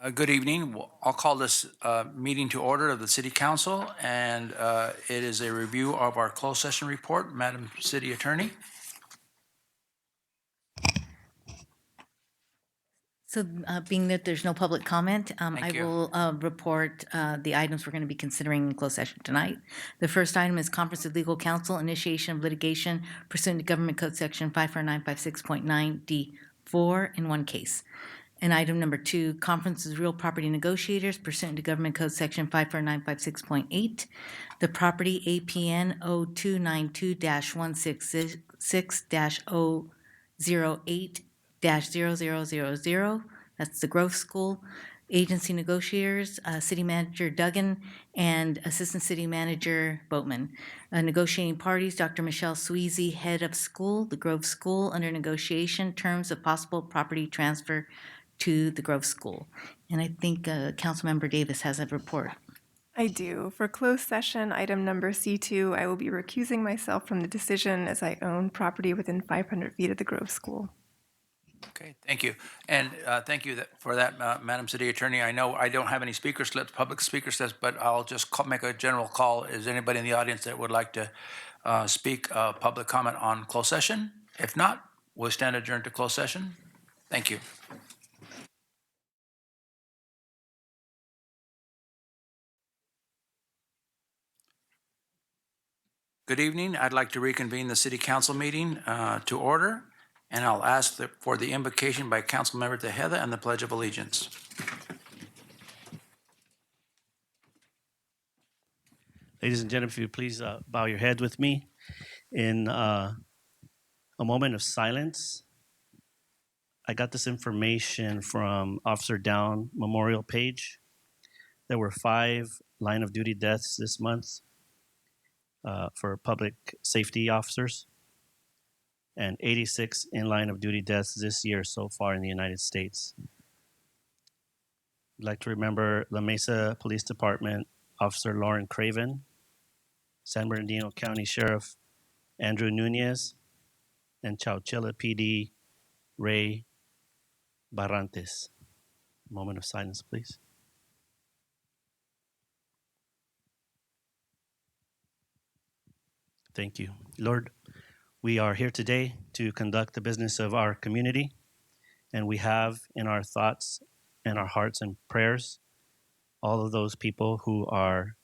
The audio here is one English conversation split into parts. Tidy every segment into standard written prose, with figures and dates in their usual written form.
Good evening. I'll call this meeting to order of the City Council, and it is a review of our closed session report. Madam City Attorney. So being that there's no public comment, I you. will report the items we're going to be considering in closed session tonight. The first item is conference with legal counsel, initiation of litigation pursuant to Government Code Section 54956.9D4 in one case. And item number 2, conference with real property negotiators pursuant to Government Code Section 54956.8. The property APN 0292-166-008-0000. That's the Grove School. Agency negotiators, City Manager Duggan and Assistant City Manager Boatman. Negotiating parties, Dr. Michelle Sweezey, Head of School, the Grove School, under negotiation, terms of possible property transfer to the Grove School. And I think Councilmember Davis has a report. I do. For closed session, item number C2, I will be recusing myself from the decision as I own property within 500 feet of the Grove School. Okay, thank you. And thank you for that, Madam City Attorney. I know I don't have any speaker slips, public speaker slips, but I'll just make a general call. Is anybody in the audience that would like to speak public comment on closed session? If not, we'll stand adjourned to closed session. Thank you. Good evening. I'd like to reconvene the City Council meeting to order, and I'll ask for the invocation by Councilmember Tejeda and the Pledge of Allegiance. Ladies and gentlemen, if you please bow your head with me in a moment of silence. I got this information from Officer Down Memorial page. There were 5 line of duty deaths this month for public safety officers, and 86 in line of duty deaths this year so far in the United States. I'd like to remember La Mesa Police Department Officer Lauren Craven, San Bernardino County Sheriff Andrew Nunez, and Chowchilla PD Ray Barrantes. Moment of silence, please. Thank you. Lord, we are here today to conduct the business of our community, and we have in our thoughts and our hearts and prayers all of those people who are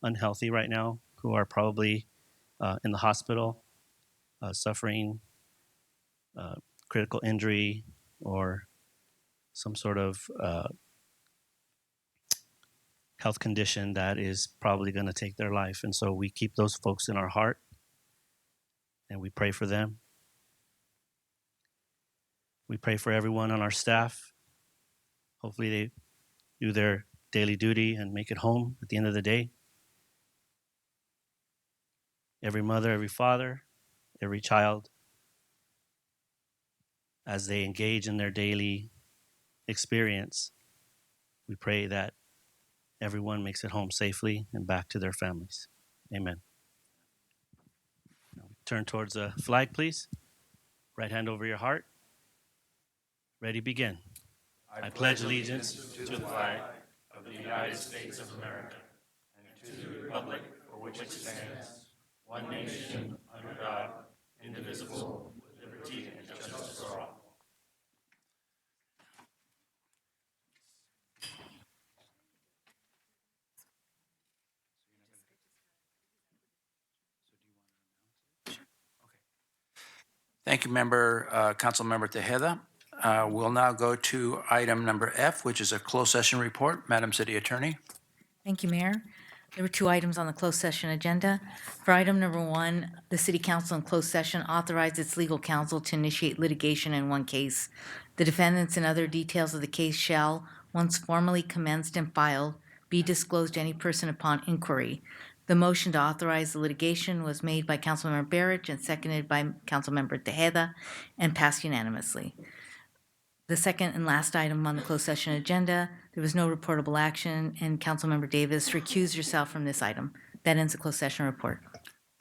unhealthy right now, who are probably in the hospital, suffering critical injury or some sort of health condition that is probably going to take their life. And so we keep those folks in our heart and we pray for them. We pray for everyone on our staff. Hopefully they do their daily duty and make it home at the end of the day. Every mother, every father, every child, as they engage in their daily experience, we pray that everyone makes it home safely and back to their families. Amen. Now, turn towards the flag, please. Right hand over your heart. Ready, begin. I pledge allegiance to the flag of the United States of America and to the republic for which it stands, one nation, under God, indivisible, with liberty and justice for all. Thank you, Council Member Tejeda. We'll now go to item number F, which is a closed session report. Madam City Attorney. Thank you, Mayor. There were 2 items on the closed session agenda. For item number 1, the City Council in closed session authorized its legal counsel to initiate litigation in one case. The defendants and other details of the case shall, once formally commenced and filed, be disclosed to any person upon inquiry. The motion to authorize the litigation was made by Councilmember Barrett and seconded by Councilmember Tejeda and passed unanimously. The second and last item on the closed session agenda, there was no reportable action, and Councilmember Davis recused herself from this item. That ends the closed session report.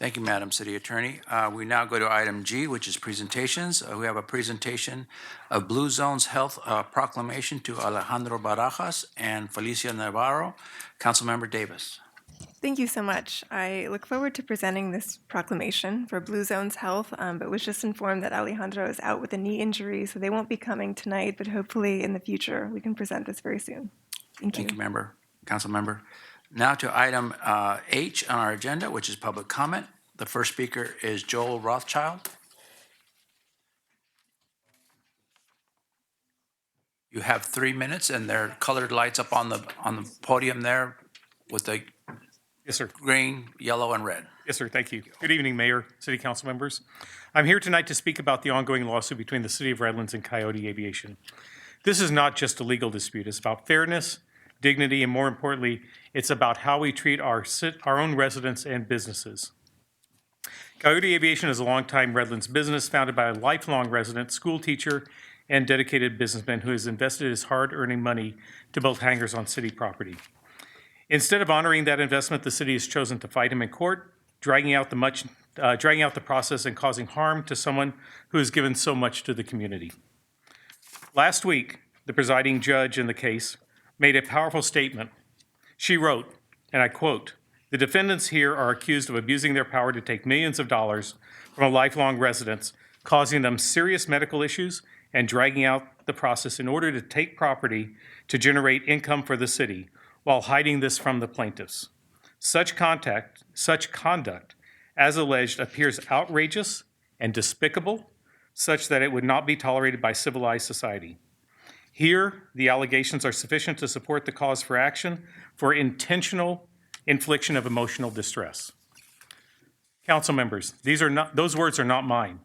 Thank you, Madam City Attorney. We now go to item G, which is presentations. We have a presentation of Blue Zones Health Proclamation to Alejandro Barajas and Felicia Navarro. Councilmember Davis. Thank you so much. I look forward to presenting this proclamation for Blue Zones Health, but was just informed that Alejandro is out with a knee injury, so they won't be coming tonight, but hopefully in the future we can present this very soon. Thank you. Thank you, Council Member. Now to item H on our agenda, which is public comment. The first speaker is Joel Rothschild. You have 3 minutes, and there are colored lights up on the podium there with the Yes, sir. green, yellow, and red. Yes, sir. Thank you. Good evening, Mayor, City Council members. I'm here tonight to speak about the ongoing lawsuit between the City of Redlands and Coyote Aviation. This is not just a legal dispute. It's about fairness, dignity, and more importantly, it's about how we treat our own residents and businesses. Coyote Aviation is a longtime Redlands business founded by a lifelong resident, school teacher, and dedicated businessman who has invested his hard-earned money to build hangars on city property. Instead of honoring that investment, the city has chosen to fight him in court, dragging out the process and causing harm to someone who has given so much to the community. Last week, the presiding judge in the case made a powerful statement. She wrote, and I quote, "The defendants here are accused of abusing their power to take millions of dollars from a lifelong residents, causing them serious medical issues and dragging out the process in order to take property to generate income for the city, while hiding this from the plaintiffs. Such conduct, as alleged, appears outrageous and despicable, such that it would not be tolerated by civilized society. Here, the allegations are sufficient to support the cause for action for intentional infliction of emotional distress." Council members, those words are not mine.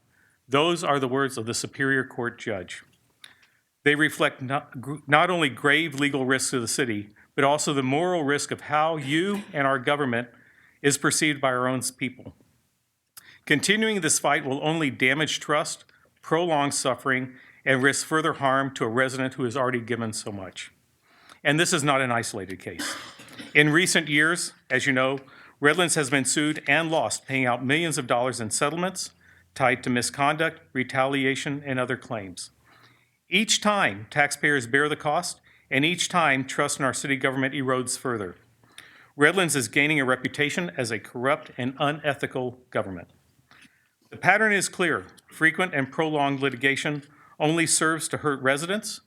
Those are the words of the Superior Court judge. They reflect not only grave legal risks to the city, but also the moral risk of how you and our government is perceived by our own people. Continuing this fight will only damage trust, prolong suffering, and risk further harm to a resident who has already given so much. And this is not an isolated case. In recent years, as you know, Redlands has been sued and lost, paying out millions of dollars in settlements tied to misconduct, retaliation, and other claims. Each time, taxpayers bear the cost, and each time, trust in our city government erodes further. Redlands is gaining a reputation as a corrupt and unethical government. The pattern is clear. Frequent and prolonged litigation only serves to hurt residents,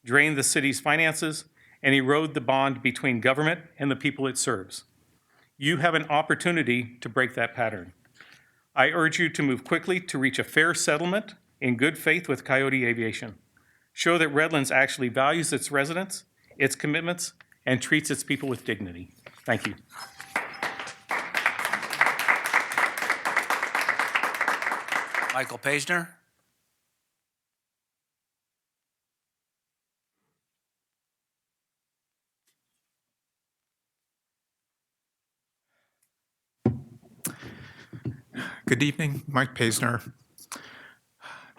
drain the city's finances, and erode the bond between government and the people it serves. You have an opportunity to break that pattern. I urge you to move quickly to reach a fair settlement in good faith with Coyote Aviation. Show that Redlands actually values its residents, its commitments, and treats its people with dignity. Thank you. Michael Paisner. Good evening, Mike Paisner.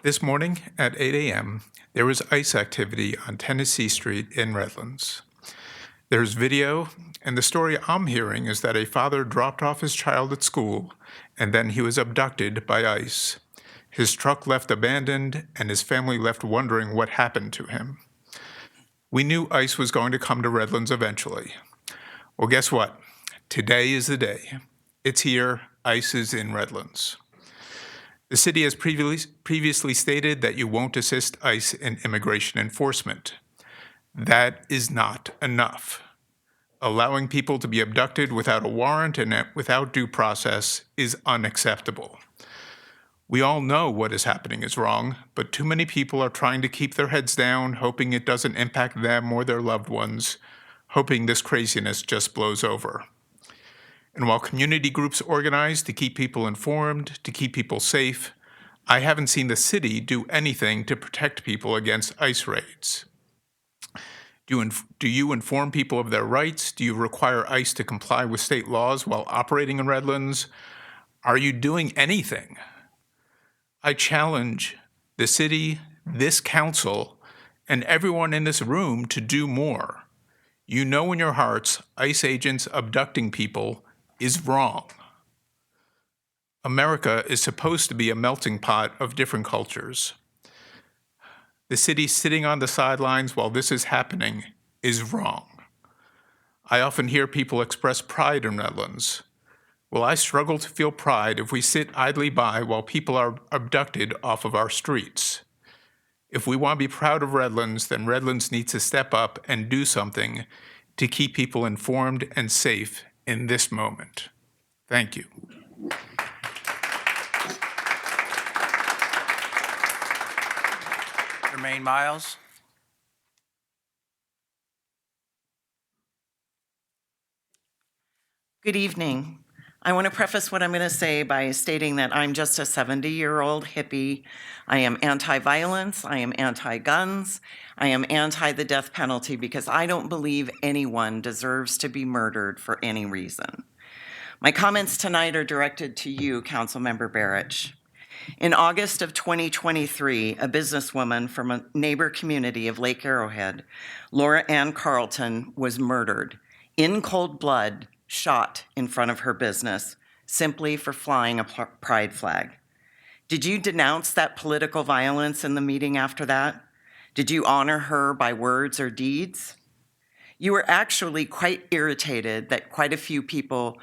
This morning at 8 a.m., there was ice activity on Tennessee Street in Redlands. There's video, and the story I'm hearing is that a father dropped off his child at school, and then he was abducted by ICE. His truck left abandoned, and his family left wondering what happened to him. We knew ICE was going to come to Redlands eventually. Well, guess what? Today is the day. It's here. ICE is in Redlands. The city has previously stated that you won't assist ICE in immigration enforcement. That is not enough. Allowing people to be abducted without a warrant and without due process is unacceptable. We all know what is happening is wrong, but too many people are trying to keep their heads down, hoping it doesn't impact them or their loved ones, hoping this craziness just blows over. And while community groups organize to keep people informed, to keep people safe, I haven't seen the city do anything to protect people against ICE raids. Do you inform people of their rights? Do you require ICE to comply with state laws while operating in Redlands? Are you doing anything? I challenge the city, this council, and everyone in this room to do more. You know in your hearts, ICE agents abducting people is wrong. America is supposed to be a melting pot of different cultures. The city sitting on the sidelines while this is happening is wrong. I often hear people express pride in Redlands. Well, I struggle to feel pride if we sit idly by while people are abducted off of our streets. If we want to be proud of Redlands, then Redlands needs to step up and do something to keep people informed and safe in this moment. Thank you. Jermaine Miles. Good evening. I want to preface what I'm going to say by stating that I'm just a 70-year-old hippie. I am anti-violence, I am anti-guns, I am anti the death penalty because I don't believe anyone deserves to be murdered for any reason. My comments tonight are directed to you, Councilmember Barrich. In August of 2023, a businesswoman from a neighbor community of Lake Arrowhead, Laura Ann Carlton, was murdered in cold blood, shot in front of her business, simply for flying a pride flag. Did you denounce that political violence in the meeting after that? Did you honor her by words or deeds? You were actually quite irritated that quite a few people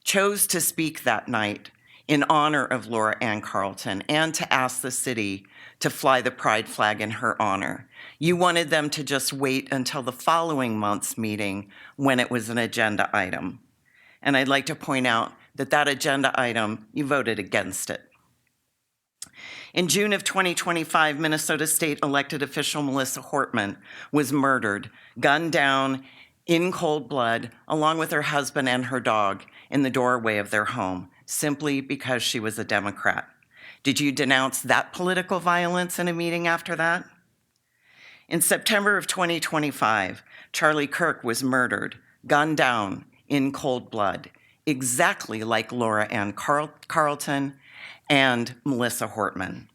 chose to speak that night in honor of Laura Ann Carlton and to ask the city to fly the pride flag in her honor. You wanted them to just wait until the following month's meeting when it was an agenda item. And I'd like to point out that that agenda item, you voted against it. In June of 2025, Minnesota State elected official Melissa Hortman was murdered, gunned down in cold blood, along with her husband and her dog in the doorway of their home, simply because she was a Democrat. Did you denounce that political violence in a meeting after that? In September of 2025, Charlie Kirk was murdered, gunned down in cold blood, exactly like Laura Ann Carlton and Melissa Hortman.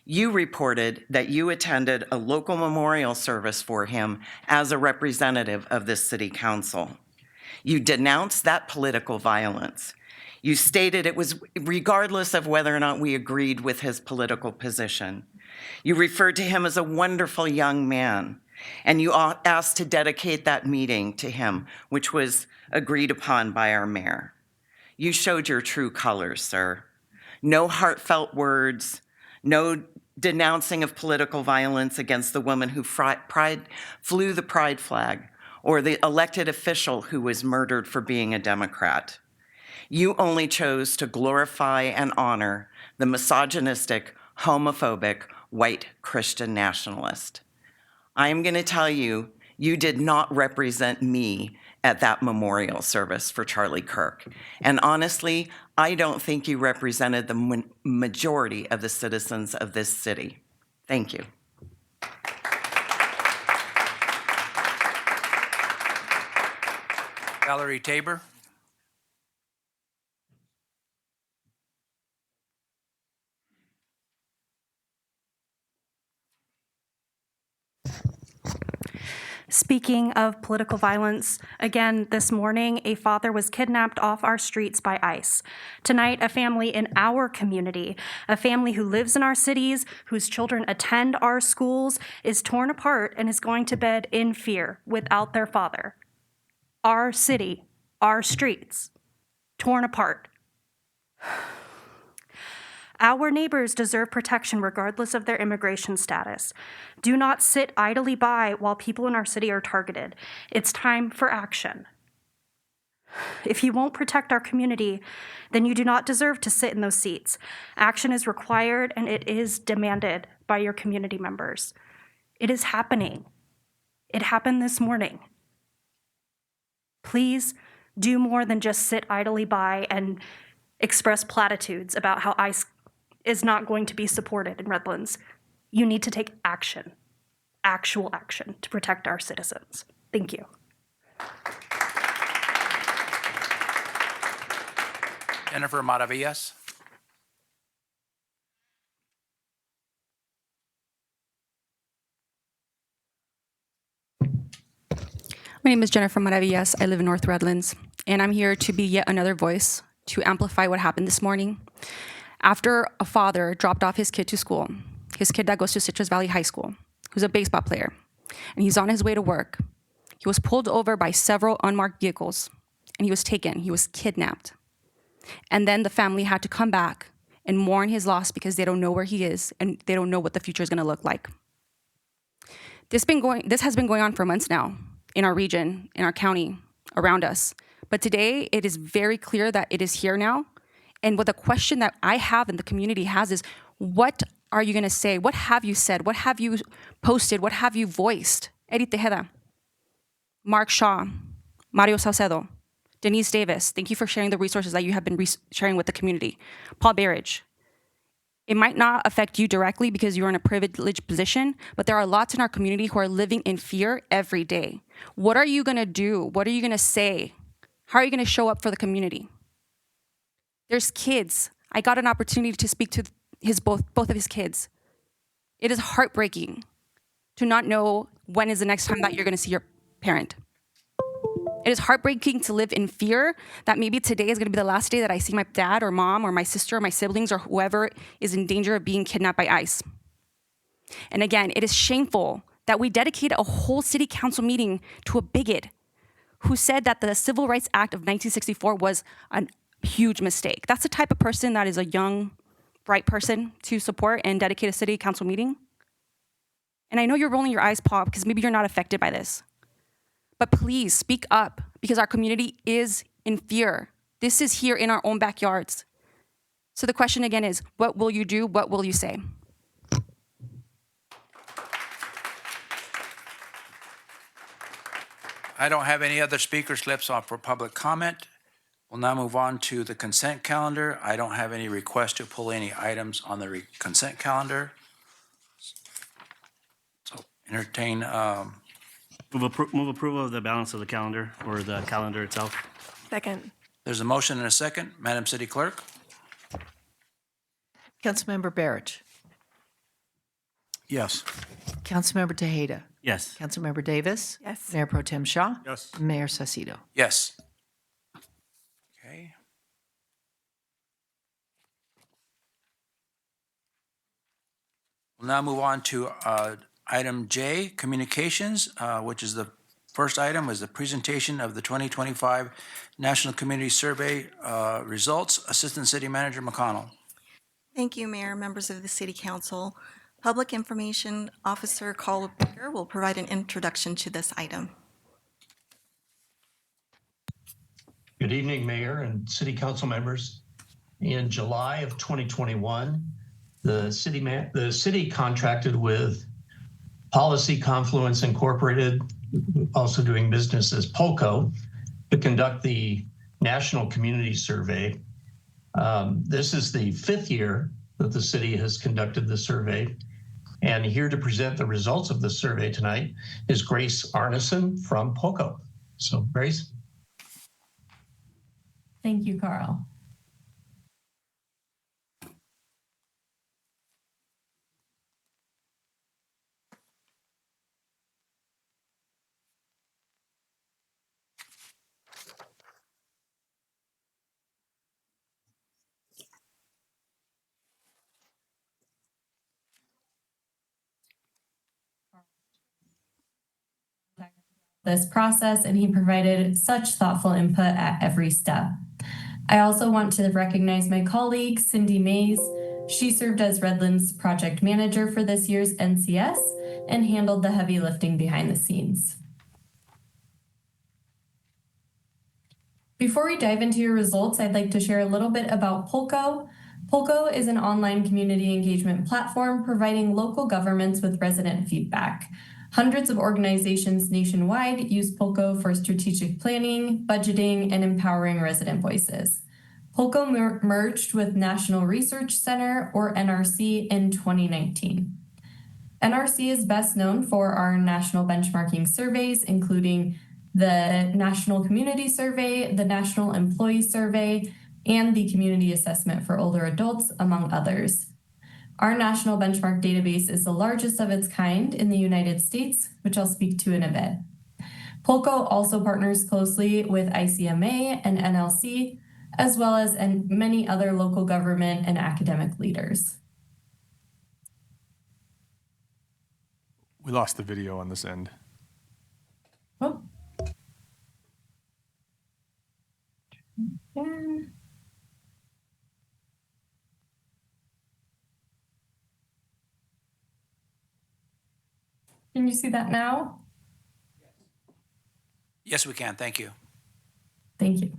You reported that you attended a local memorial service for him as a representative of this city council. You denounced that political violence. You stated it was regardless of whether or not we agreed with his political position. You referred to him as a wonderful young man, and you asked to dedicate that meeting to him, which was agreed upon by our mayor. You showed your true colors, sir. No heartfelt words, no denouncing of political violence against the woman who flew the pride flag or the elected official who was murdered for being a Democrat. You only chose to glorify and honor the misogynistic, homophobic, white Christian nationalist. I am going to tell you, you did not represent me at that memorial service for Charlie Kirk. And honestly, I don't think you represented the majority of the citizens of this city. Thank you. Valerie Tabor. Speaking of political violence, again this morning, a father was kidnapped off our streets by ICE. Tonight, a family in our community, a family who lives in our cities, whose children attend our schools, is torn apart and is going to bed in fear without their father. Our city, our streets, torn apart. Our neighbors deserve protection regardless of their immigration status. Do not sit idly by while people in our city are targeted. It's time for action. If you won't protect our community, then you do not deserve to sit in those seats. Action is required and it is demanded by your community members. It is happening. It happened this morning. Please do more than just sit idly by and express platitudes about how ICE is not going to be supported in Redlands. You need to take action, actual action, to protect our citizens. Thank you. Jennifer Maravillas. My name is Jennifer Maravillas. I live in North Redlands, and I'm here to be yet another voice to amplify what happened this morning. After a father dropped off his kid to school, his kid that goes to Citrus Valley High School, who's a baseball player, and he's on his way to work, he was pulled over by several unmarked vehicles, and he was taken. He was kidnapped. And then the family had to come back and mourn his loss because they don't know where he is and they don't know what the future is going to look like. This has been going on for months now in our region, in our county, around us. But today, it is very clear that it is here now. And what the question that I have and the community has is, what are you going to say? What have you said? What have you posted? What have you voiced? Eddie Tejeda, Mark Shaw, Mario Salcedo, Denise Davis, thank you for sharing the resources that you have been sharing with the community. Paul Barrage. It might not affect you directly because you're in a privileged position, but there are lots in our community who are living in fear every day. What are you going to do? What are you going to say? How are you going to show up for the community? There's kids. I got an opportunity to speak to both of his kids. It is heartbreaking to not know when is the next time that you're going to see your parent. It is heartbreaking to live in fear that maybe today is going to be the last day that I see my dad or mom or my sister or my siblings or whoever is in danger of being kidnapped by ICE. And again, it is shameful that we dedicate a whole city council meeting to a bigot who said that the Civil Rights Act of 1964 was a huge mistake. That's the type of person that is a young, bright person to support and dedicate a city council meeting. And I know you're rolling your eyes, Paul, because maybe you're not affected by this. But please speak up because our community is in fear. This is here in our own backyards. So the question again is, what will you do? What will you say? I don't have any other speaker slips on for public comment. We'll now move on to the consent calendar. I don't have any request to pull any items on the consent calendar. So entertain. Move approval of the balance of the calendar or the calendar itself. Second. There's a motion and a second. Madam City Clerk? Councilmember Barrett. Yes. Councilmember Tejeda. Yes. Councilmember Davis. Yes. Mayor Pro Tem Shaw. Yes. Mayor Saucedo. Yes. Okay. We'll now move on to item J, communications, which is the first item, is the presentation of the 2025 National Community Survey results. Assistant City Manager McConnell. Thank you, Mayor, members of the City Council. Public Information Officer Carl Baker will provide an introduction to this item. Good evening, Mayor and City Council members. In July of 2021, the city contracted with Policy Confluence Incorporated, also doing business as POCO, to conduct the National Community Survey. This is the 5th year that the city has conducted the survey. And here to present the results of the survey tonight is Grace Arneson from POCO. So, Grace. Thank you, Carl. This process, and he provided such thoughtful input at every step. I also want to recognize my colleague, Cindy Mays. She served as Redlands project manager for this year's NCS and handled the heavy lifting behind the scenes. Before we dive into your results, I'd like to share a little bit about POCO. POCO is an online community engagement platform providing local governments with resident feedback. Hundreds of organizations nationwide use POCO for strategic planning, budgeting, and empowering resident voices. POCO merged with National Research Center, or NRC, in 2019. NRC is best known for our national benchmarking surveys, including the National Community Survey, the National Employee Survey, and the Community Assessment for Older Adults, among others. Our national benchmark database is the largest of its kind in the United States, which I'll speak to in a bit. POCO also partners closely with ICMA and NLC, as well as many other local government and academic leaders. We lost the video on this end. Oh. Again. Can you see that now? Yes, we can. Thank you. Thank you.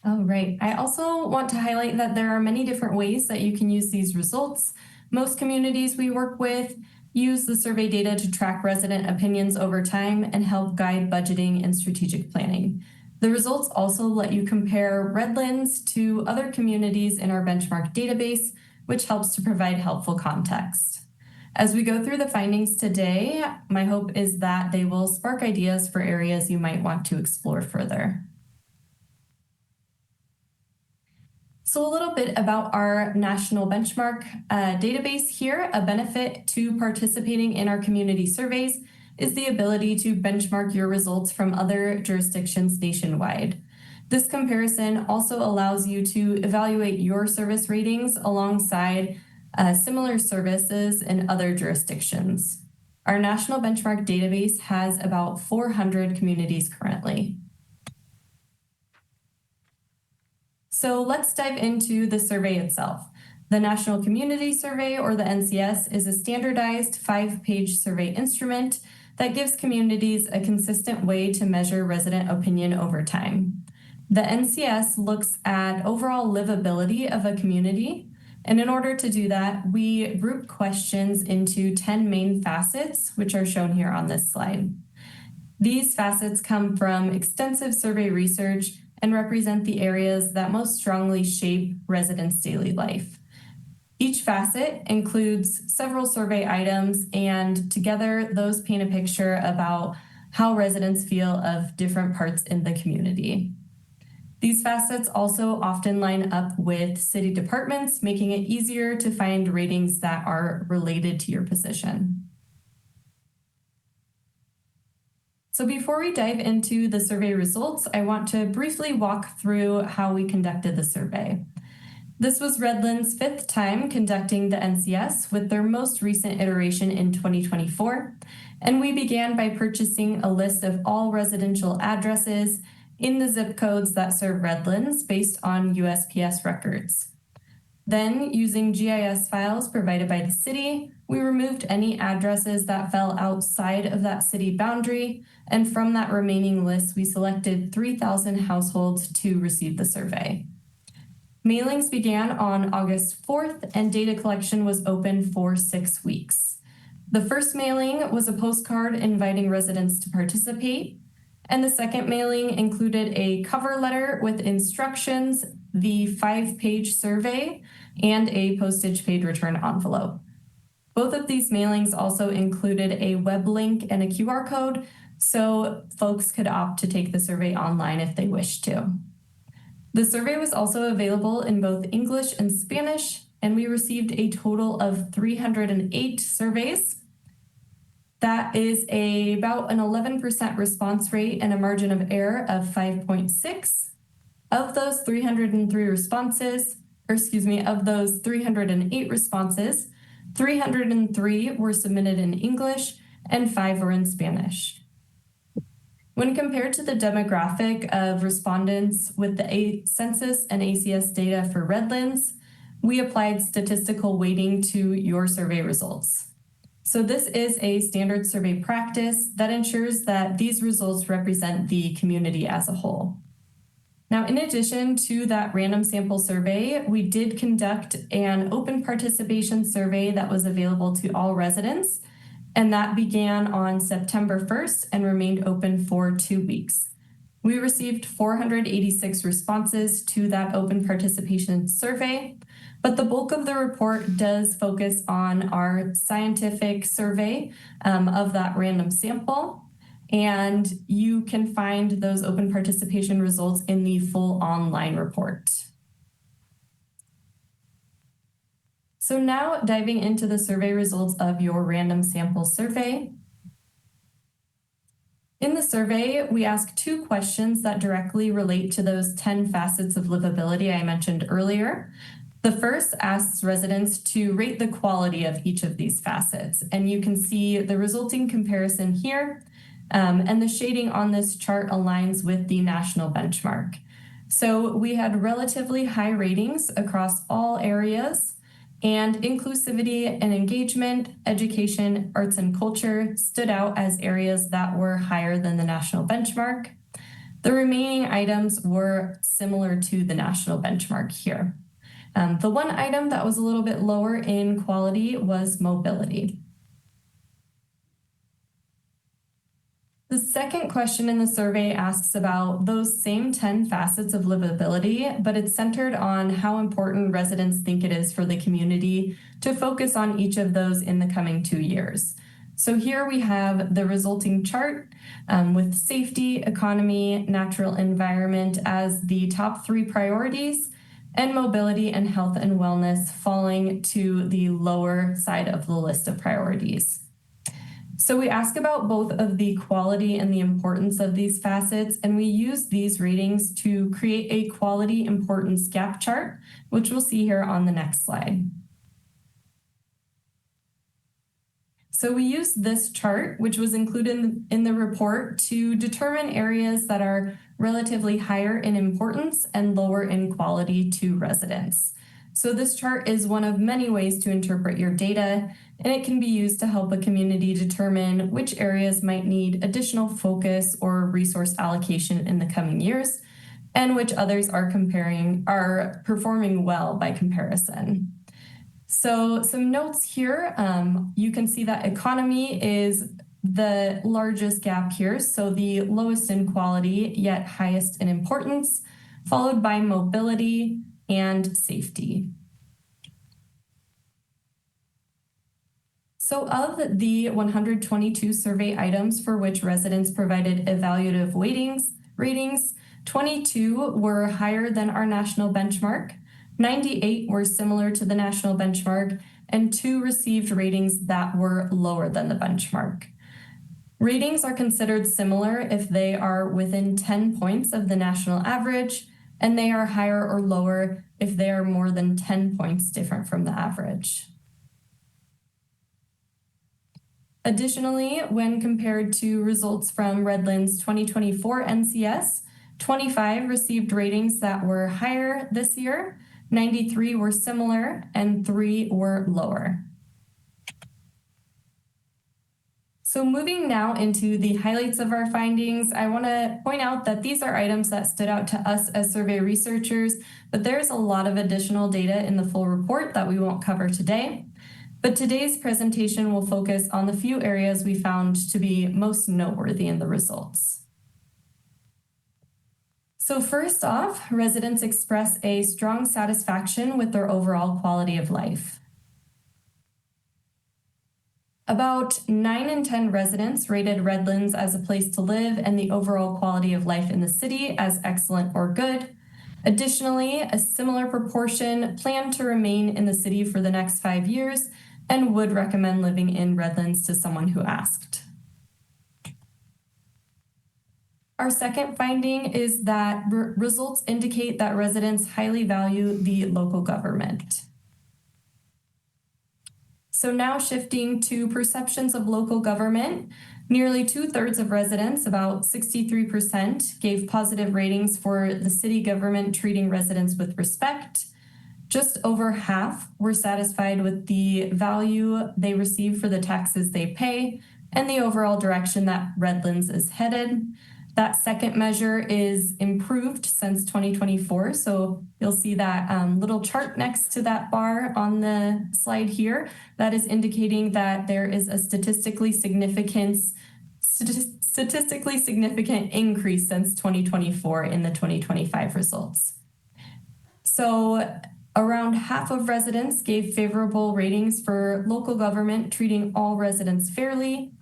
All right. I also want to highlight that there are many different ways that you can use these results. Most communities we work with use the survey data to track resident opinions over time and help guide budgeting and strategic planning. The results also let you compare Redlands to other communities in our benchmark database, which helps to provide helpful context. As we go through the findings today, my hope is that they will spark ideas for areas you might want to explore further. So a little bit about our national benchmark database here. A benefit to participating in our community surveys is the ability to benchmark your results from other jurisdictions nationwide. This comparison also allows you to evaluate your service ratings alongside similar services in other jurisdictions. Our national benchmark database has about 400 communities currently. So let's dive into the survey itself. The National Community Survey, or the NCS, is a standardized 5-page survey instrument that gives communities a consistent way to measure resident opinion over time. The NCS looks at overall livability of a community, and in order to do that, we group questions into 10 main facets, which are shown here on this slide. These facets come from extensive survey research and represent the areas that most strongly shape residents' daily life. Each facet includes several survey items, and together those paint a picture about how residents feel of different parts in the community. These facets also often line up with city departments, making it easier to find ratings that are related to your position. So before we dive into the survey results, I want to briefly walk through how we conducted the survey. This was Redlands' 5th time conducting the NCS, with their most recent iteration in 2024. And we began by purchasing a list of all residential addresses in the zip codes that serve Redlands based on USPS records. Then, using GIS files provided by the city, we removed any addresses that fell outside of that city boundary, and from that remaining list, we selected 3,000 households to receive the survey. Mailings began on August 4th, and data collection was open for 6 weeks. The first mailing was a postcard inviting residents to participate, and the second mailing included a cover letter with instructions, the 5-page survey, and a postage-paid return envelope. Both of these mailings also included a web link and a QR code, so folks could opt to take the survey online if they wished to. The survey was also available in both English and Spanish, and we received a total of 308 surveys. That is about an 11% response rate and a margin of error of 5.6. Of those 308 responses, 303 were submitted in English and 5 were in Spanish. When compared to the demographic of respondents with the census and ACS data for Redlands, we applied statistical weighting to your survey results. So this is a standard survey practice that ensures that these results represent the community as a whole. Now, in addition to that random sample survey, we did conduct an open participation survey that was available to all residents, and that began on September 1st and remained open for 2 weeks. We received 486 responses to that open participation survey, but the bulk of the report does focus on our scientific survey of that random sample. And you can find those open participation results in the full online report. So now diving into the survey results of your random sample survey. In the survey, we asked 2 questions that directly relate to those 10 facets of livability I mentioned earlier. The first asks residents to rate the quality of each of these facets, and you can see the resulting comparison here, and the shading on this chart aligns with the national benchmark. So we had relatively high ratings across all areas, and inclusivity and engagement, education, arts and culture stood out as areas that were higher than the national benchmark. The remaining items were similar to the national benchmark here. The one item that was a little bit lower in quality was mobility. The second question in the survey asks about those same 10 facets of livability, but it's centered on how important residents think it is for the community to focus on each of those in the coming 2 years. So here we have the resulting chart with safety, economy, natural environment as the top 3 priorities, and mobility and health and wellness falling to the lower side of the list of priorities. So we ask about both of the quality and the importance of these facets, and we use these ratings to create a quality importance gap chart, which we'll see here on the next slide. So we use this chart, which was included in the report, to determine areas that are relatively higher in importance and lower in quality to residents. So this chart is one of many ways to interpret your data, and it can be used to help a community determine which areas might need additional focus or resource allocation in the coming years, and which others are performing well by comparison. So some notes here, you can see that economy is the largest gap here, so the lowest in quality, yet highest in importance, followed by mobility and safety. So of the 122 survey items for which residents provided evaluative ratings, 22 were higher than our national benchmark, 98 were similar to the national benchmark, and 2 received ratings that were lower than the benchmark. Ratings are considered similar if they are within 10 points of the national average, and they are higher or lower if they are more than 10 points different from the average. Additionally, when compared to results from Redlands 2024 NCS, 25 received ratings that were higher this year, 93 were similar, and 3 were lower. So moving now into the highlights of our findings, I want to point out that these are items that stood out to us as survey researchers, but there's a lot of additional data in the full report that we won't cover today. But today's presentation will focus on the few areas we found to be most noteworthy in the results. So first off, residents express a strong satisfaction with their overall quality of life. About 9 in 10 residents rated Redlands as a place to live and the overall quality of life in the city as excellent or good. Additionally, a similar proportion plan to remain in the city for the next 5 years and would recommend living in Redlands to someone who asked. Our second finding is that results indicate that residents highly value the local government. So now shifting to perceptions of local government, nearly 2/3 of residents, about 63%, gave positive ratings for the city government treating residents with respect. Just over half were satisfied with the value they receive for the taxes they pay and the overall direction that Redlands is headed. That second measure is improved since 2024. So you'll see that little chart next to that bar on the slide here. That is indicating that there is a statistically significant increase since 2024 in the 2025 results. So around half of residents gave favorable ratings for local government treating all residents fairly,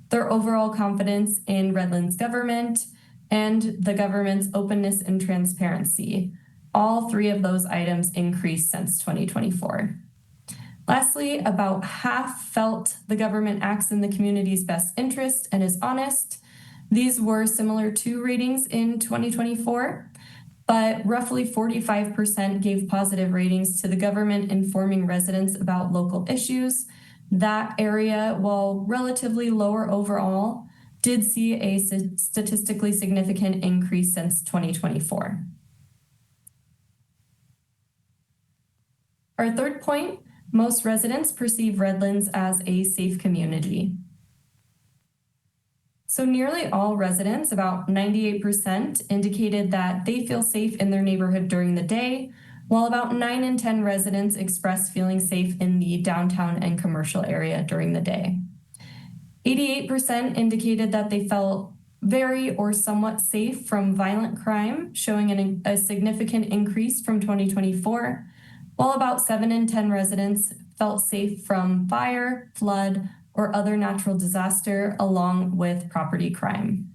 their overall confidence in Redlands government, and the government's openness and transparency. All 3 of those items increased since 2024. Lastly, about half felt the government acts in the community's best interest and is honest. These were similar to ratings in 2024, but roughly 45% gave positive ratings to the government informing residents about local issues. That area, while relatively lower overall, did see a statistically significant increase since 2024. Our third point, most residents perceive Redlands as a safe community. So nearly all residents, about 98%, indicated that they feel safe in their neighborhood during the day, while about 9 in 10 residents expressed feeling safe in the downtown and commercial area during the day. 88% indicated that they felt very or somewhat safe from violent crime, showing a significant increase from 2024, while about 7 in 10 residents felt safe from fire, flood, or other natural disaster, along with property crime.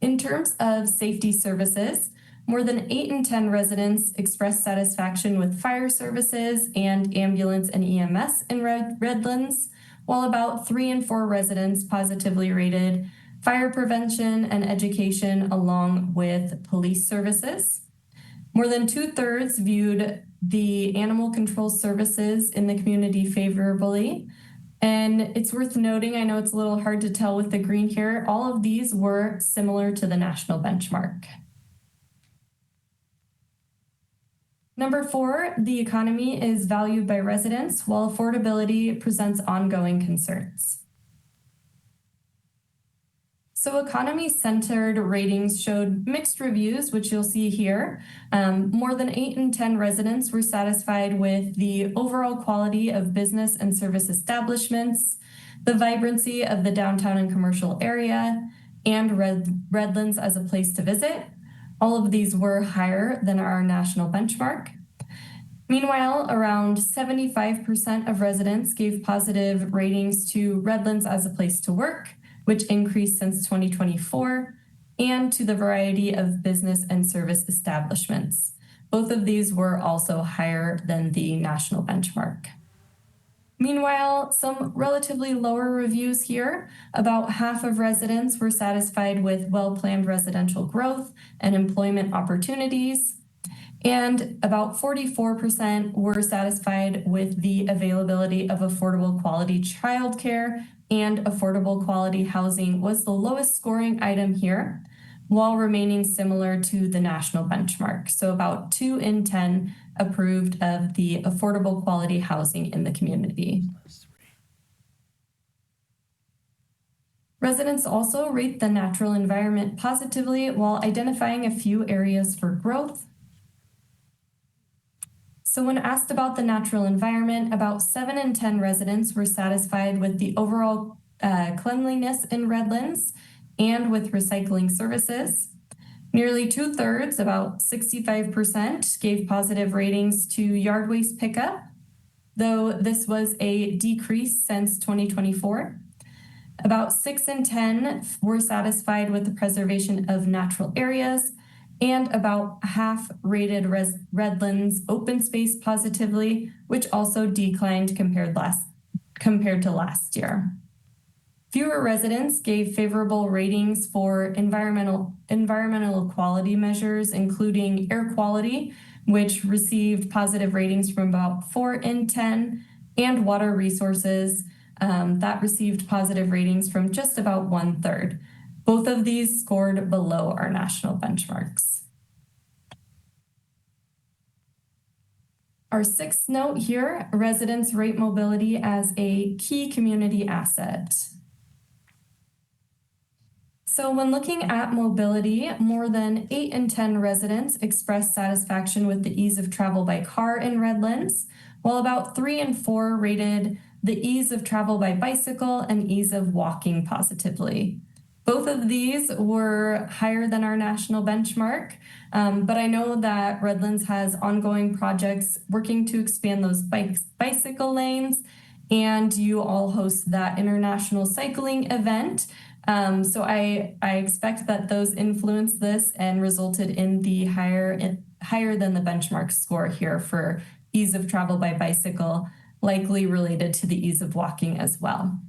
In terms of safety services, more than 8 in 10 residents expressed satisfaction with fire services and ambulance and EMS in Redlands, while about 3 in 4 residents positively rated fire prevention and education along with police services. More than 2/3 viewed the animal control services in the community favorably. And it's worth noting, I know it's a little hard to tell with the green here, all of these were similar to the national benchmark. Number 4, the economy is valued by residents while affordability presents ongoing concerns. So economy-centered ratings showed mixed reviews, which you'll see here. More than 8 in 10 residents were satisfied with the overall quality of business and service establishments, the vibrancy of the downtown and commercial area, and Redlands as a place to visit. All of these were higher than our national benchmark. Meanwhile, around 75% of residents gave positive ratings to Redlands as a place to work, which increased since 2024, and to the variety of business and service establishments. Both of these were also higher than the national benchmark. Meanwhile, some relatively lower reviews here. About half of residents were satisfied with well-planned residential growth and employment opportunities, and about 44% were satisfied with the availability of affordable quality childcare, and affordable quality housing was the lowest scoring item here, while remaining similar to the national benchmark. So about 2 in 10 approved of the affordable quality housing in the community. Residents also rate the natural environment positively while identifying a few areas for growth. So when asked about the natural environment, about 7 in 10 residents were satisfied with the overall cleanliness in Redlands and with recycling services. Nearly 2/3, about 65%, gave positive ratings to yard waste pickup, though this was a decrease since 2024. About 6 in 10 were satisfied with the preservation of natural areas, and about half rated Redlands open space positively, which also declined compared to last year. Fewer residents gave favorable ratings for environmental quality measures, including air quality, which received positive ratings from about 4 in 10, and water resources that received positive ratings from just about 1/3. Both of these scored below our national benchmarks. Our 6th note here, residents rate mobility as a key community asset. So when looking at mobility, more than 8 in 10 residents expressed satisfaction with the ease of travel by car in Redlands, while about 3 in 4 rated the ease of travel by bicycle and ease of walking positively. Both of these were higher than our national benchmark, but I know that Redlands has ongoing projects working to expand those bicycle lanes, and you all host that international cycling event. So I expect that those influenced this and resulted in the higher than the benchmark score here for ease of travel by bicycle. likely related to the ease of walking as well.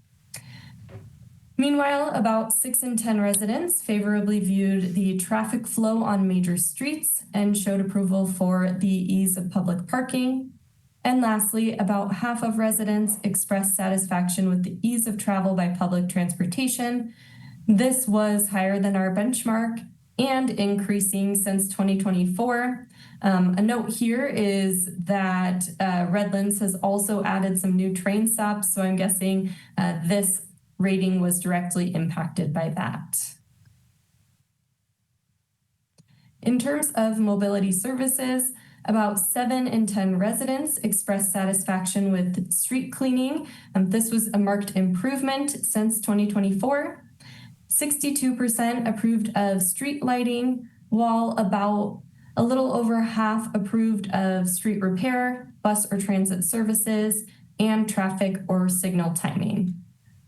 Meanwhile, about 6 in 10 residents favorably viewed the traffic flow on major streets and showed approval for the ease of public parking. And lastly, about half of residents expressed satisfaction with the ease of travel by public transportation. This was higher than our benchmark and increasing since 2024. A note here is that Redlands has also added some new train stops, so I'm guessing this rating was directly impacted by that. In terms of mobility services, about 7 in 10 residents expressed satisfaction with street cleaning. This was a marked improvement since 2024. 62% approved of street lighting, while about a little over half approved of street repair, bus or transit services, and traffic or signal timing.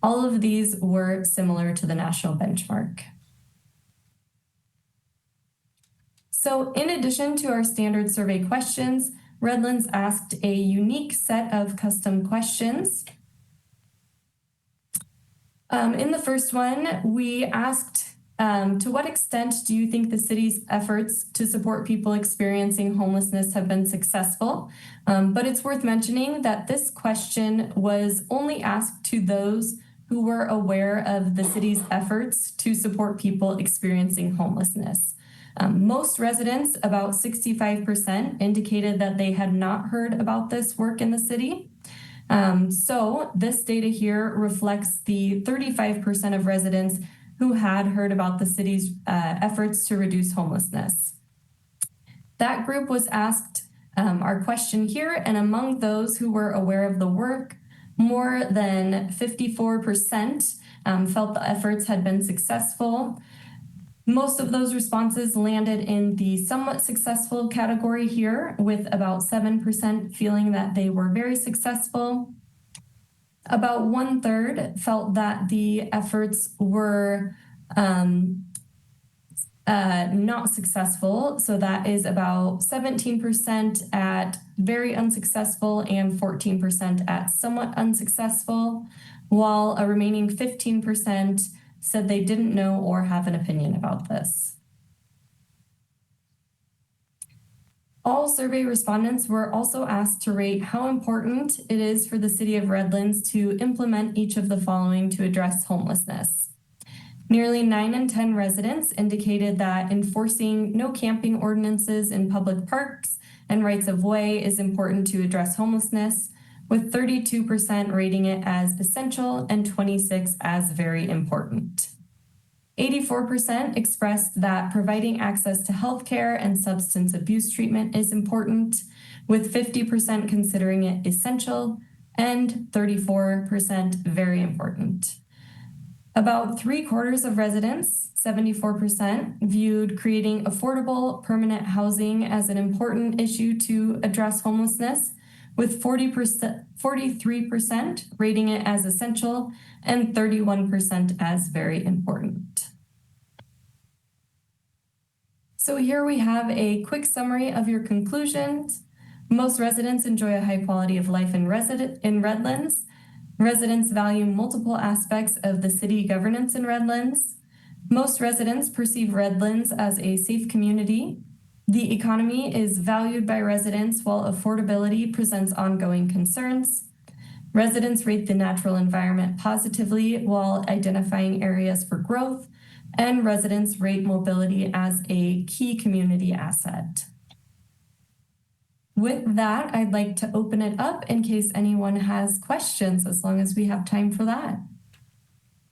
All of these were similar to the national benchmark. So in addition to our standard survey questions, Redlands asked a unique set of custom questions. In the first one, we asked, to what extent do you think the city's efforts to support people experiencing homelessness have been successful? But it's worth mentioning that this question was only asked to those who were aware of the city's efforts to support people experiencing homelessness. Most residents, about 65%, indicated that they had not heard about this work in the city. So this data here reflects the 35% of residents who had heard about the city's efforts to reduce homelessness. That group was asked our question here, and among those who were aware of the work, more than 54% felt the efforts had been successful. Most of those responses landed in the somewhat successful category here, with about 7% feeling that they were very successful. About 1/3 felt that the efforts were not successful. So that is about 17% at very unsuccessful and 14% at somewhat unsuccessful, while a remaining 15% said they didn't know or have an opinion about this. All survey respondents were also asked to rate how important it is for the City of Redlands to implement each of the following to address homelessness. Nearly 9 in 10 residents indicated that enforcing no camping ordinances in public parks and rights of way is important to address homelessness, with 32% rating it as essential and 26% as very important. 84% expressed that providing access to healthcare and substance abuse treatment is important, with 50% considering it essential and 34% very important. About 3/4 of residents, 74%, viewed creating affordable permanent housing as an important issue to address homelessness, with 43% rating it as essential and 31% as very important. So here we have a quick summary of your conclusions. Most residents enjoy a high quality of life in Redlands. Residents value multiple aspects of the city governance in Redlands. Most residents perceive Redlands as a safe community. The economy is valued by residents while affordability presents ongoing concerns. Residents rate the natural environment positively while identifying areas for growth, and residents rate mobility as a key community asset. With that, I'd like to open it up in case anyone has questions, as long as we have time for that.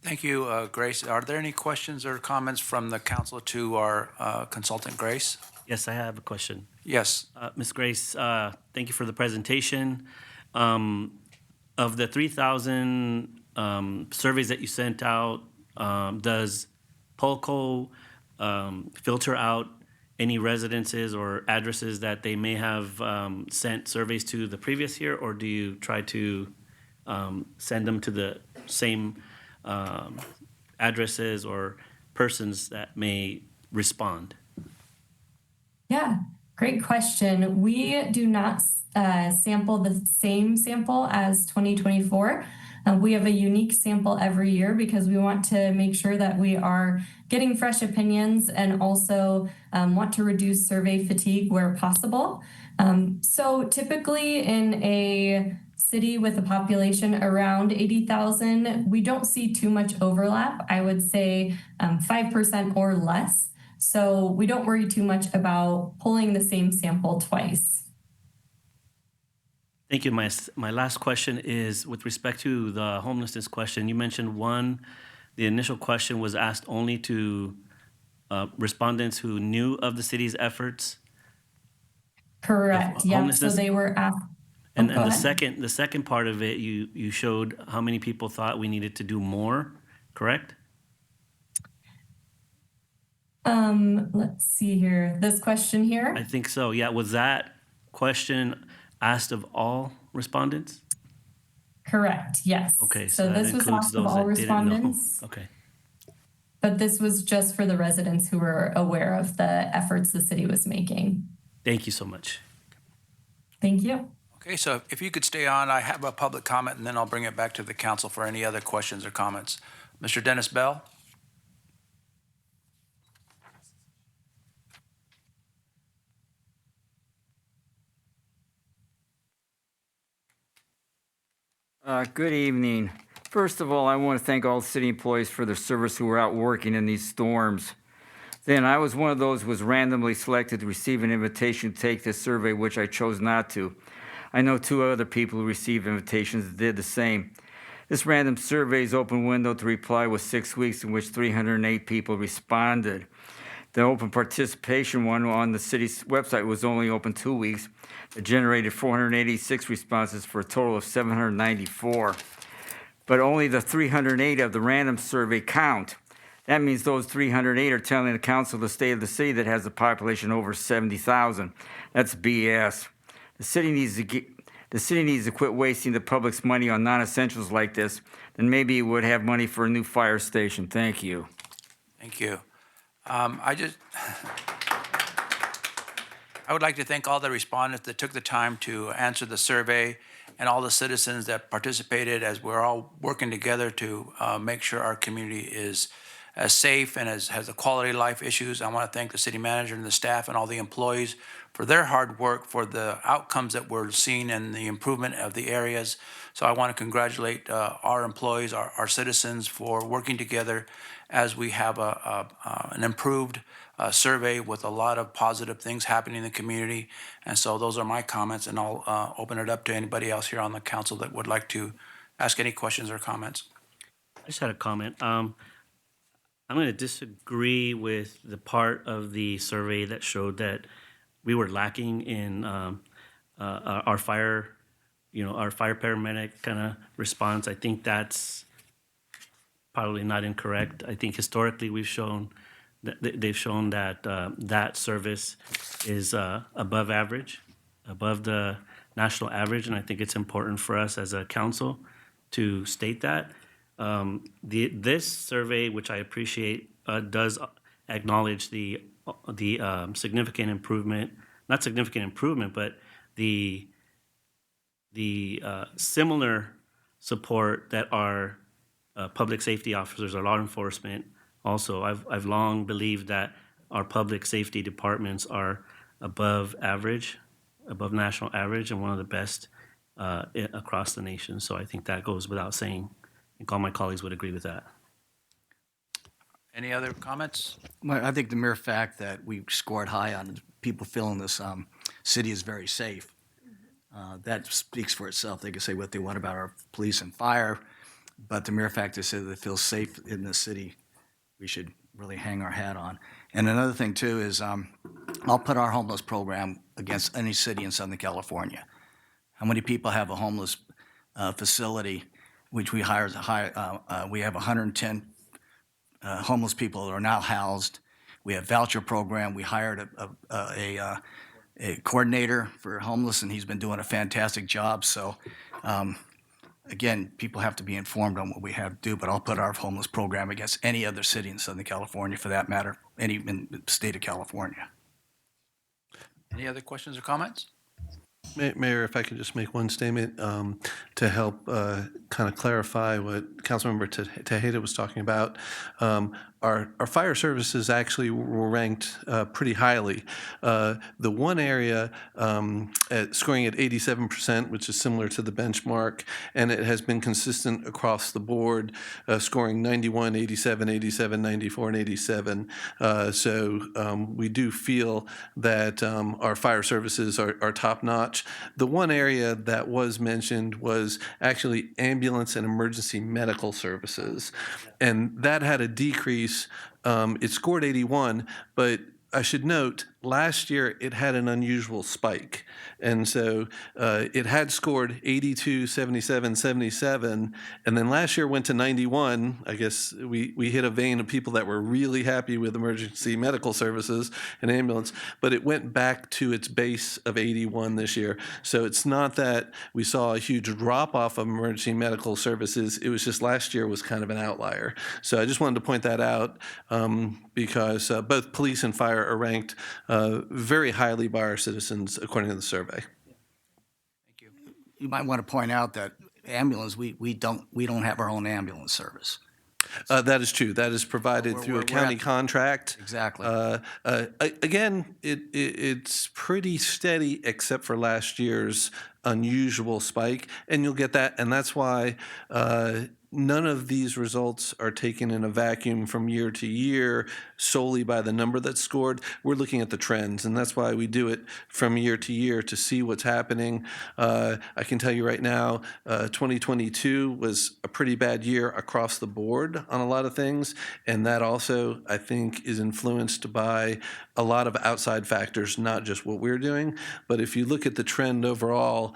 Thank you, Grace. Are there any questions or comments from the council to our consultant, Grace? Yes, I have a question. Yes. Ms. Grace, thank you for the presentation. Of the 3,000 surveys that you sent out, does POLCO filter out any residences or addresses that they may have sent surveys to the previous year, or do you try to send them to the same addresses or persons that may respond? Yeah, Great question. We do not sample the same sample as 2024. We have a unique sample every year because we want to make sure that we are getting fresh opinions and also want to reduce survey fatigue where possible. So typically in a city with a population around 80,000, we don't see too much overlap. I would say 5% or less. So we don't worry too much about pulling the same sample twice. Thank you. My last question is with respect to the homelessness question. You mentioned the initial question was asked only to respondents who knew of the city's efforts. Correct. Yeah. So they were asked. And the second part of it, you showed how many people thought we needed to do more, correct? Let's see here. This question here? I think so. Yeah. Was that question asked of all respondents? Correct. Yes. Okay. So this was asked of all respondents. Okay. But this was just for the residents who were aware of the efforts the city was making. Thank you so much. Thank you. Okay, so if you could stay on, I have a public comment, and then I'll bring it back to the council for any other questions or comments. Mr. Dennis Bell? Good evening. First of all, I want to thank all city employees for their service who were out working in these storms. Then I was one of those who was randomly selected to receive an invitation to take this survey, which I chose not to. I know 2 other people who received invitations that did the same. This random survey's open window to reply was 6 weeks, in which 308 people responded. The open participation one on the city's website was only open 2 weeks. It generated 486 responses for a total of 794. But only the 308 of the random survey count. That means those 308 are telling the council the state of the city that has a population over 70,000. That's BS. The city needs to quit wasting the public's money on non-essentials like this. Then maybe it would have money for a new fire station. Thank you. Thank you. I would like to thank all the respondents that took the time to answer the survey and all the citizens that participated as we're all working together to make sure our community is as safe and has a quality of life issues. I want to thank the city manager and the staff and all the employees for their hard work, for the outcomes that we're seeing and the improvement of the areas. So I want to congratulate our employees, our citizens for working together as we have an improved survey with a lot of positive things happening in the community. And so those are my comments, and I'll open it up to anybody else here on the council that would like to ask any questions or comments. I just had a comment. I'm going to disagree with the part of the survey that showed that we were lacking in our fire, our fire paramedic kind of response. I think that's probably not incorrect. I think historically they've shown that that service is above average, above the national average, and I think it's important for us as a council to state that. This survey, which I appreciate, does acknowledge the significant improvement, not significant improvement, but the similar support that our public safety officers, our law enforcement, also. I've long believed that our public safety departments are above average, above national average, and one of the best across the nation. So I think that goes without saying. I think all my colleagues would agree with that. Any other comments? Well, I think the mere fact that we scored high on people feeling this city is very safe, that speaks for itself. They can say what they want about our police and fire, but the mere fact they say that they feel safe in the city, we should really hang our hat on. And another thing, too, is I'll put our homeless program against any city in Southern California. How many people have a homeless facility, which we hire? We have 110 homeless people that are now housed. We have voucher program. We hired a coordinator for homeless, and he's been doing a fantastic job. So, again, people have to be informed on what we have to do, but I'll put our homeless program against any other city in Southern California, for that matter, any in the state of California. Any other questions or comments? Mayor, if I could just make one statement to help kind of clarify what Councilmember Tejeda was talking about. Our fire services actually were ranked pretty highly. The one area scoring at 87%, which is similar to the benchmark, and it has been consistent across the board, scoring 91, 87, 87, 94, and 87. So we do feel that our fire services are top notch. The one area that was mentioned was actually ambulance and emergency medical services, and that had a decrease. It scored 81, but I should note, last year it had an unusual spike. And so it had scored 82, 77, 77, and then last year went to 91. I guess we hit a vein of people that were really happy with emergency medical services and ambulance, but it went back to its base of 81 this year. So it's not that we saw a huge drop off of emergency medical services. It was just last year was kind of an outlier. So I just wanted to point that out because both police and fire are ranked very highly by our citizens according to the survey. Thank you. You might want to point out that ambulance, we don't have our own ambulance service. That is true. That is provided through a county contract. Exactly. Again, it's pretty steady except for last year's unusual spike, and you'll get that, and that's why none of these results are taken in a vacuum from year to year solely by the number that's scored. We're looking at the trends, and that's why we do it from year to year to see what's happening. I can tell you right now, 2022 was a pretty bad year across the board on a lot of things, and that also, I think, is influenced by a lot of outside factors, not just what we're doing. But if you look at the trend overall,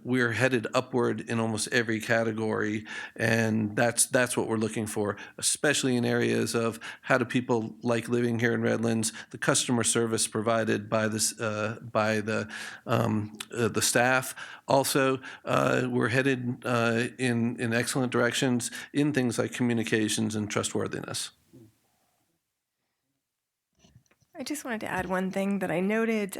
we're headed upward in almost every category, and that's what we're looking for, especially in areas of how do people like living here in Redlands, the customer service provided by this by the staff. Also, we're headed in excellent directions in things like communications and trustworthiness. I just wanted to add one thing that I noted.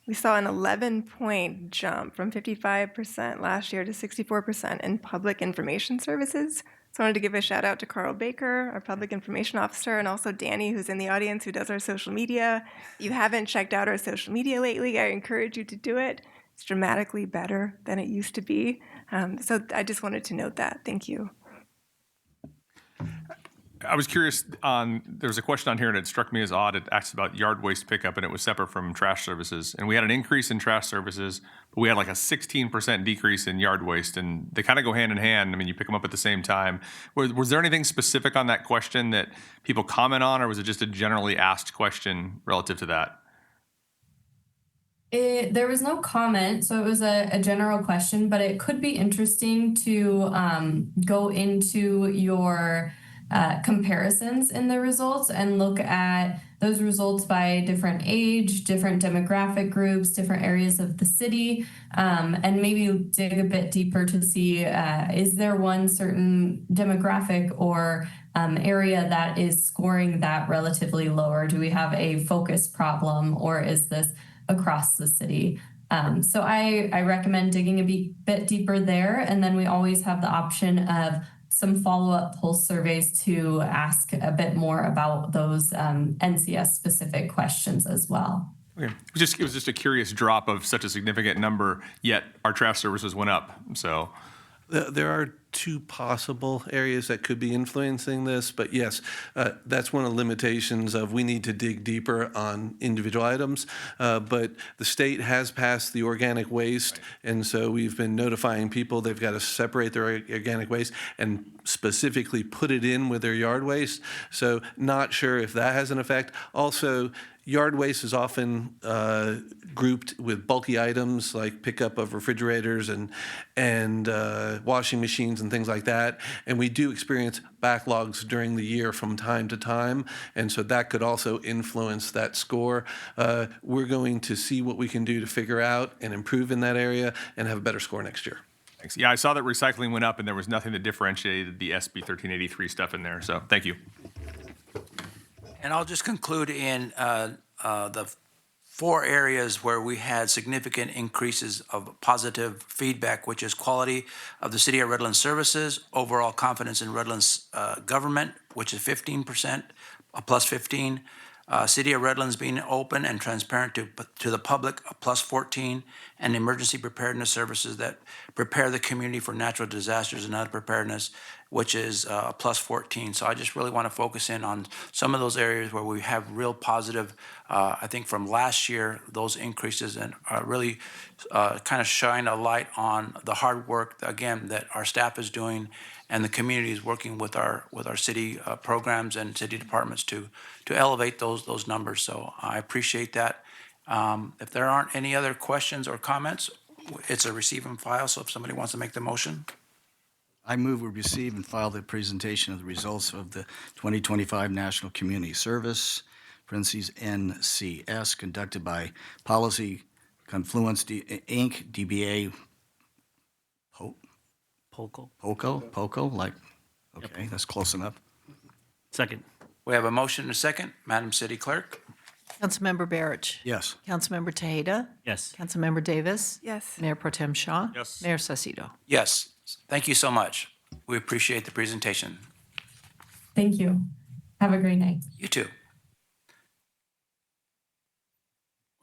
We saw an 11-point jump from 55% last year to 64% in public information services. So I wanted to give a shout out to Carl Baker, our public information officer, and also Danny, who's in the audience, who does our social media. If you haven't checked out our social media lately, I encourage you to do it. It's dramatically better than it used to be. So I just wanted to note that. Thank you. I was curious there's a question on here and it struck me as odd. It asked about yard waste pickup and it was separate from trash services. And we had an increase in trash services, but we had like a 16% decrease in yard waste, and they kind of go hand in hand. I mean, you pick them up at the same time. Was there anything specific on that question that people comment on, or was it just a generally asked question relative to that? There was no comment, so it was a general question, but it could be interesting to go into your comparisons in the results and look at those results by different age, different demographic groups, different areas of the city, and maybe dig a bit deeper to see, is there one certain demographic or area that is scoring that relatively lower? Do we have a focus problem, or is this across the city? So I recommend digging a bit deeper there, and then we always have the option of some follow-up pulse surveys to ask a bit more about those NCS-specific questions as well. Okay. It was just a curious drop of such a significant number, yet our trash services went up. So there are two possible areas that could be influencing this, but yes, that's one of the limitations of we need to dig deeper on individual items. But the state has passed the organic waste, and so we've been notifying people they've got to separate their organic waste and specifically put it in with their yard waste. So not sure if that has an effect. Also, yard waste is often grouped with bulky items like pickup of refrigerators and washing machines and things like that. And we do experience backlogs during the year from time to time. And so that could also influence that score. We're going to see what we can do to figure out and improve in that area and have a better score next year. thanks. Yeah, I saw that recycling went up and there was nothing that differentiated the SB 1383 stuff in there. So thank you. And I'll just conclude in the four areas where we had significant increases of positive feedback, which is quality of the City of Redlands services, overall confidence in Redlands government, which is 15%, a plus 15. City of Redlands being open and transparent to the public, a plus 14, and emergency preparedness services that prepare the community for natural disasters and other preparedness, which is a plus 14. So I just really want to focus in on some of those areas where we have real positive, I think from last year, those increases, and really kind of shine a light on the hard work, again, that our staff is doing and the community is working with our city programs and city departments to elevate those numbers. So I appreciate that. If there aren't any other questions or comments, it's a receive and file. So if somebody wants to make the motion. I move we receive and file the presentation of the results of the 2025 National Community Service, parentheses NCS, conducted by Policy Confluence Inc., DBA POCO, like, okay, that's close enough. Second. We have a motion and a second. Madam City Clerk? Councilmember Barrich. Yes. Councilmember Tejeda. Yes. Councilmember Davis. Yes. Mayor Pro Tem Shaw. Yes. Mayor Saucedo. Yes. Thank you so much. We appreciate the presentation. Thank you. Have a great night. You too.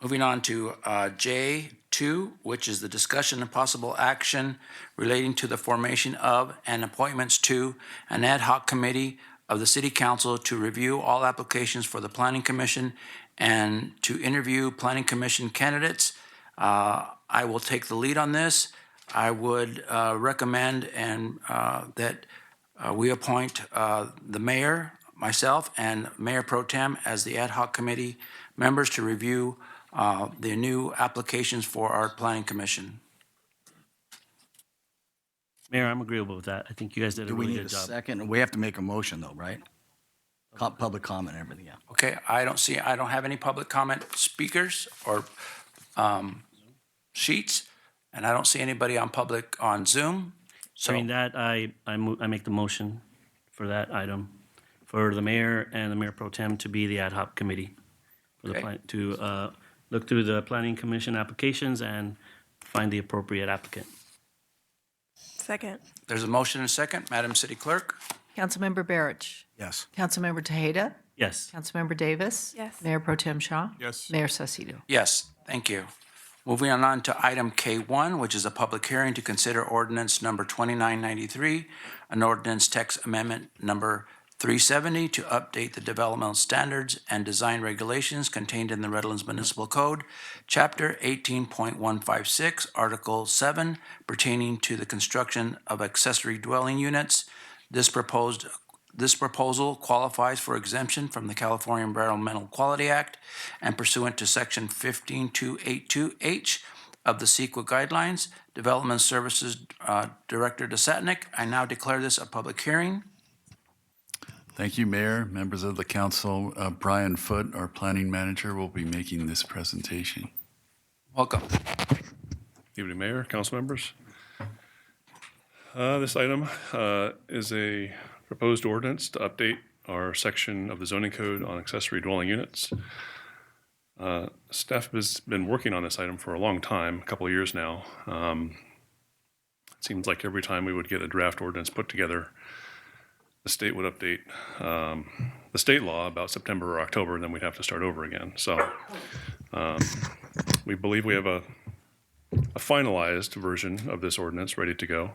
Moving on to J2, which is the discussion and possible action relating to the formation of and appointments to an ad hoc committee of the City Council to review all applications for the Planning Commission and to interview Planning Commission candidates. I will take the lead on this. I would recommend that we appoint the mayor, myself, and Mayor Pro Tem as the ad hoc committee members to review the new applications for our Planning Commission. Mayor, I'm agreeable with that. I think you guys did a Do we really need good a job. second? We have to make a motion though, right? Public comment and everything, yeah. Okay, I don't have any public comment speakers or sheets, and I don't see anybody on Zoom. So During that, I make the motion for that item, for the mayor and the mayor pro tem to be the ad hoc committee for the Okay. plan, to look through the planning commission applications and find the appropriate applicant. Second. there's a motion and a second. Madam City Clerk? Councilmember Barrich. Yes. Councilmember Tejeda. Yes. Councilmember Davis. Yes. Mayor Pro Tem Shaw. Yes. Mayor Saucedo. Yes, thank you. Moving on to item K1, which is a public hearing to consider ordinance number 2993, an ordinance text amendment number 370 to update the developmental standards and design regulations contained in the Redlands Municipal Code Chapter 18.156, Article 7, pertaining to the construction of accessory dwelling units. This proposal qualifies for exemption from the California Environmental Quality Act and pursuant to Section 15282H of the CEQA guidelines. Development Services Director DeSatnik, I now declare this a public hearing. Thank you, Mayor, members of the council. Brian Foote, our planning manager, will be making this presentation. Welcome. Evening, Mayor, council members. This item is a proposed ordinance to update our section of the zoning code on accessory dwelling units. Staff has been working on this item for a long time, a couple of years now. It seems like every time we would get a draft ordinance put together, the state would update the state law about September or October, and then we'd have to start over again. So we believe we have a finalized version of this ordinance ready to go.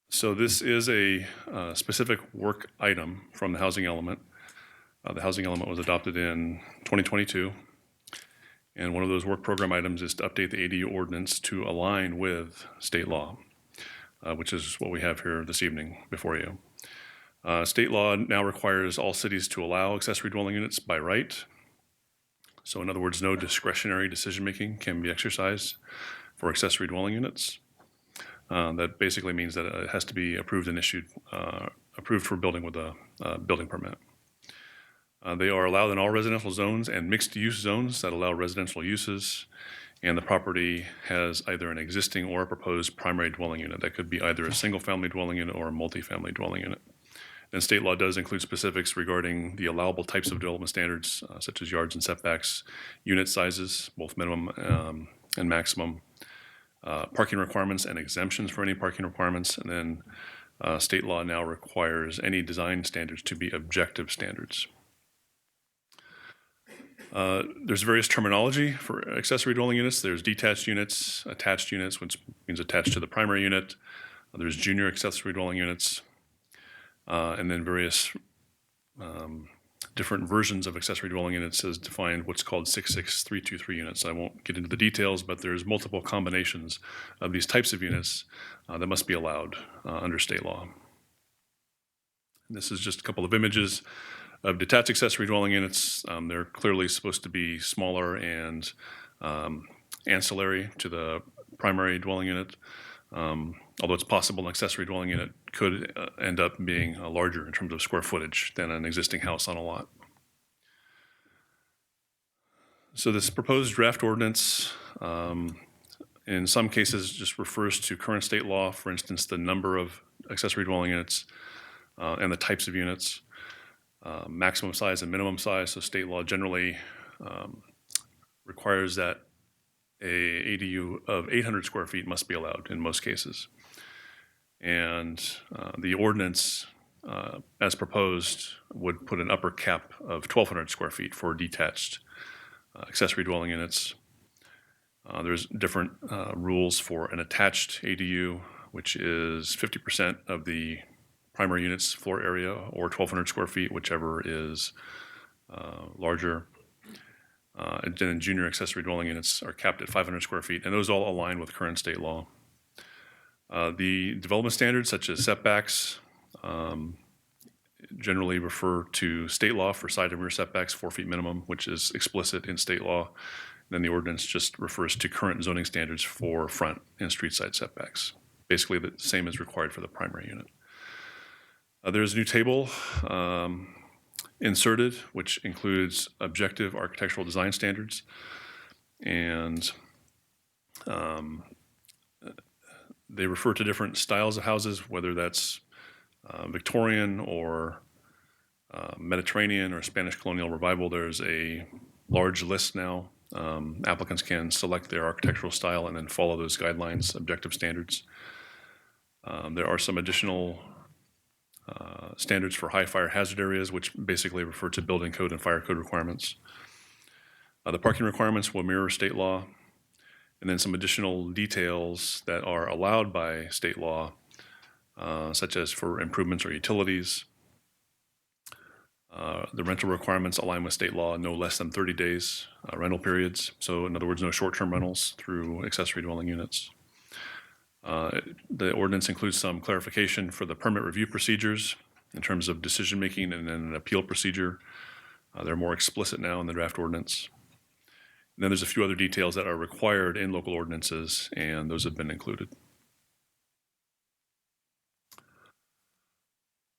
So this is a specific work item from the housing element. The housing element was adopted in 2022. And one of those work program items is to update the ADU ordinance to align with state law, which is what we have here this evening before you. State law now requires all cities to allow accessory dwelling units by right. So in other words, no discretionary decision-making can be exercised for accessory dwelling units. That basically means that it has to be approved and issued, approved for building with a building permit. They are allowed in all residential zones and mixed-use zones that allow residential uses, and the property has either an existing or a proposed primary dwelling unit. That could be either a single-family dwelling unit or a multifamily dwelling unit. And state law does include specifics regarding the allowable types of development standards, such as yards and setbacks, unit sizes, both minimum and maximum, parking requirements and exemptions for any parking requirements, and then state law now requires any design standards to be objective standards. There's various terminology for accessory dwelling units. There's detached units, attached units, which means attached to the primary unit. There's junior accessory dwelling units, and then various different versions of accessory dwelling units as defined what's called 66323 units. I won't get into the details, but there's multiple combinations of these types of units that must be allowed under state law. And this is just a couple of images of detached accessory dwelling units. They're clearly supposed to be smaller and ancillary to the primary dwelling unit. Although it's possible an accessory dwelling unit could end up being larger in terms of square footage than an existing house on a lot. So this proposed draft ordinance in some cases just refers to current state law, for instance, the number of accessory dwelling units and the types of units, maximum size and minimum size. So state law generally requires that a ADU of 800 square feet must be allowed in most cases. And the ordinance, as proposed, would put an upper cap of 1,200 square feet for detached accessory dwelling units. There's different rules for an attached ADU, which is 50% of the primary unit's floor area, or 1,200 square feet, whichever is larger. And then junior accessory dwelling units are capped at 500 square feet, and those all align with current state law. The development standards, such as setbacks, generally refer to state law for side and rear setbacks, 4 feet minimum, which is explicit in state law. Then the ordinance just refers to current zoning standards for front and street side setbacks. Basically the same as required for the primary unit. There's a new table inserted, which includes objective architectural design standards. And they refer to different styles of houses, whether that's Victorian or Mediterranean or Spanish colonial revival. There's a large list now. Applicants can select their architectural style and then follow those guidelines, objective standards. There are some additional standards for high fire hazard areas, which basically refer to building code and fire code requirements. The parking requirements will mirror state law, and then some additional details that are allowed by state law, such as for improvements or utilities. The rental requirements align with state law, no less than 30 days rental periods. So in other words, no short-term rentals through accessory dwelling units. The ordinance includes some clarification for the permit review procedures in terms of decision-making and then an appeal procedure. They're more explicit now in the draft ordinance. And then there's a few other details that are required in local ordinances, and those have been included.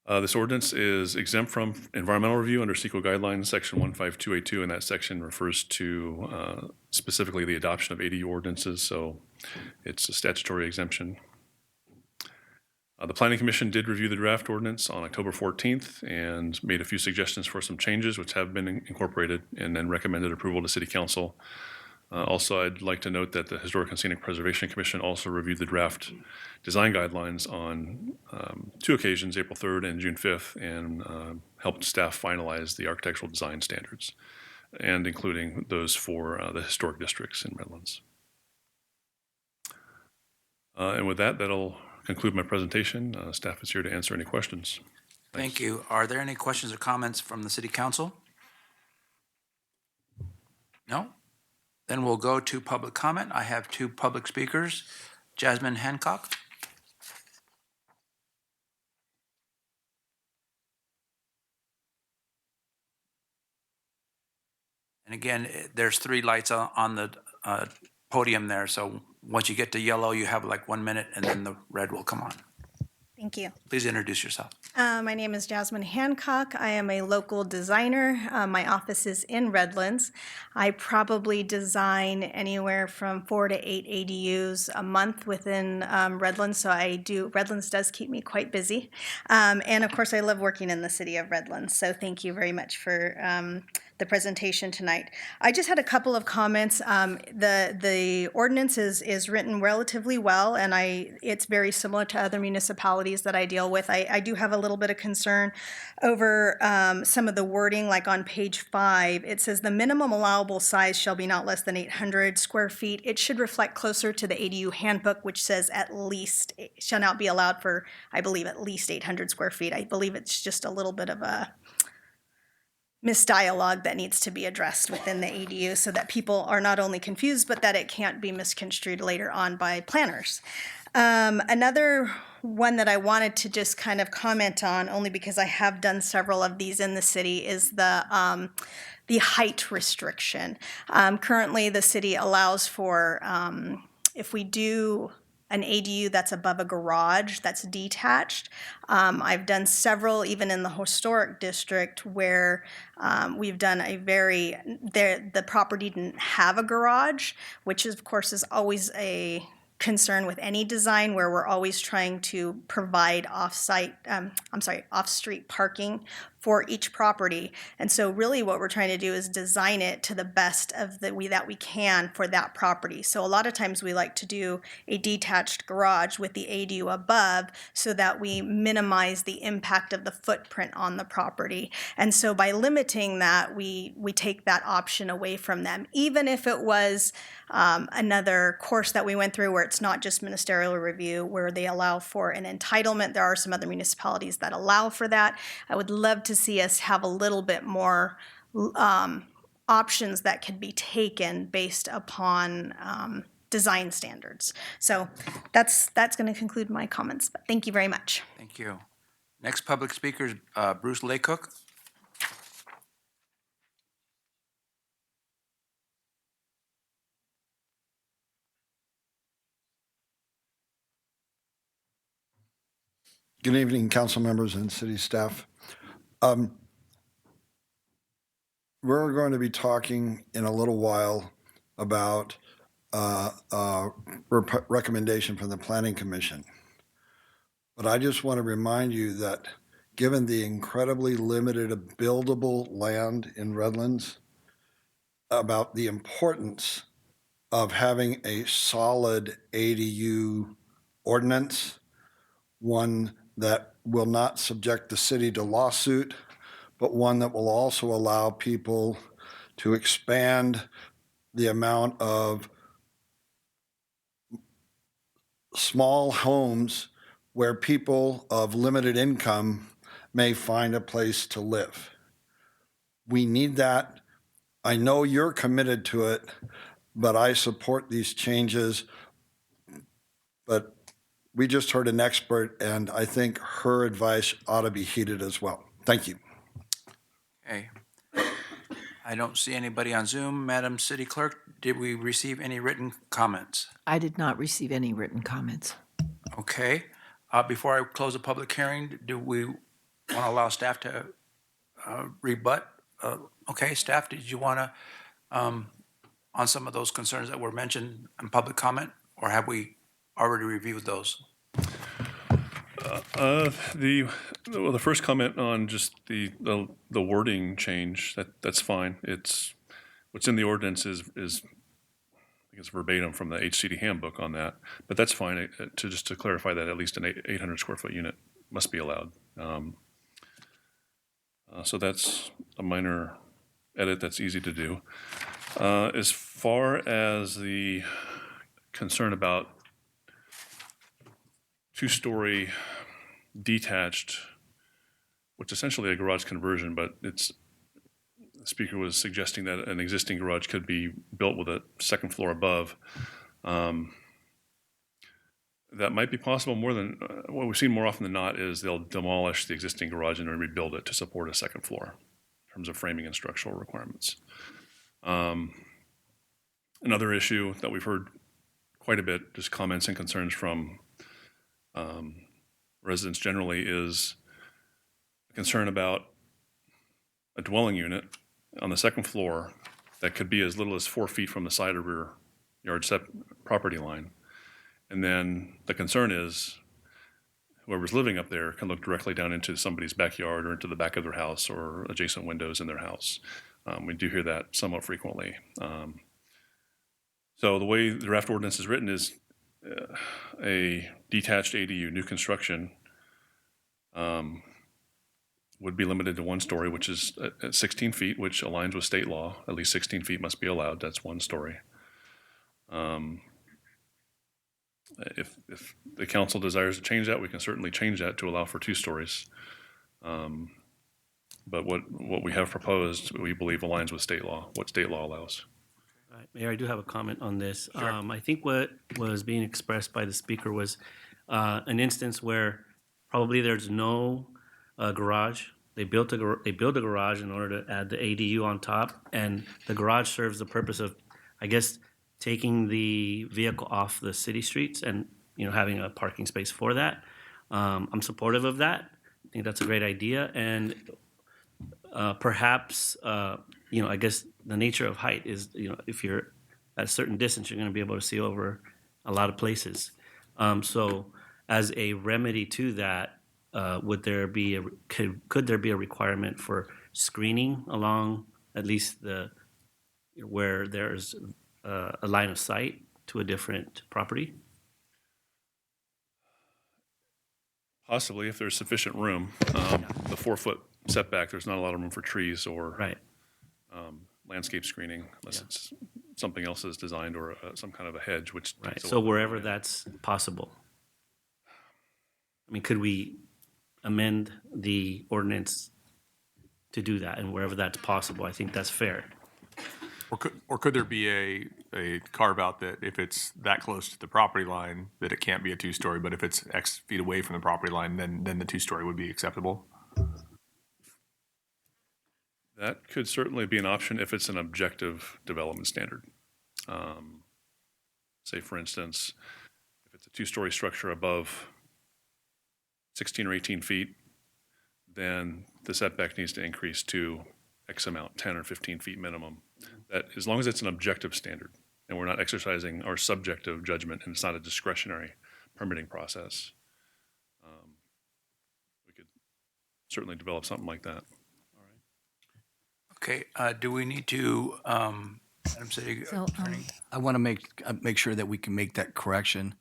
This ordinance is exempt from environmental review under CEQA guidelines, section 15282, and that section refers to specifically the adoption of ADU ordinances, so it's a statutory exemption. The Planning Commission did review the draft ordinance on October 14th and made a few suggestions for some changes which have been incorporated and then recommended approval to City Council. Also, I'd like to note that the Historic and Scenic Preservation Commission also reviewed the draft design guidelines on 2 occasions, April 3rd and June 5th, and helped staff finalize the architectural design standards, and including those for the historic districts in Redlands. And with that, that'll conclude my presentation. Staff is here to answer any questions. Thank you. Are there any questions or comments from the City Council? No? Then we'll go to public comment. I have 2 public speakers. Jasmine Hancock. And again, there's 3 lights on the podium there, so once you get to yellow, you have like 1 minute, and then the red will come on. Thank you. Please introduce yourself. My name is Jasmine Hancock. I am a local designer. My office is in Redlands. I probably design anywhere from 4 to 8 ADUs a month within Redlands, so Redlands does keep me quite busy. And of course, I love working in the city of Redlands, so thank you very much for the presentation tonight. I just had a couple of comments. The ordinance is written relatively well, and it's very similar to other municipalities that I deal with. I do have a little bit of concern over some of the wording, like on page 5. It says the minimum allowable size shall be not less than 800 square feet. It should reflect closer to the ADU handbook, which says at least, shall not be allowed for, I believe, at least 800 square feet. I believe it's just a little bit of a misdialogue that needs to be addressed within the ADU so that people are not only confused, but that it can't be misconstrued later on by planners. Another one that I wanted to just kind of comment on, only because I have done several of these in the city, is the height restriction. Currently, the city allows for, if we do an ADU that's above a garage that's detached. I've done several, even in the historic district, where we've done the property didn't have a garage, which of course is always a concern with any design, where we're always trying to provide off-street parking for each property. And so really what we're trying to do is design it to the best of that we can for that property. So a lot of times we like to do a detached garage with the ADU above so that we minimize the impact of the footprint on the property. And so by limiting that, we take that option away from them, even if it was another course that we went through where it's not just ministerial review, where they allow for an entitlement. There are some other municipalities that allow for that. I would love to see us have a little bit more options that could be taken based upon design standards. So that's going to conclude my comments. But thank you very much. Thank you. Next public speaker is Bruce Laycook. Good evening, council members and city staff. We're going to be talking in a little while about a recommendation from the Planning Commission. But I just want to remind you that given the incredibly limited buildable land in Redlands, about the importance of having a solid ADU ordinance, one that will not subject the city to lawsuit, but one that will also allow people to expand the amount of small homes where people of limited income may find a place to live. We need that. I know you're committed to it, but I support these changes. But we just heard an expert, and I think her advice ought to be heeded as well. Thank you. Okay. I don't see anybody on Zoom. Madam City Clerk, did we receive any written comments? I did not receive any written comments. Okay. Before I close the public hearing, do we want to allow staff to rebut? Okay, staff, did you want to, on some of those concerns that were mentioned in public comment, or have we already reviewed those? The first comment on just the wording change, that's fine. It's what's in the ordinance is I think it's verbatim from the HCD handbook on that, but that's fine. Just to clarify that at least an 800 square foot unit must be allowed. So that's a minor edit that's easy to do. As far as the concern about two-story detached, which is essentially a garage conversion, but the speaker was suggesting that an existing garage could be built with a second floor above. That might be possible. More than what we've seen more often than not is they'll demolish the existing garage and then rebuild it to support a second floor in terms of framing and structural requirements. Another issue that we've heard quite a bit, just comments and concerns from residents generally is a concern about a dwelling unit on the second floor that could be as little as 4 feet from the side or rear yard property line. And then the concern is whoever's living up there can look directly down into somebody's backyard or into the back of their house or adjacent windows in their house. We do hear that somewhat frequently. So the way the draft ordinance is written is a detached ADU, new construction, would be limited to 1 story, which is at 16 feet, which aligns with state law. At least 16 feet must be allowed. That's 1 story. If the council desires to change that, we can certainly change that to allow for 2 stories. But what we have proposed, we believe aligns with state law, what state law allows. All right, Mayor, I do have a comment on this. I think what was being expressed by the speaker was an instance where probably there's no garage. They built a garage in order to add the ADU on top, and the garage serves the purpose of, I guess, taking the vehicle off the city streets and having a parking space for that. I'm supportive of that. I think that's a great idea, and perhaps I guess the nature of height is if you're at a certain distance, you're going to be able to see over a lot of places. So as a remedy to that, could there be a requirement for screening along at least where there's a line of sight to a different property? Possibly, if there's sufficient room. The 4-foot setback, there's not a lot of room for trees or landscape screening unless it's something else is designed or some kind of a hedge, which takes a So while. wherever that's possible. I mean, could we amend the ordinance to do that, and wherever that's possible? I think that's fair. Or could there be a carve out that if it's that close to the property line that it can't be a 2-story, but if it's X feet away from the property line, then the 2-story would be acceptable? That could certainly be an option if it's an objective development standard. Say, for instance, if it's a 2-story structure above 16 or 18 feet, then the setback needs to increase to X amount, 10 or 15 feet minimum. That, as long as it's an objective standard and we're not exercising our subjective judgment and it's not a discretionary permitting process, we could certainly develop something like that. Okay, do we need to, Madam City Attorney? I want to make sure that we can make that correction,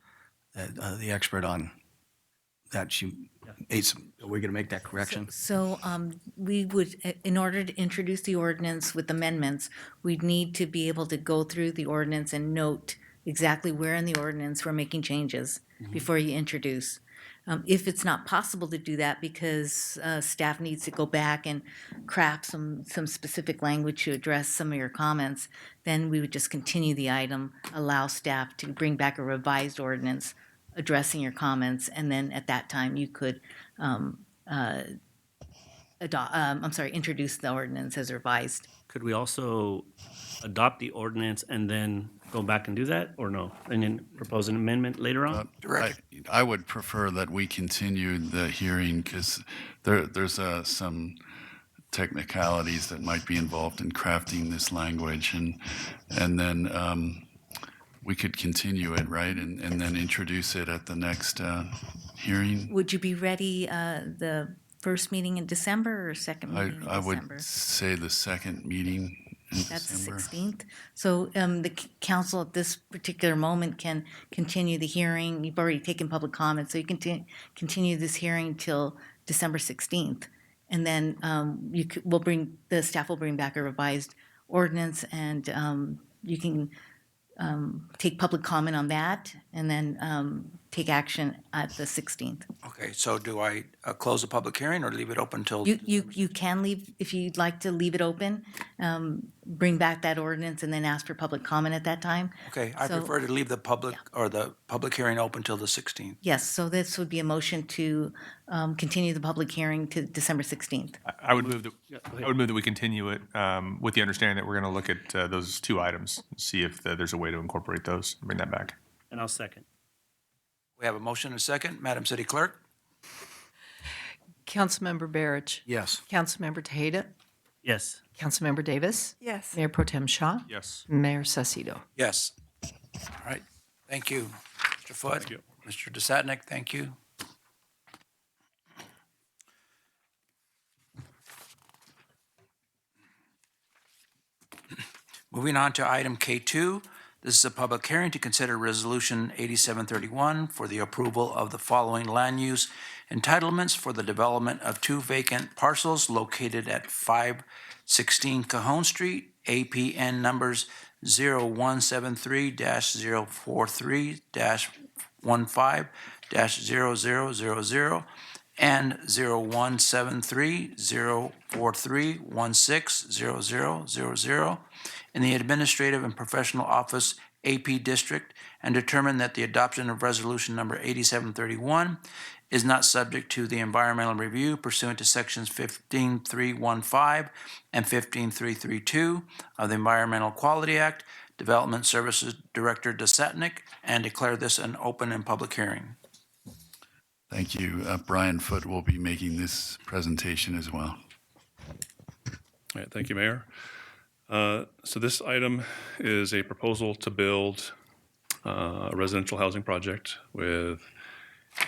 that the expert on that, we're going to make that correction. So we would, in order to introduce the ordinance with amendments, we'd need to be able to go through the ordinance and note exactly where in the ordinance we're making changes before you introduce. If it's not possible to do that because staff needs to go back and craft some specific language to address some of your comments, then we would just continue the item, allow staff to bring back a revised ordinance addressing your comments, and then at that time you could introduce the ordinance as revised. Could we also adopt the ordinance and then go back and do that, or no? And then propose an amendment later on? I would prefer that we continue the hearing because there's some technicalities that might be involved in crafting this language, and then we could continue it, right, and then introduce it at the next hearing. Would you be ready the first meeting in December or second meeting in December? I would say the second meeting in That's December. the 16th. So the council at this particular moment can continue the hearing. You've already taken public comment, so you can continue this hearing till December 16th. And then the staff will bring back a revised ordinance, and you can take public comment on that, and then take action at the 16th. Okay, so do I close the public hearing or leave it open until? You can leave, if you'd like to leave it open, bring back that ordinance and then ask for public comment at that time. Okay, I So- prefer to leave the public or the public hearing open till the 16th. Yes, so this would be a motion to continue the public hearing to December 16th. I would move that we continue it with the understanding that we're going to look at those 2 items, see if there's a way to incorporate those, bring that back. And I'll second. We have a motion and a second. Madam City Clerk? Councilmember Barrich. Yes. Councilmember Tejeda. Yes. Councilmember Davis. Yes. Mayor Pro Tem Shaw. Yes. Mayor Sasido. Yes. All right. Thank you, Mr. Foote. Thank you. Mr. Desatnik, thank you. Moving on to item K2, this is a public hearing to consider Resolution 8731 for the approval of the following land use entitlements for the development of 2 vacant parcels located at 516 Cajon Street, APN numbers 0173-043-15-0000 and 0173-043-16-0000 in the Administrative and Professional Office AP District, and determine that the adoption of Resolution Number 8731 is not subject to the environmental review pursuant to Sections 15315 and 15332 of the Environmental Quality Act, Development Services Director Desatnik, and declare this an open and public hearing. Thank you. Brian Foote will be making this presentation as well. All right, thank you, Mayor. So this item is a proposal to build a residential housing project with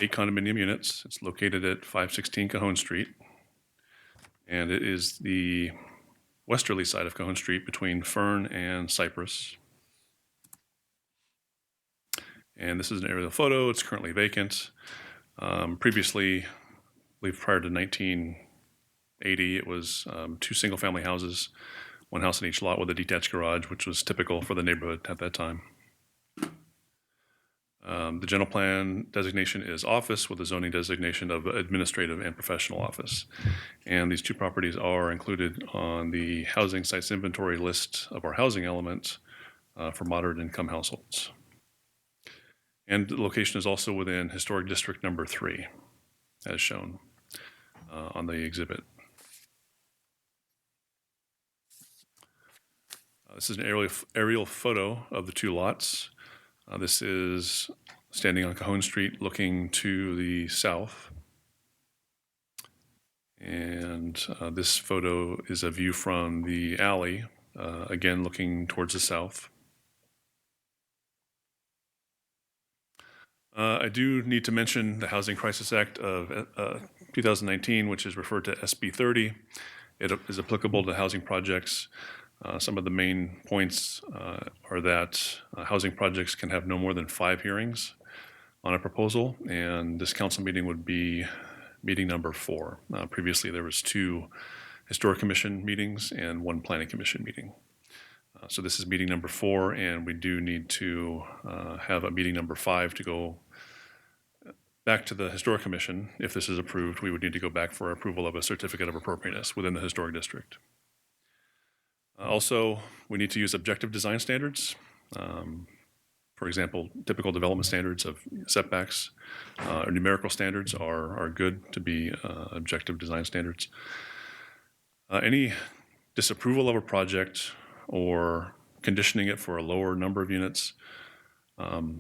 8 condominium units. It's located at 516 Cajon Street, and it is the westerly side of Cajon Street between Fern and Cypress. And this is an aerial photo. It's currently vacant. Previously, I believe prior to 1980, it was 2 single-family houses, 1 house in each lot with a detached garage, which was typical for the neighborhood at that time. The general plan designation is office with a zoning designation of administrative and professional office. And these 2 properties are included on the housing sites inventory list of our housing element for moderate income households. And the location is also within Historic District Number 3, as shown on the exhibit. This is an aerial photo of the 2 lots. This is standing on Cajon Street looking to the south. And this photo is a view from the alley, again looking towards the south. I do need to mention the Housing Crisis Act of 2019, which is referred to SB 30. It is applicable to housing projects. Some of the main points are that housing projects can have no more than 5 hearings on a proposal, and this council meeting would be meeting number 4. Previously, there was 2 Historic Commission meetings and 1 Planning Commission meeting. So this is meeting number 4, and we do need to have a meeting number 5 to go back to the Historic Commission. If this is approved, we would need to go back for approval of a certificate of appropriateness within the Historic District. Also, we need to use objective design standards. For example, typical development standards of setbacks or numerical standards are good to be objective design standards. Any disapproval of a project or conditioning it for a lower number of units, it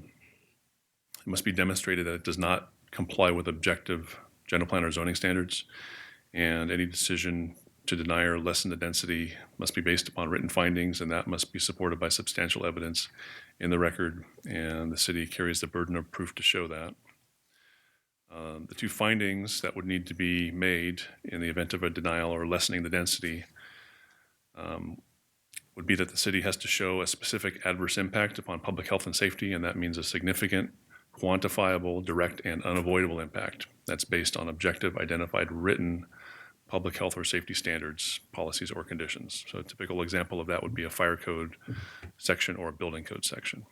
must be demonstrated that it does not comply with objective general plan or zoning standards, and any decision to deny or lessen the density must be based upon written findings, and that must be supported by substantial evidence in the record, and the city carries the burden of proof to show that. The 2 findings that would need to be made in the event of a denial or lessening the density would be that the city has to show a specific adverse impact upon public health and safety, and that means a significant, quantifiable, direct, and unavoidable impact that's based on objective, identified, written public health or safety standards, policies, or conditions. So a typical example of that would be a fire code section or a building code section.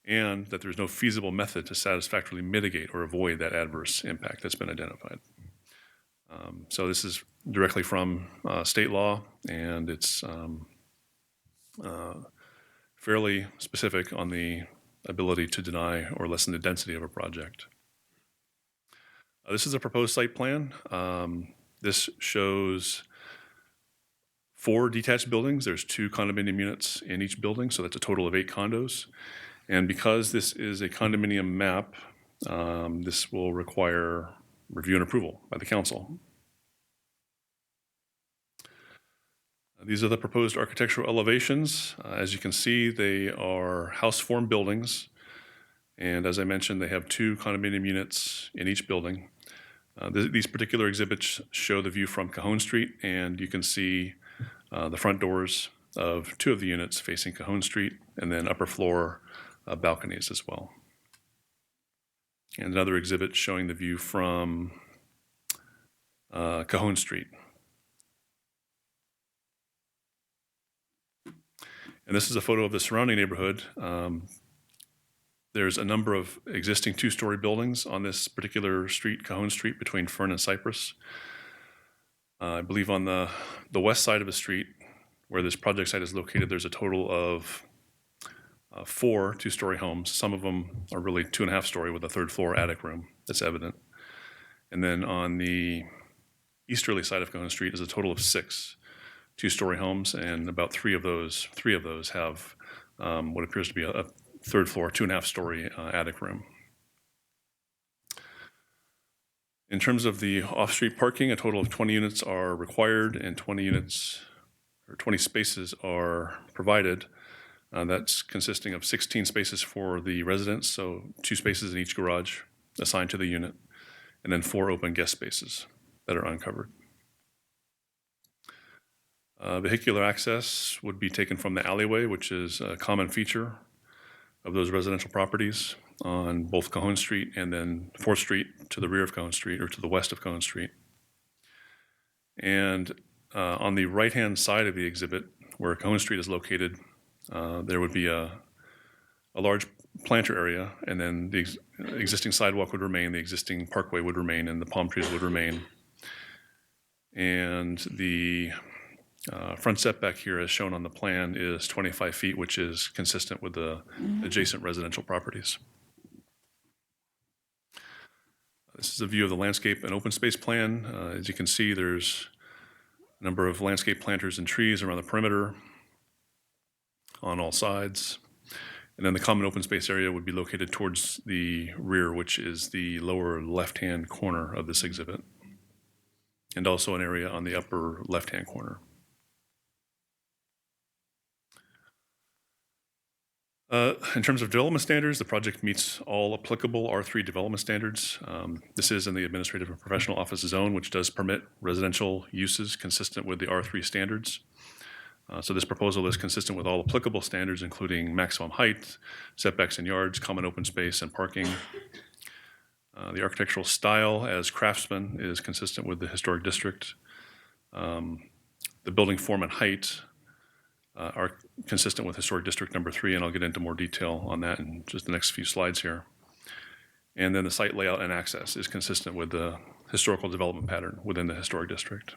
And that there's no feasible method to satisfactorily mitigate or avoid that adverse impact that's been identified. So this is directly from state law, and it's fairly specific on the ability to deny or lessen the density of a project. This is a proposed site plan. This shows 4 detached buildings. There's 2 condominium units in each building, so that's a total of 8 condos. And because this is a condominium map, this will require review and approval by the council. These are the proposed architectural elevations. As you can see, they are house form buildings. And as I mentioned, they have 2 condominium units in each building. These particular exhibits show the view from Cajon Street, and you can see the front doors of 2 of the units facing Cajon Street, and then upper floor balconies as well. And another exhibit showing the view from Cajon Street. And this is a photo of the surrounding neighborhood. There's a number of existing 2-story buildings on this particular street, Cajon Street, between Fern and Cypress. I believe on the west side of the street, where this project site is located, there's a total of 4 2-story homes. Some of them are really 2.5-story with a 3rd floor attic room. That's evident. And then on the easterly side of Cajon Street is a total of 6 2-story homes, and about 3 of those have what appears to be a 3rd floor, 2.5-story attic room. In terms of the off-street parking, a total of 20 units are required, and 20 spaces are provided. That's consisting of 16 spaces for the residents, so 2 spaces in each garage assigned to the unit, and then 4 open guest spaces that are uncovered. Vehicular access would be taken from the alleyway, which is a common feature of those residential properties on both Cajon Street and then 4th Street to the rear of Cajon Street, or to the west of Cajon Street. And on the right-hand side of the exhibit, where Cajon Street is located, there would be a large planter area, and then the existing sidewalk would remain, the existing parkway would remain, and the palm trees would remain. And the front setback here, as shown on the plan, is 25 feet, which is consistent with the adjacent residential properties. This is a view of the landscape and open space plan. As you can see, there's a number of landscape planters and trees around the perimeter on all sides. And then the common open space area would be located towards the rear, which is the lower left-hand corner of this exhibit, and also an area on the upper left-hand corner. In terms of development standards, the project meets all applicable R3 development standards. This is in the Administrative and Professional Office zone, which does permit residential uses consistent with the R3 standards. So this proposal is consistent with all applicable standards, including maximum height, setbacks in yards, common open space, and parking. The architectural style as craftsman is consistent with the historic district. The building form and height are consistent with Historic District Number 3, and I'll get into more detail on that in just the next few slides here. And then the site layout and access is consistent with the historical development pattern within the Historic District.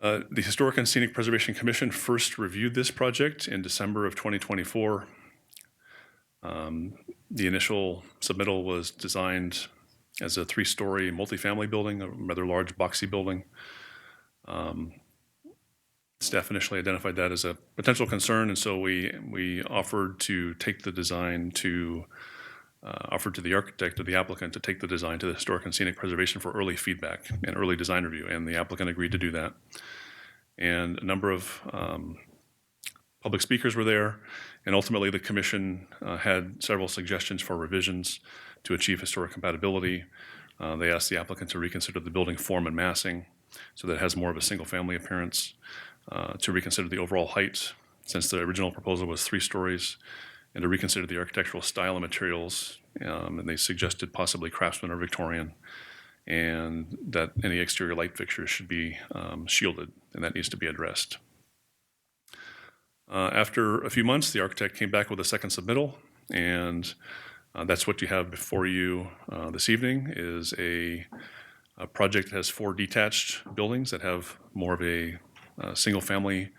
The Historic and Scenic Preservation Commission first reviewed this project in December of 2024. The initial submittal was designed as a 3-story multifamily building, a rather large boxy building. Staff initially identified that as a potential concern, and so we offered to take the design to, offered to the architect or the applicant to take the design to the Historic and Scenic Preservation for early feedback and early design review, and the applicant agreed to do that. And a number of public speakers were there, and ultimately the commission had several suggestions for revisions to achieve historic compatibility. They asked the applicant to reconsider the building form and massing so that it has more of a single-family appearance, to reconsider the overall height, since the original proposal was 3 stories, and to reconsider the architectural style and materials, and they suggested possibly craftsman or Victorian, and that any exterior light fixtures should be shielded, and that needs to be addressed. After a few months, the architect came back with a second submittal, and that's what you have before you this evening, is a project that has 4 detached buildings that have more of a single-family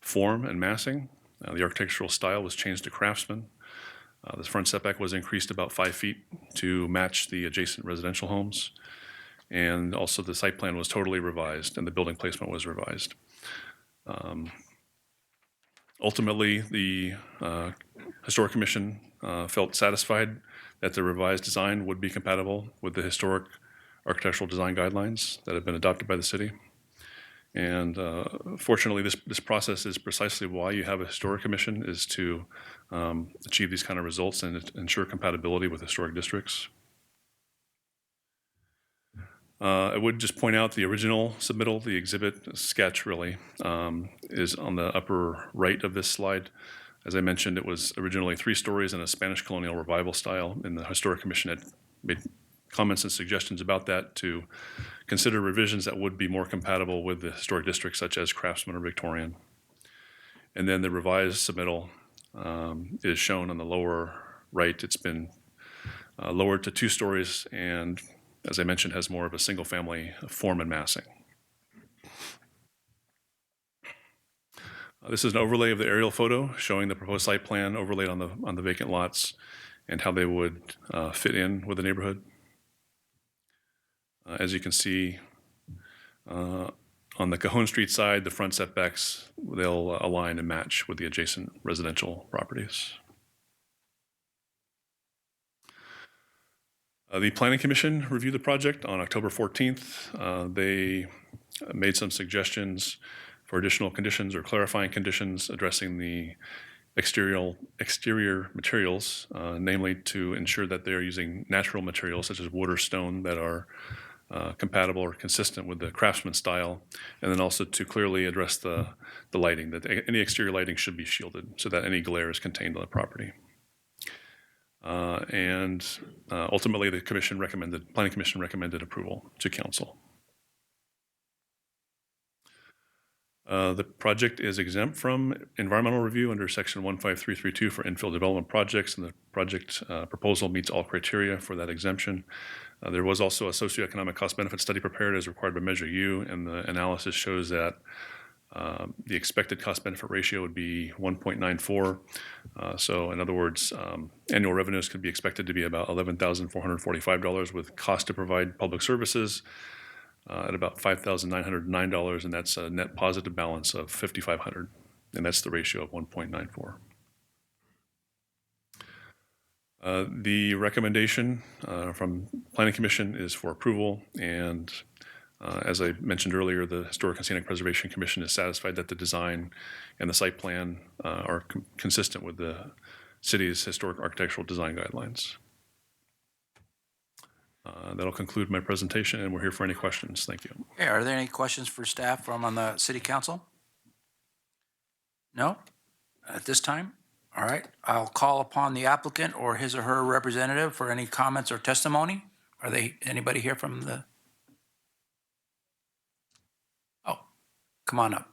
form and massing. The architectural style was changed to craftsman. The front setback was increased about 5 feet to match the adjacent residential homes. And also the site plan was totally revised and the building placement was revised. Ultimately, the Historic Commission felt satisfied that the revised design would be compatible with the historic architectural design guidelines that have been adopted by the city. And fortunately, this process is precisely why you have a historic commission, is to achieve these kind of results and ensure compatibility with historic districts. I would just point out the original submittal, the exhibit sketch really, is on the upper right of this slide. As I mentioned, it was originally 3 stories in a Spanish colonial revival style, and the Historic Commission had made comments and suggestions about that to consider revisions that would be more compatible with the historic districts such as Craftsman or Victorian. And then the revised submittal is shown on the lower right. It's been lowered to 2 stories and, as I mentioned, has more of a single family form and massing. This is an overlay of the aerial photo showing the proposed site plan overlaid on the vacant lots and how they would fit in with the neighborhood. As you can see, on the Cajon Street side, the front setbacks, they'll align and match with the adjacent residential properties. The Planning Commission reviewed the project on October 14th. They made some suggestions for additional conditions or clarifying conditions addressing the exterior materials, namely to ensure that they're using natural materials such as wood or stone that are compatible or consistent with the Craftsman style, and then also to clearly address the lighting, that any exterior lighting should be shielded so that any glare is contained on the property. Ultimately, the Planning Commission recommended approval to Council. The project is exempt from environmental review under Section 15332 for infill development projects, and the project proposal meets all criteria for that exemption. There was also a socioeconomic cost-benefit study prepared as required by Measure U, and the analysis shows that the expected cost-benefit ratio would be 1.94. So in other words, annual revenues could be expected to be about $11,445 with cost to provide public services at about $5,909, and that's a net positive balance of $5,500, and that's the ratio of 1.94. The recommendation from Planning Commission is for approval, and as I mentioned earlier, the Historic and Scenic Preservation Commission is satisfied that the design and the site plan are consistent with the city's historic architectural design guidelines. That'll conclude my presentation, and we're here for any questions. Thank you. Okay, are there any questions for staff from on the City Council? No? At this time? All right, I'll call upon the applicant or his or her representative for any comments or testimony. Are they anybody here from the? Oh, come on up.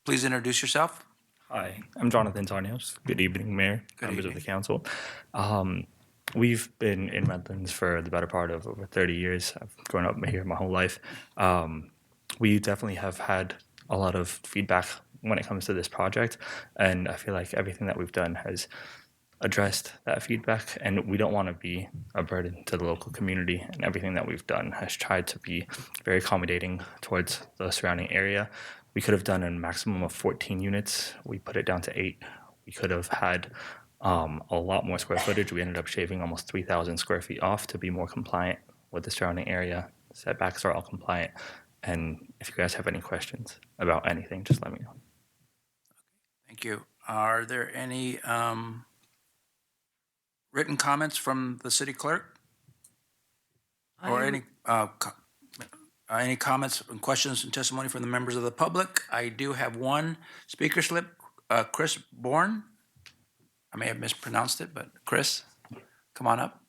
Please introduce yourself. Hi, I'm Jonathan Tarnios. Good evening, Mayor, members of the council. We've been in Redlands for the better part of over 30 years. I've grown up here my whole life. We definitely have had a lot of feedback when it comes to this project, and I feel like everything that we've done has addressed that feedback, and we don't want to be a burden to the local community, and everything that we've done has tried to be very accommodating towards the surrounding area. We could have done a maximum of 14 units. We put it down to 8. We could have had a lot more square footage. We ended up shaving almost 3,000 square feet off to be more compliant with the surrounding area. Setbacks are all compliant. And if you guys have any questions about anything, just let me know. Thank you. Are there any written comments from the city clerk? Or any comments and questions and testimony from the members of the public? I do have one speaker slip, Chris Bourne. I may have mispronounced it, but Chris, come on up.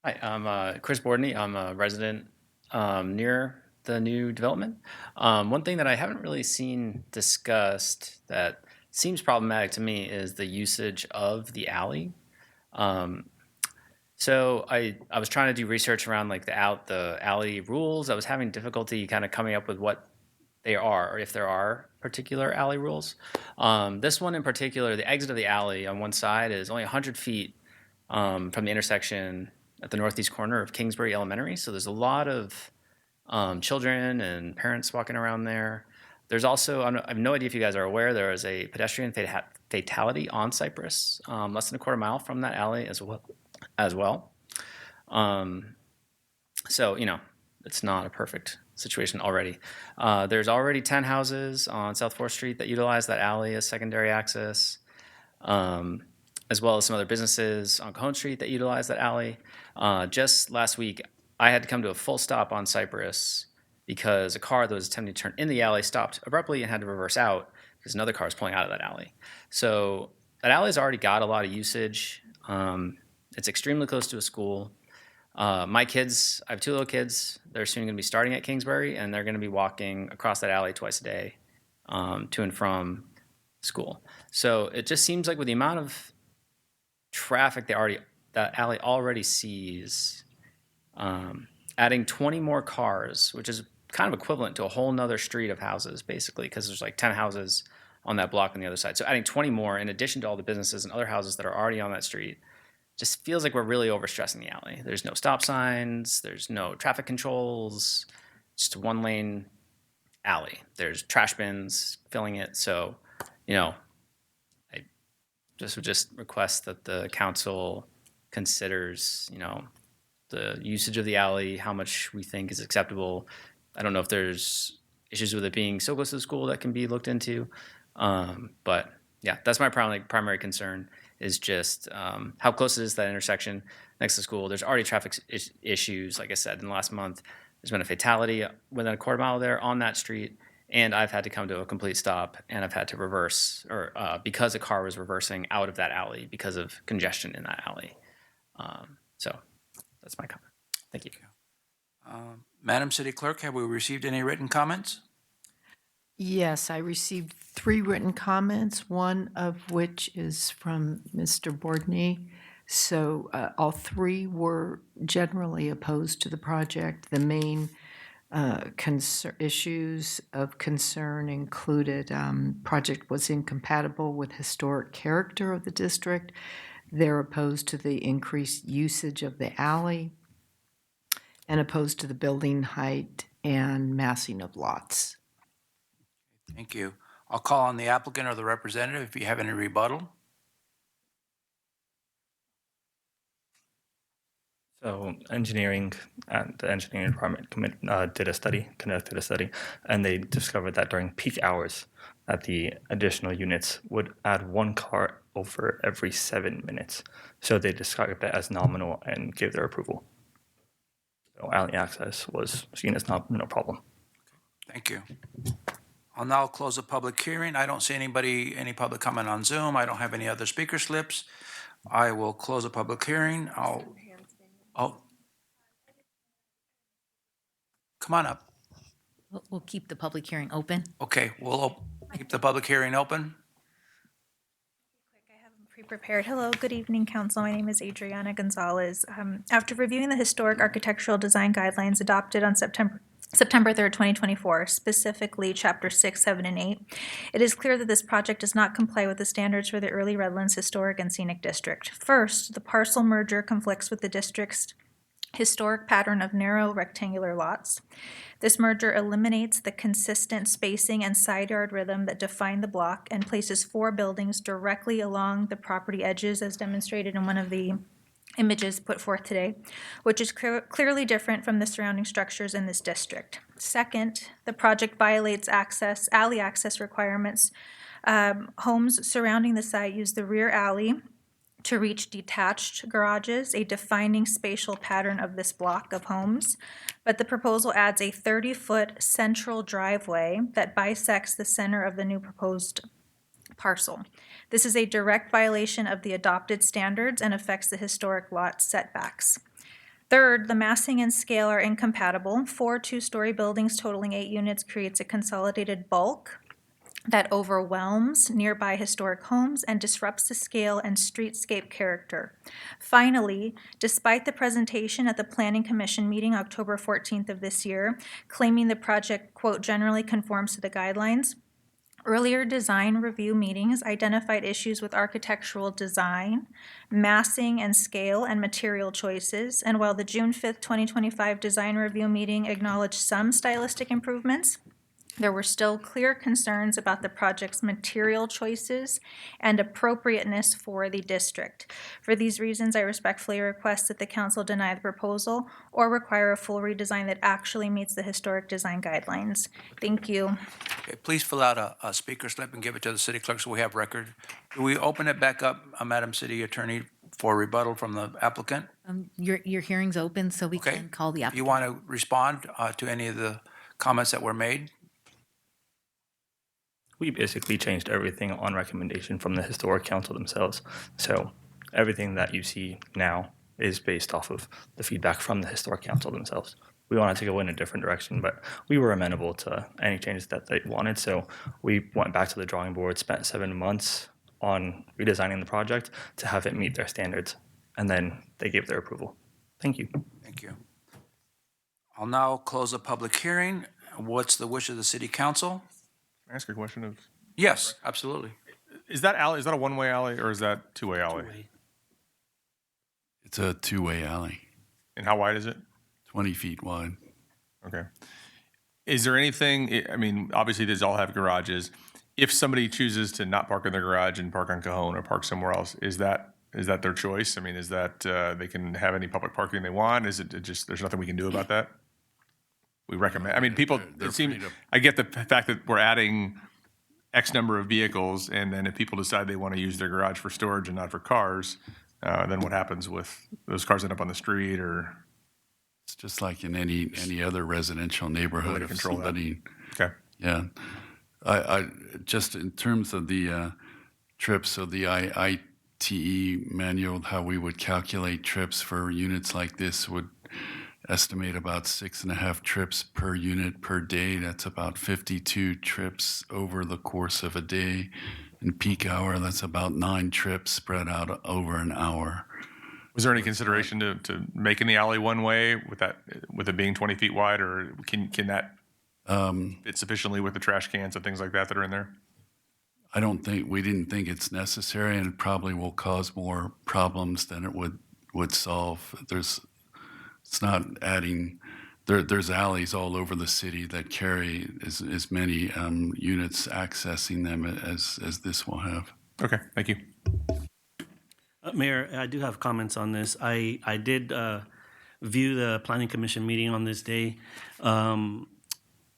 Hi, I'm Chris Bordney. I'm a resident near the new development. One thing that I haven't really seen discussed that seems problematic to me is the usage of the alley. So I was trying to do research around like the alley rules. I was having difficulty kind of coming up with what they are, or if there are particular alley rules. This one in particular, the exit of the alley on one side is only 100 feet from the intersection at the northeast corner of Kingsbury Elementary. So there's a lot of children and parents walking around there. There's also, I have no idea if you guys are aware, there is a pedestrian fatality on Cypress, less than a quarter mile from that alley as well. So, it's not a perfect situation already. There's already 10 houses on South 4th Street that utilize that alley as secondary access, as well as some other businesses on Cajon Street that utilize that alley. Just last week, I had to come to a full stop on Cypress because a car that was attempting to turn in the alley stopped abruptly and had to reverse out because another car was pulling out of that alley. So that alley's already got a lot of usage. It's extremely close to a school. My kids, I have 2 little kids. They're soon going to be starting at Kingsbury, and they're going to be walking across that alley twice a day to and from school. So it just seems like with the amount of traffic that alley already sees, adding 20 more cars, which is kind of equivalent to a whole nother street of houses, basically, because there's like 10 houses on that block on the other side. So adding 20 more in addition to all the businesses and other houses that are already on that street just feels like we're really overstressing the alley. There's no stop signs, there's no traffic controls, just a 1-lane alley. There's trash bins filling it. So, I would just request that the council considers, the usage of the alley, how much we think is acceptable. I don't know if there's issues with it being so close to the school that can be looked into. But yeah, that's my primary concern is just how close it is to that intersection next to school. There's already traffic issues. Like I said, in the last month, there's been a fatality within a quarter mile there on that street. And I've had to come to a complete stop, and I've had to reverse, because a car was reversing out of that alley because of congestion in that alley. So that's my comment. Thank you. Madam City Clerk, have we received any written comments? Yes, I received 3 written comments, one of which is from Mr. Bordney. So all 3 were generally opposed to the project. The main issues of concern included project was incompatible with historic character of the district. They're opposed to the increased usage of the alley and opposed to the building height and massing of lots. Thank you. I'll call on the applicant or the representative if you have any rebuttal. So the engineering department conducted a study, and they discovered that during peak hours that the additional units would add 1 car over every 7 minutes. So they described that as nominal and gave their approval. So alley access was seen as no problem. Thank you. I'll now close the public hearing. I don't see any public comment on Zoom. I don't have any other speaker slips. I will close the public hearing. Oh, come on up. We'll keep the public hearing open. Okay, we'll keep the public hearing open. Pre-prepared. Hello, good evening, Council. My name is Adriana Gonzalez. After reviewing the historic architectural design guidelines adopted on September 3rd, 2024, specifically Chapter 6, 7, and 8, it is clear that this project does not comply with the standards for the early Redlands Historic and Scenic District. First, the parcel merger conflicts with the district's historic pattern of narrow rectangular lots. This merger eliminates the consistent spacing and side yard rhythm that define the block and places 4 buildings directly along the property edges as demonstrated in one of the images put forth today, which is clearly different from the surrounding structures in this district. Second, the project violates alley access requirements. Homes surrounding the site use the rear alley to reach detached garages, a defining spatial pattern of this block of homes. But the proposal adds a 30-foot central driveway that bisects the center of the new proposed parcel. This is a direct violation of the adopted standards and affects the historic lot setbacks. Third, the massing and scale are incompatible. 4 2-story buildings totaling 8 units creates a consolidated bulk that overwhelms nearby historic homes and disrupts the scale and streetscape character. Finally, despite the presentation at the Planning Commission meeting October 14th of this year, claiming the project, quote, generally conforms to the guidelines, earlier design review meetings identified issues with architectural design, massing and scale, and material choices. And while the June 5th, 2025 design review meeting acknowledged some stylistic improvements, There were still clear concerns about the project's material choices and appropriateness for the district. For these reasons, I respectfully request that the council deny the proposal or require a full redesign that actually meets the historic design guidelines. Thank you. Okay, please fill out a speaker slip and give it to the city clerk so we have record. Do we open it back up, Madam City Attorney, for rebuttal from the applicant? Your hearing's open, so we Okay. can call the applicant. You want to respond to any of the comments that were made? We basically changed everything on recommendation from the Historic Council themselves. So everything that you see now is based off of the feedback from the Historic Council themselves. We wanted to go in a different direction, but we were amenable to any changes that they wanted. So we went back to the drawing board, spent 7 months on redesigning the project to have it meet their standards. And then they gave their approval. Thank you. Thank you. I'll now close the public hearing. What's the wish of the city council? Can I ask a question of? Yes, absolutely. Is that a one-way alley or is that two-way alley? It's a two-way alley, And how wide is it? 20 feet wide. Okay. Is there anything, I mean, obviously these all have garages. If somebody chooses to not park in their garage and park on Cajon or park somewhere else, is that their choice? I mean, is that they can have any public parking they want? Is it just, there's nothing we can do about that? We recommend, I mean, people, They're it seems, free to- I get the fact that we're adding X number of vehicles, and then if people decide they want to use their garage for storage and not for cars, then what happens with those cars end up on the street or? It's just like in any other residential neighborhood. to If control that. somebody, Okay. yeah. I just in terms of the trips, so the ITE manual, how we would calculate trips for units like this would estimate about 6.5 trips per unit per day. That's about 52 trips over the course of a day. In peak hour, that's about 9 trips spread out over an hour. Was there any consideration to making the alley one way with it being 20 feet wide, or can that fit sufficiently with the trash cans and things like that are in there? We didn't think it's necessary, and it probably will cause more problems than it would solve. It's not adding. There's alleys all over the city that carry as many units accessing them as this will have. Okay, thank you. Mayor, I do have comments on this. I did view the Planning Commission meeting on this day,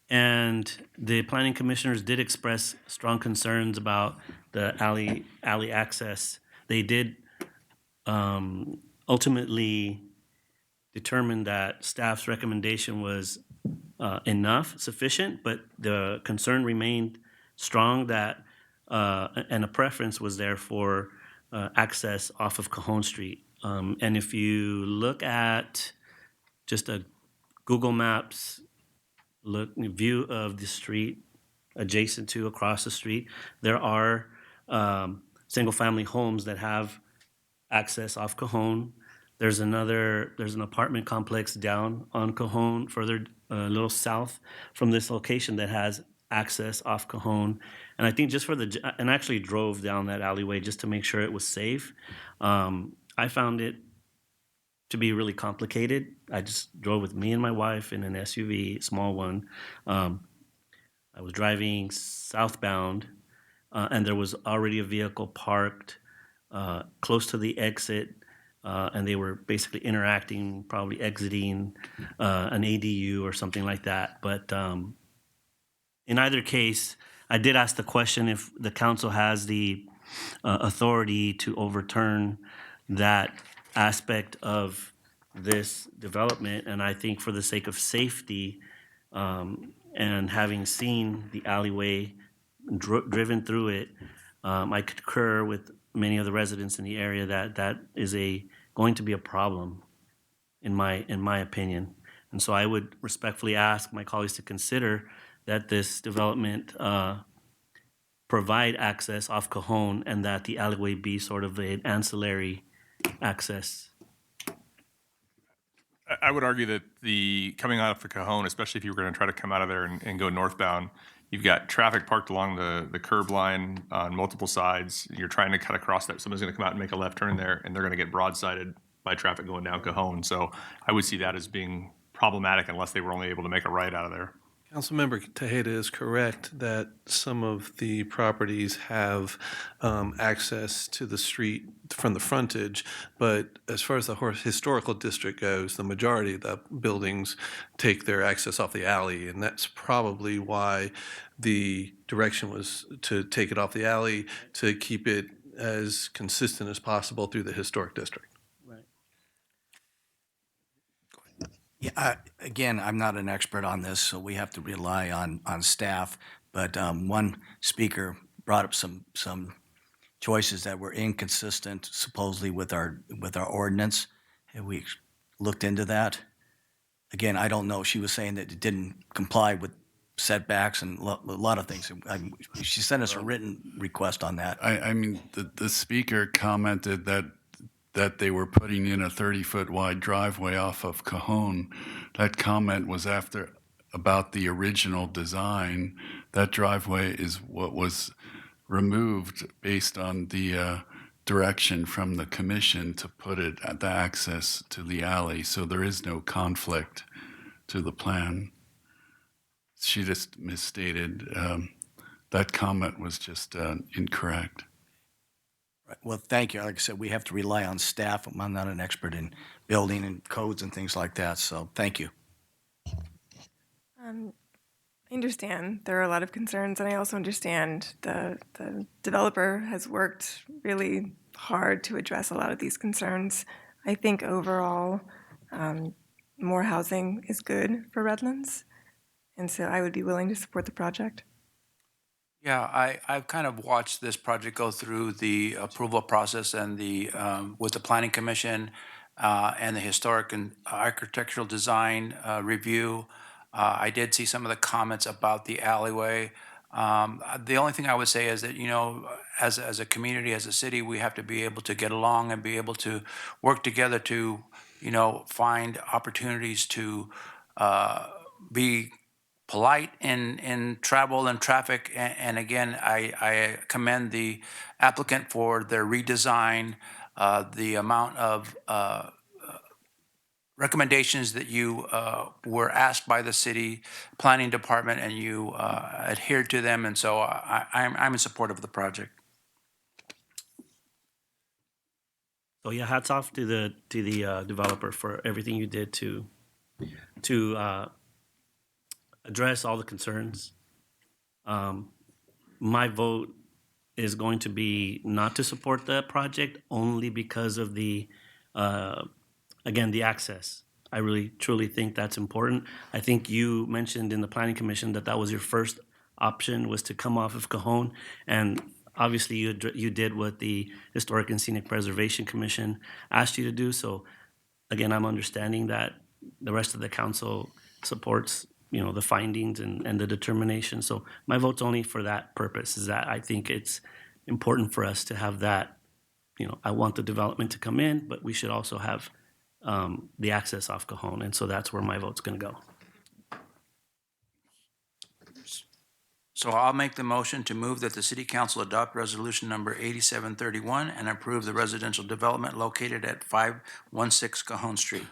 and the planning commissioners did express strong concerns about the alley access. They did ultimately determine that staff's recommendation was sufficient, but the concern remained strong that, and a preference was there for access off of Cajon Street. And if you look at just a Google Maps view of the street adjacent to across the street, there are single-family homes that have access off Cajon. There's an apartment complex down on Cajon, further a little south from this location that has access off Cajon. And I think and I actually drove down that alleyway just to make sure it was safe. I found it to be really complicated. I just drove with me and my wife in an SUV, small one. I was driving southbound, and there was already a vehicle parked close to the exit, and they were basically interacting, probably exiting an ADU or something like that. But in either case, I did ask the question if the council has the authority to overturn that aspect of this development. And I think for the sake of safety, and having seen the alleyway, driven through it, I concur with many of the residents in the area that is going to be a problem, in my opinion. And so I would respectfully ask my colleagues to consider that this development provide access off Cajon, and that the alleyway be sort of an ancillary access. I would argue that the coming out of the Cajon, especially if you were going to try to come out of there and go northbound, you've got traffic parked along the curb line on multiple sides. You're trying to cut across that. Someone's going to come out and make a left turn there, and they're going to get broadsided by traffic going down Cajon. So I would see that as being problematic unless they were only able to make a right out of there. Councilmember Tejeda is correct that some of the properties have access to the street from the frontage, but as far as the historical district goes, the majority of the buildings take their access off the alley, and that's probably why the direction was to take it off the alley to keep it as consistent as possible through the historic district. Yeah, again, I'm not an expert on this, so we have to rely on staff. But one speaker brought up some choices that were inconsistent, supposedly with our ordinance. And we looked into that. Again, I don't know. She was saying that it didn't comply with setbacks and a lot of things. She sent us a written request on that. I mean, the speaker commented that they were putting in a 30-foot wide driveway off of Cajon. That comment was about the original design. That driveway is what was removed based on the direction from the commission to put it at the access to the alley. So there is no conflict to the plan. She just misstated. That comment was just incorrect. Right. Well, thank you. Like I said, we have to rely on staff. I'm not an expert in building and codes and things like that, so thank you. I understand there are a lot of concerns, and I also understand the developer has worked really hard to address a lot of these concerns. I think overall, more housing is good for Redlands, and so I would be willing to support the project. Yeah, I've kind of watched this project go through the approval process and with the Planning Commission and the Historic and Architectural Design review. I did see some of the comments about the alleyway. The only thing I would say is that, as a community, as a city, we have to be able to get along and be able to work together to, find opportunities to be polite in travel and traffic. And again, I commend the applicant for their redesign, the amount of recommendations that you were asked by the city planning department, and you adhered to them. And so I'm in support of the project. So yeah, hats off to the developer for everything you did to address all the concerns. My vote is going to be not to support the project only because of the access. I really, truly think that's important. I think you mentioned in the Planning Commission that was your first option, was to come off of Cajon. And obviously you did what the Historic and Scenic Preservation Commission asked you to do. So again, I'm understanding that the rest of the council supports the findings and the determination. So my vote's only for that purpose, is that I think it's important for us to have that, I want the development to come in, but we should also have the access off Cajon. And so that's where my vote's going to go. So I'll make the motion to move that the City Council adopt Resolution Number 8731 and approve the residential development located at 516 Cajon Street.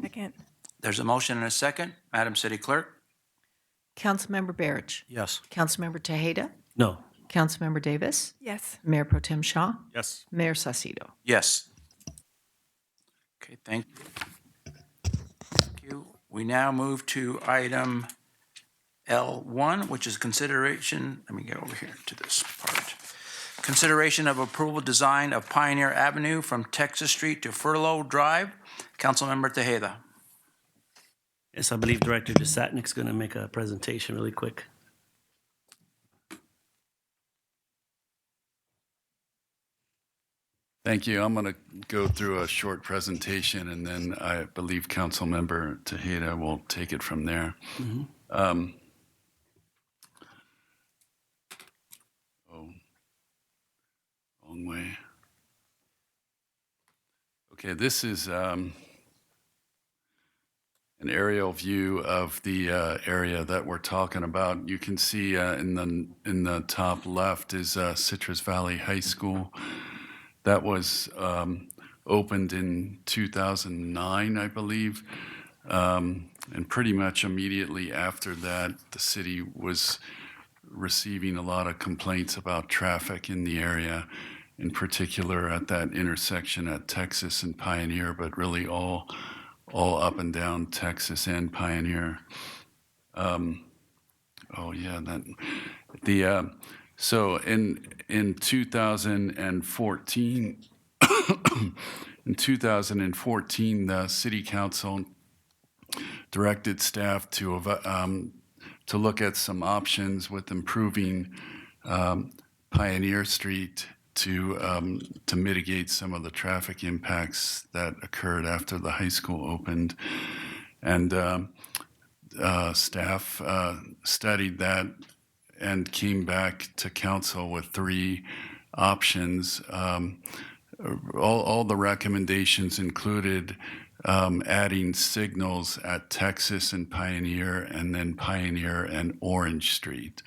Second. There's a motion and a second. Madam City Clerk? Councilmember Barrich. Yes. Councilmember Tejeda. No. Councilmember Davis. Yes. Mayor Pro Tem Shaw. Yes. Mayor Saucedo. Yes. Okay, thank you. Thank you. We now move to item L1, which is consideration, let me get over here to this part. Consideration of approval design of Pioneer Avenue from Texas Street to Furlow Drive. Councilmember Tejeda. Yes, I believe Director Desatnik's going to make a presentation really quick. Thank you. I'm going to go through a short presentation, and then I believe Councilmember Tejeda will take it from there. Wrong way. Okay, this is an aerial view of the area that we're talking about. You can see in the top left is Citrus Valley High School. That was opened in 2009, I believe. And pretty much immediately after that, the city was receiving a lot of complaints about traffic in the area, in particular at that intersection at Texas and Pioneer, but really all up and down Texas and Pioneer. So in 2014, the City Council directed staff to look at some options with improving Pioneer Street to mitigate some of the traffic impacts that occurred after the high school opened. And staff studied that and came back to council with 3 options. All the recommendations included adding signals at Texas and Pioneer, and then Pioneer and Orange Street.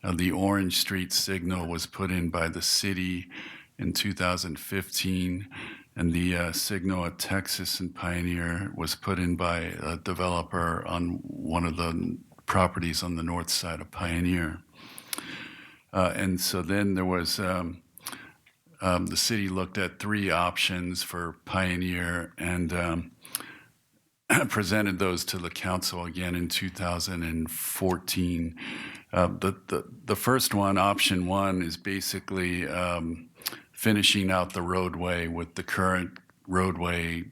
Now, the Orange Street signal was put in by the city in 2015, and the signal at Texas and Pioneer was put in by a developer on one of the properties on the north side of Pioneer. And so then there was, the city looked at 3 options for Pioneer and presented those to the council again in 2014. The first one, option 1, is basically finishing out the roadway with the current roadway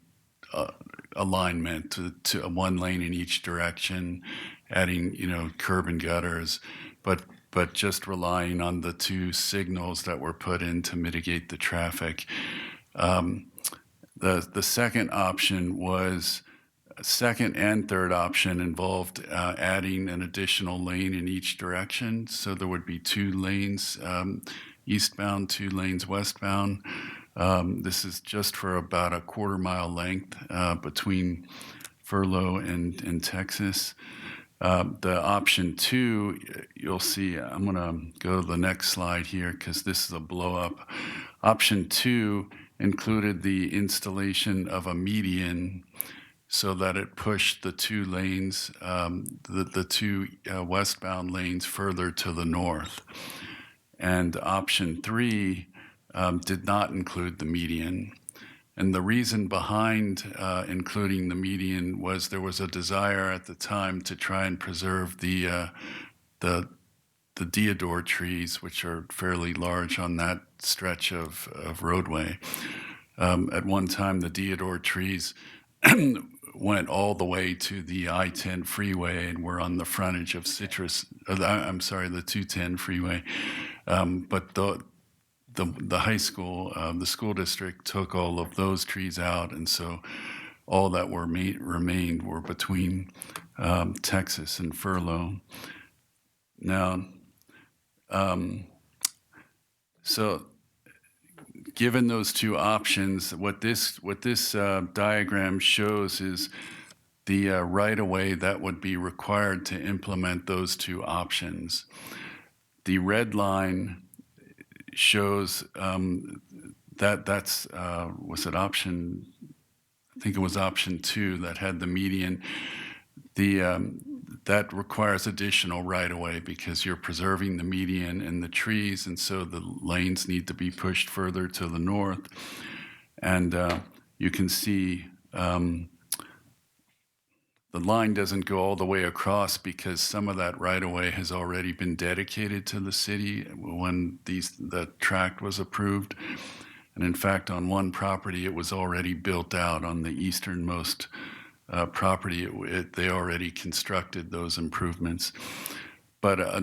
alignment to 1 lane in each direction, adding, curb and gutters, but just relying on the 2 signals that were put in to mitigate the traffic. The second option was, second and third option involved adding an additional lane in each direction. So there would be 2 lanes eastbound, 2 lanes westbound. This is just for about a quarter-mile length between Furlow and Texas. The option 2, you'll see, I'm going to go to the next slide here because this is a blow-up. Option 2 included the installation of a median so that it pushed the 2 lanes, the 2 westbound lanes further to the north. And option 3 did not include the median. And the reason behind including the median was there was a desire at the time to try and preserve the deodar trees, which are fairly large on that stretch of roadway. At one time, the deodar trees went all the way to the I-10 freeway and were on the frontage of the 210 freeway. But the high school, the school district took all of those trees out, and so all that remained were between Texas and Furlow. Now, so given those 2 options, what this diagram shows is the right-of-way that would be required to implement those 2 options. The red line shows that's was it option? I think it was option 2 that had the median. That requires additional right-of-way because you're preserving the median and the trees, and so the lanes need to be pushed further to the north. And you can see the line doesn't go all the way across because some of that right-of-way has already been dedicated to the city when the tract was approved. And in fact, on one property, it was already built out. On the easternmost property, they already constructed those improvements. But I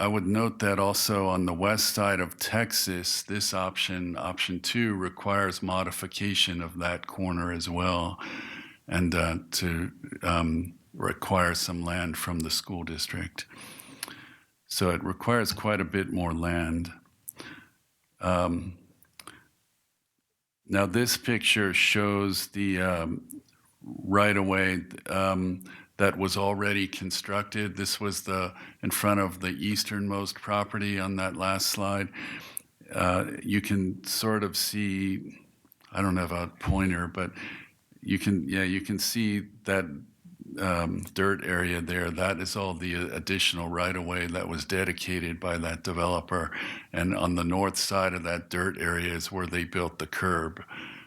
would note that also on the west side of Texas, this option 2, requires modification of that corner as well, and to require some land from the school district. So it requires quite a bit more land. Now this picture shows the right-of-way that was already constructed. This was in front of the easternmost property on that last slide. You can sort of see, I don't have a pointer, but you can see that dirt area there. That is all the additional right-of-way that was dedicated by that developer. And on the north side of that dirt area is where they built the curb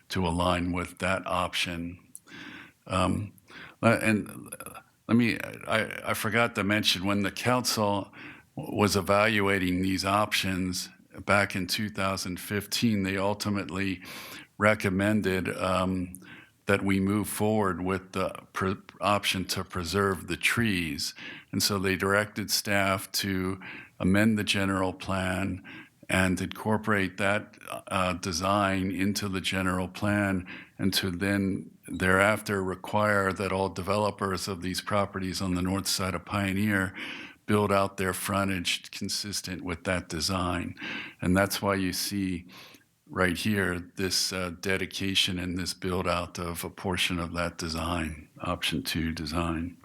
to align with that option. And I forgot to mention, when the council was evaluating these options back in 2015, they ultimately recommended that we move forward with the option to preserve the trees. And so they directed staff to amend the general plan and incorporate that design into the general plan, and to then thereafter require that all developers of these properties on the north side of Pioneer build out their frontage consistent with that design. And that's why you see right here this dedication and this build out of a portion of that design, option 2 design.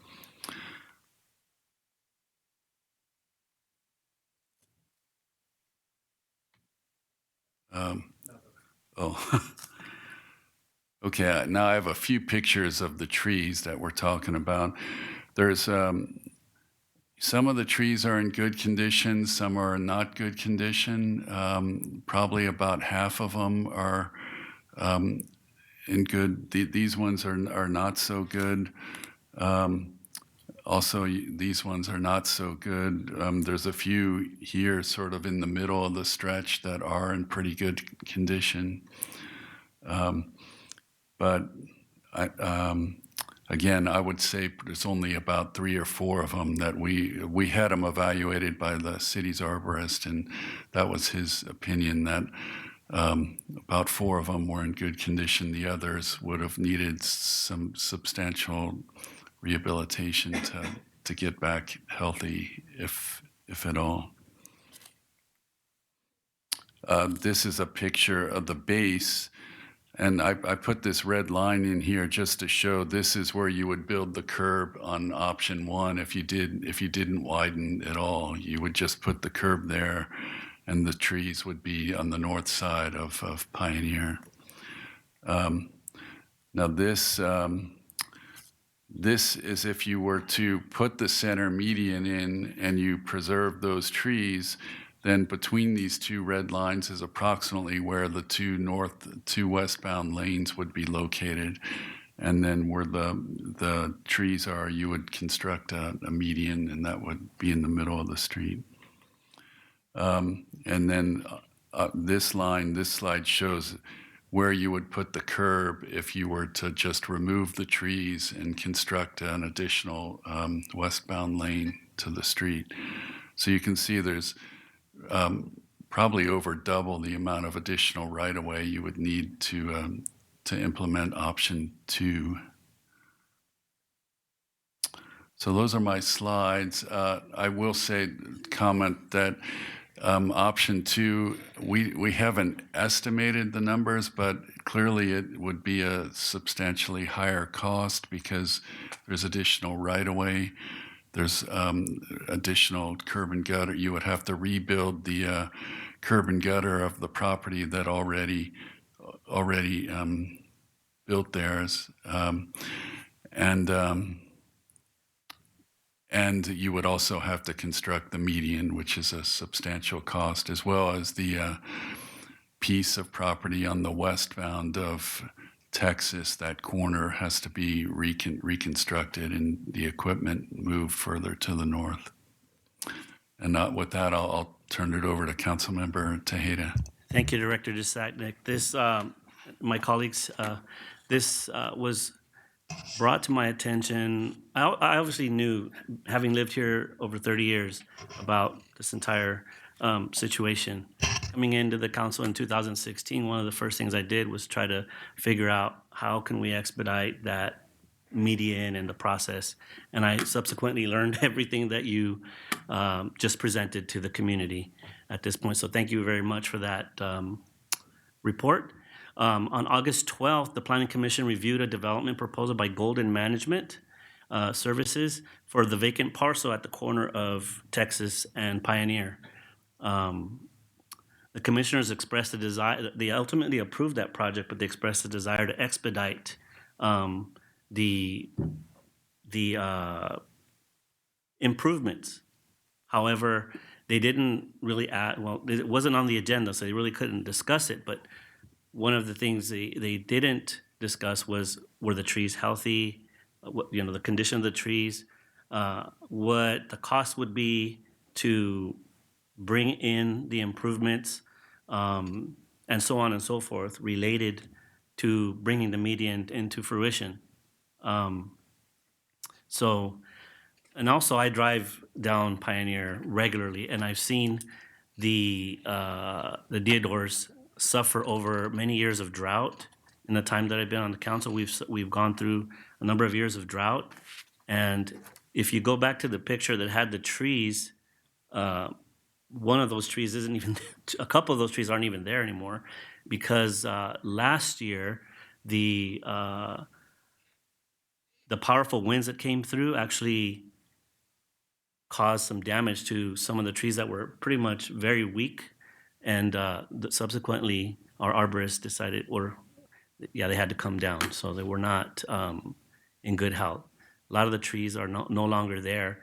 Okay, now I have a few pictures of the trees that we're talking about. There's some of the trees are in good condition, some are in not good condition. Probably about half of them are in good. These ones are not so good. Also, these ones are not so good. There's a few here sort of in the middle of the stretch that are in pretty good condition. But again, I would say there's only about 3 or 4 of them that we had them evaluated by the city's arborist, and that was his opinion that about 4 of them were in good condition. The others would have needed some substantial rehabilitation to get back healthy, if at all. This is a picture of the base. And I put this red line in here just to show this is where you would build the curb on option 1. If you didn't widen at all, you would just put the curb there, and the trees would be on the north side of Pioneer. Now this is if you were to put the center median in and you preserve those trees. Then between these 2 red lines is approximately where the 2 westbound lanes would be located. And then where the trees are, you would construct a median, and that would be in the middle of the street. And then this slide shows where you would put the curb if you were to just remove the trees and construct an additional westbound lane to the street. So you can see there's probably over double the amount of additional right-of-way you would need to implement option 2. So those are my slides. I will comment that option 2, we haven't estimated the numbers, but clearly it would be a substantially higher cost because there's additional right-of-way. There's additional curb and gutter. You would have to rebuild the curb and gutter of the property that already built theirs, and you would also have to construct the median, which is a substantial cost, as well as the piece of property on the westbound of Texas. That corner has to be reconstructed and the equipment moved further to the north. And with that, I'll turn it over to Councilmember Tejeda. Thank you, Director Desagnick. This, my colleagues, this was brought to my attention. I obviously knew, having lived here over 30 years, about this entire situation. Coming into the council in 2016, one of the first things I did was try to figure out how can we expedite that median and the process. And I subsequently learned everything that you just presented to the community at this point. So thank you very much for that report. On August 12th, the Planning Commission reviewed a development proposal by Golden Management Services for the vacant parcel at the corner of Texas and Pioneer. The commissioners expressed a desire, they ultimately approved that project, but they expressed a desire to expedite the improvements. However, they didn't really add, well, it wasn't on the agenda, so they really couldn't discuss it. But one of the things they didn't discuss was, were the trees healthy? The condition of the trees, what the cost would be to bring in the improvements, and so on and so forth, related to bringing the median into fruition. And also I drive down Pioneer regularly, and I've seen the deodars suffer over many years of drought. In the time that I've been on the council, we've gone through a number of years of drought. And if you go back to the picture that had the trees, one of those trees isn't even, a couple of those trees aren't even there anymore, because last year the powerful winds that came through actually caused some damage to some of the trees that were pretty much very weak, and subsequently our arborists decided, they had to come down, so they were not in good health. A lot of the trees are no longer there.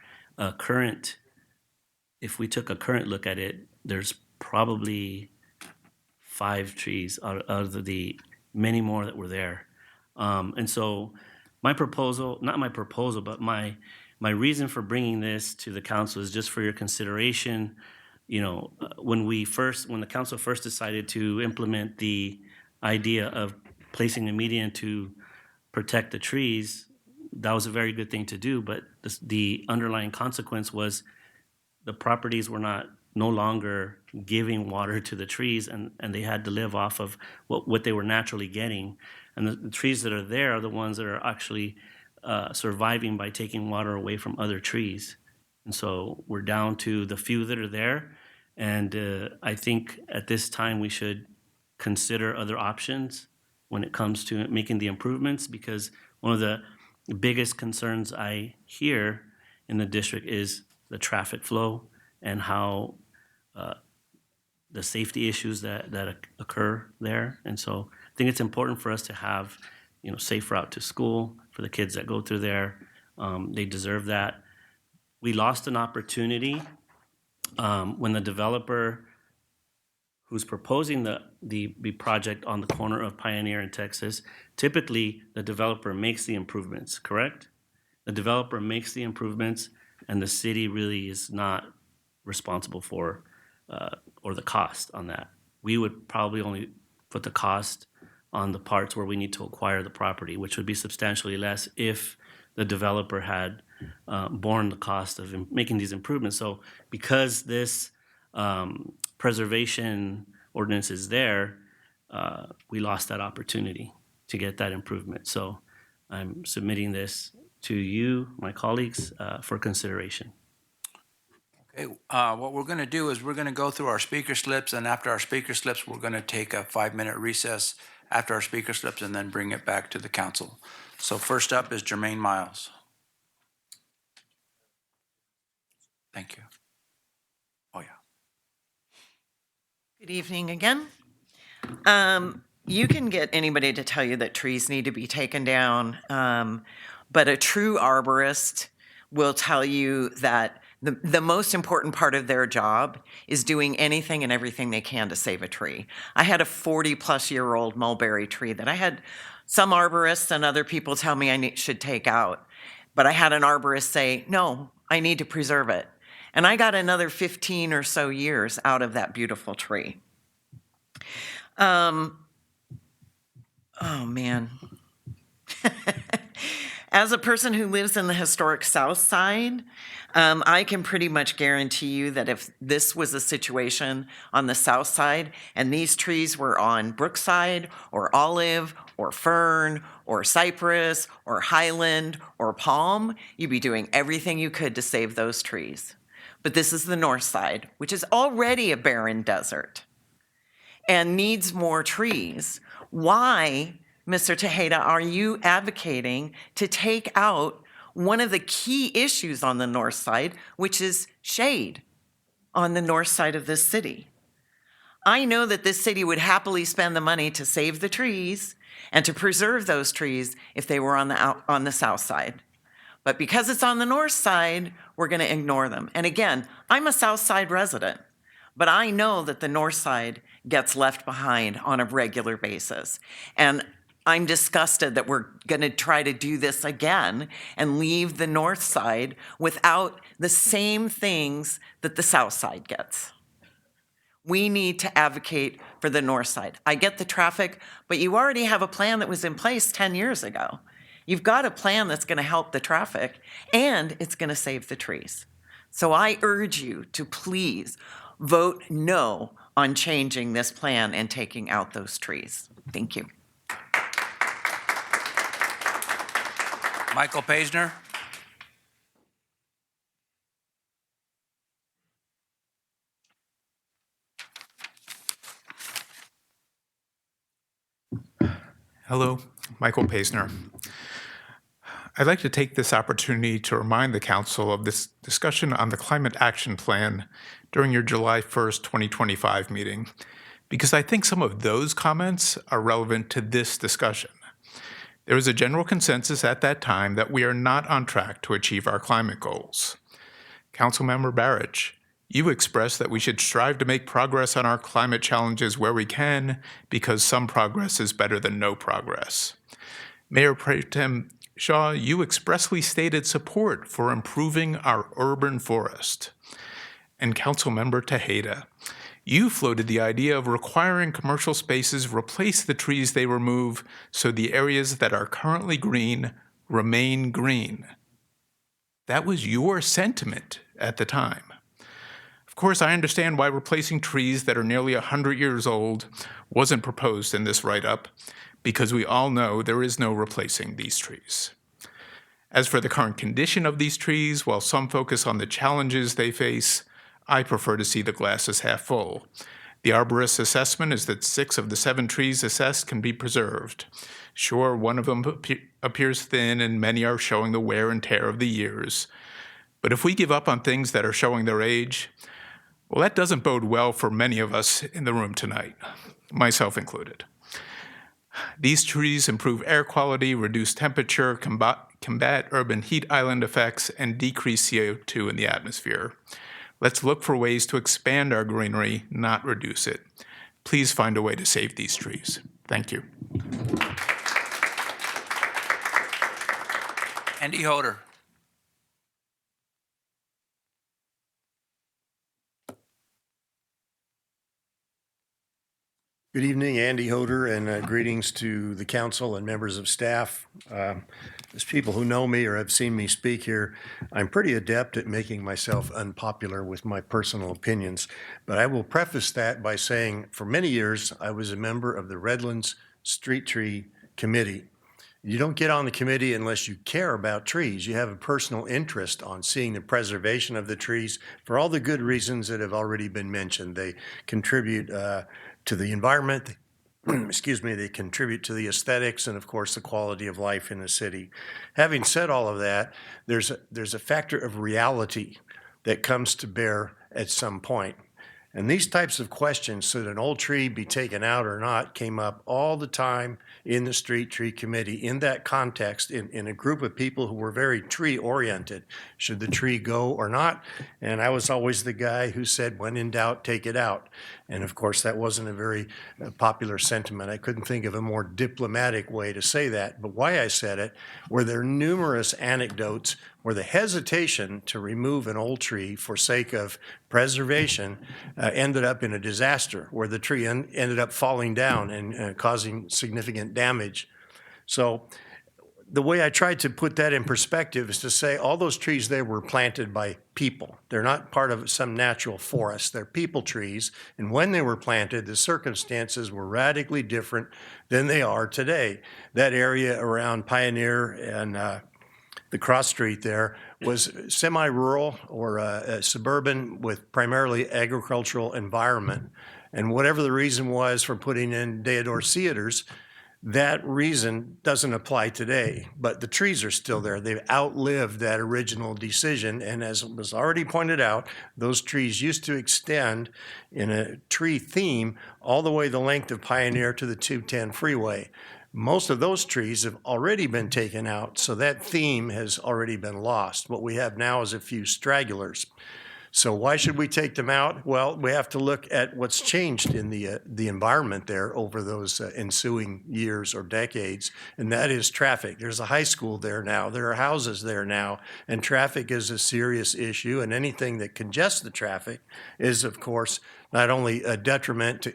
If we took a current look at it, there's probably 5 trees out of the many more that were there. And so my proposal, not my proposal, but my reason for bringing this to the council is just for your consideration. When the council first decided to implement the idea of placing the median to protect the trees, that was a very good thing to do, but the underlying consequence was the properties were no longer giving water to the trees, and they had to live off of what they were naturally getting. And the trees that are there are the ones that are actually surviving by taking water away from other trees. And so we're down to the few that are there, and I think at this time we should consider other options when it comes to making the improvements, because one of the biggest concerns I hear in the district is the traffic flow and how the safety issues that occur there. And so I think it's important for us to have, safe route to school for the kids that go through there. They deserve that. We lost an opportunity when the developer who's proposing the project on the corner of Pioneer and Texas. Typically, the developer makes the improvements, correct? The developer makes the improvements, and the city really is not responsible for or the cost on that. We would probably only put the cost on the parts where we need to acquire the property, which would be substantially less if the developer had borne the cost of making these improvements. So because this preservation ordinance is there, we lost that opportunity to get that improvement. So I'm submitting this to you, my colleagues, for consideration. Okay, what we're going to do is we're going to go through our speaker slips, and after our speaker slips, we're going to take a 5-minute recess after our speaker slips and then bring it back to the council. So first up is Jermaine Miles. Thank you. Oh, yeah. Good evening again. You can get anybody to tell you that trees need to be taken down, but a true arborist will tell you that the most important part of their job is doing anything and everything they can to save a tree. I had a 40-plus-year-old mulberry tree that I had some arborists and other people tell me I should take out, but I had an arborist say, no, I need to preserve it. And I got another 15 or so years out of that beautiful tree. Oh, man. As a person who lives in the historic South Side, I can pretty much guarantee you that if this was a situation on the South Side and these trees were on Brookside or Olive or Fern or Cypress or Highland or Palm, you'd be doing everything you could to save those trees. But this is the North Side, which is already a barren desert and needs more trees. Why, Mr. Tejeda, are you advocating to take out one of the key issues on the North Side, which is shade on the north side of this city? I know that this city would happily spend the money to save the trees and to preserve those trees if they were on the south side. But because it's on the north side, we're going to ignore them. And again, I'm a south side resident, but I know that the north side gets left behind on a regular basis. And I'm disgusted that we're going to try to do this again and leave the north side without the same things that the south side gets. We need to advocate for the north side. I get the traffic, but you already have a plan that was in place 10 years ago. You've got a plan that's going to help the traffic, and it's going to save the trees. So I urge you to please vote no on changing this plan and taking out those trees. Thank you. Michael Paisner. Hello, Michael Paisner. I'd like to take this opportunity to remind the Council of this discussion on the Climate Action Plan during your July 1st, 2025 meeting, because I think some of those comments are relevant to this discussion. There was a general consensus at that time that we are not on track to achieve our climate goals. Councilmember Barajas, you expressed that we should strive to make progress on our climate challenges where we can, because some progress is better than no progress. Mayor Pro Tem Shaw, you expressly stated support for improving our urban forest. And Councilmember Tejeda, you floated the idea of requiring commercial spaces replace the trees they remove so the areas that are currently green remain green. That was your sentiment at the time. Of course, I understand why replacing trees that are nearly 100 years old wasn't proposed in this write-up, because we all know there is no replacing these trees. As for the current condition of these trees, while some focus on the challenges they face, I prefer to see the glass as half full. The arborist's assessment is that 6 of the 7 trees assessed can be preserved. Sure, one of them appears thin and many are showing the wear and tear of the years. But if we give up on things that are showing their age, well, that doesn't bode well for many of us in the room tonight, myself included. These trees improve air quality, reduce temperature, combat urban heat island effects, and decrease CO2 in the atmosphere. Let's look for ways to expand our greenery, not reduce it. Please find a way to save these trees. Thank you. Andy Hoder. Good evening, Andy Hoder, and greetings to the council and members of staff. As people who know me or have seen me speak here, I'm pretty adept at making myself unpopular with my personal opinions, but I will preface that by saying for many years I was a member of the Redlands Street Tree Committee. You don't get on the committee unless you care about trees. You have a personal interest on seeing the preservation of the trees for all the good reasons that have already been mentioned. They contribute to the environment, excuse me, they contribute to the aesthetics and of course the quality of life in the city. Having said all of that, there's a factor of reality that comes to bear at some point. And these types of questions, should an old tree be taken out or not, came up all the time in the Street Tree Committee. In that context, in a group of people who were very tree-oriented, should the tree go or not? And I was always the guy who said, when in doubt, take it out. And of course, that wasn't a very popular sentiment. I couldn't think of a more diplomatic way to say that. But why I said it, were there numerous anecdotes where the hesitation to remove an old tree for sake of preservation ended up in a disaster, where the tree ended up falling down and causing significant damage. So the way I tried to put that in perspective is to say all those trees there were planted by people. They're not part of some natural forest. They're people trees. And when they were planted, the circumstances were radically different than they are today. That area around Pioneer and the cross street there was semi-rural or suburban with primarily agricultural environment. And whatever the reason was for putting in Deodar theaters, That reason doesn't apply today, but the trees are still there. They've outlived that original decision. And as was already pointed out, those trees used to extend in a tree theme all the way the length of Pioneer to the 210 freeway. Most of those trees have already been taken out, so that theme has already been lost. What we have now is a few stragglers. So why should we take them out? Well, we have to look at what's changed in the environment there over those ensuing years or decades, and that is traffic. There's a high school there now. There are houses there now, and traffic is a serious issue, and anything that congests the traffic is, of course, not only a detriment to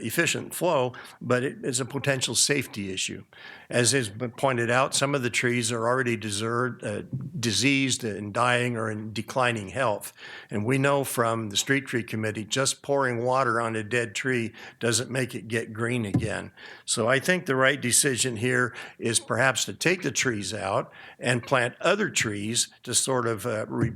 efficient flow, but it is a potential safety issue. As has been pointed out, some of the trees are already diseased and dying or in declining health. And we know from the Street Tree Committee, just pouring water on a dead tree doesn't make it get green again. So I think the right decision here is perhaps to take the trees out and plant other trees to sort of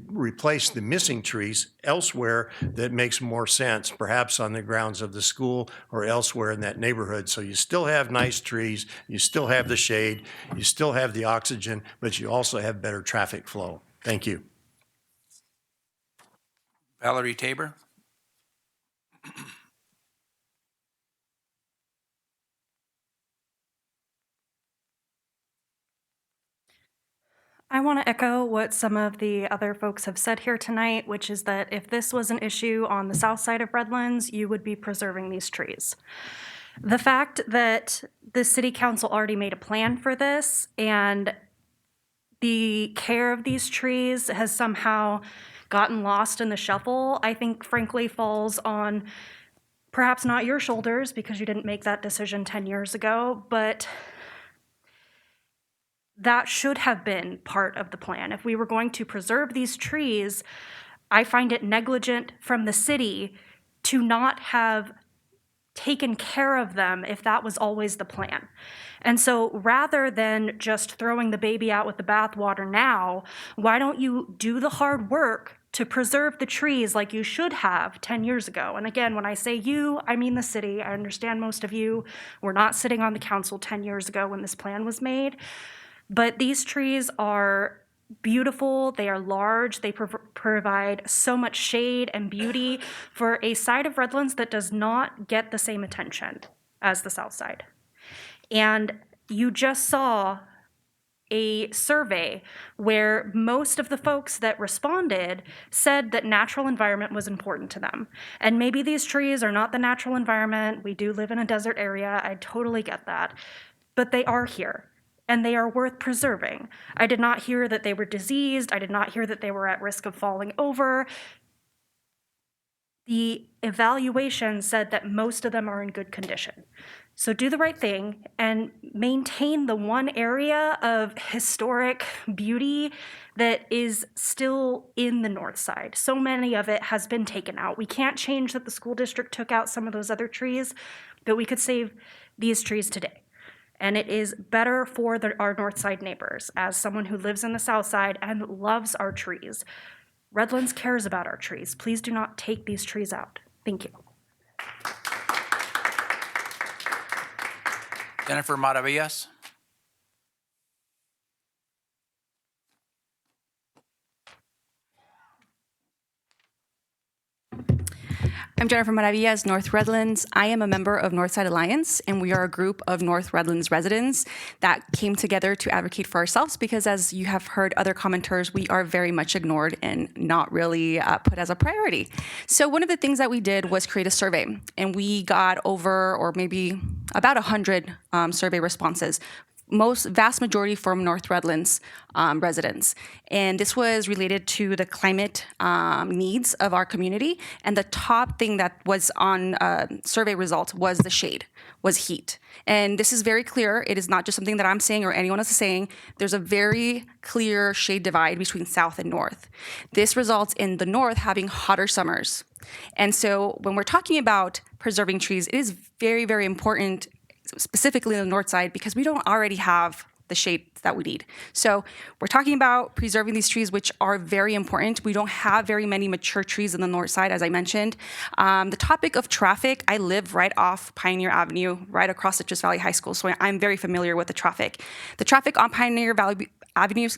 replace the missing trees elsewhere that makes more sense, perhaps on the grounds of the school or elsewhere in that neighborhood. So you still have nice trees, you still have the shade, you still have the oxygen, but you also have better traffic flow. Thank you. Valerie Tabor. I want to echo what some of the other folks have said here tonight, which is that if this was an issue on the south side of Redlands, you would be preserving these trees. The fact that the city council already made a plan for this and the care of these trees has somehow gotten lost in the shuffle, I think frankly falls on perhaps not your shoulders because you didn't make that decision 10 years ago, but that should have been part of the plan. If we were going to preserve these trees, I find it negligent from the city to not have taken care of them if that was always the plan. And so rather than just throwing the baby out with the bathwater now, why don't you do the hard work to preserve the trees like you should have 10 years ago? And again, when I say you, I mean the city. I understand most of you were not sitting on the council 10 years ago when this plan was made. But these trees are beautiful, they are large, they provide so much shade and beauty for a side of Redlands that does not get the same attention as the south side. And you just saw a survey where most of the folks that responded said that natural environment was important to them. And maybe these trees are not the natural environment. We do live in a desert area. I totally get that. But they are here. And they are worth preserving. I did not hear that they were diseased. I did not hear that they were at risk of falling over. The evaluation said that most of them are in good condition. So do the right thing and maintain the one area of historic beauty that is still in the north side. So many of it has been taken out. We can't change that the school district took out some of those other trees, but we could save these trees today. And it is better for our north side neighbors. As someone who lives in the south side and loves our trees, Redlands cares about our trees. Please do not take these trees out. Thank you. Jennifer Maravillas. I'm Jennifer Maravillas, North Redlands. I am a member of Northside Alliance, and we are a group of North Redlands residents that came together to advocate for ourselves because, as you have heard other commenters, we are very much ignored and not really put as a priority. So one of the things that we did was create a survey, and we got over, or maybe about 100 survey responses, vast majority from North Redlands residents. And this was related to the climate needs of our community. And the top thing that was on survey results was the shade, was heat. And this is very clear. It is not just something that I'm saying or anyone else is saying. There's a very clear shade divide between south and north. This results in the north having hotter summers. And so when we're talking about preserving trees, it is very, very important, specifically on the north side, because we don't already have the shade that we need. So we're talking about preserving these trees, which are very important. We don't have very many mature trees in the north side, as I mentioned. The topic of traffic, I live right off Pioneer Avenue, right across Citrus Valley High School, so I'm very familiar with the traffic. The traffic on Pioneer Valley Avenue,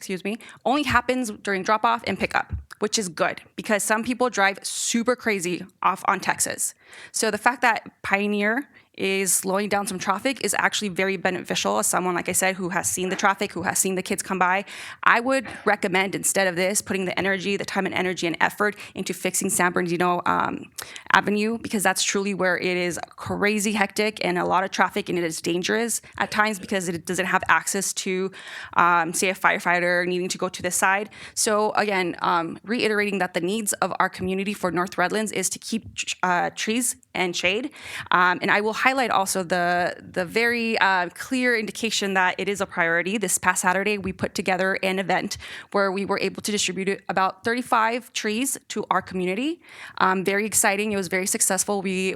only happens during drop-off and pickup, which is good because some people drive super crazy off on Texas. So the fact that Pioneer is slowing down some traffic is actually very beneficial as someone, like I said, who has seen the traffic, who has seen the kids come by. I would recommend, instead of this, putting the energy, the time and energy and effort into fixing San Bernardino Avenue, because that's truly where it is crazy hectic and a lot of traffic, and it is dangerous at times because it doesn't have access to, say, a firefighter needing to go to the side. So again, reiterating that the needs of our community for North Redlands is to keep trees and shade. And I will highlight also the very clear indication that it is a priority. This past Saturday, we put together an event where we were able to distribute about 35 trees to our community. Very exciting. It was very successful. We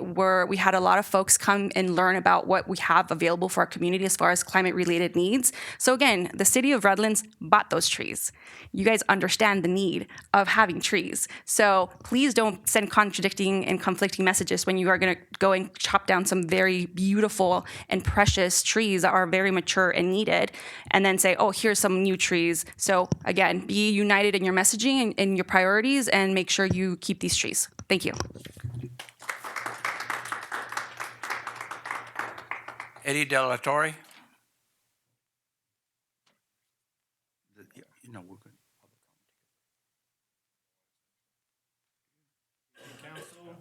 had a lot of folks come and learn about what we have available for our community as far as climate-related needs. So again, the City of Redlands bought those trees. You guys understand the need of having trees. So please don't send contradicting and conflicting messages when you are going to go and chop down some very beautiful and precious trees that are very mature and needed, and then say, oh, here's some new trees. So again, be united in your messaging and your priorities, and make sure you keep these trees. Thank you. Eddie De La Torre. No, we're good. Council.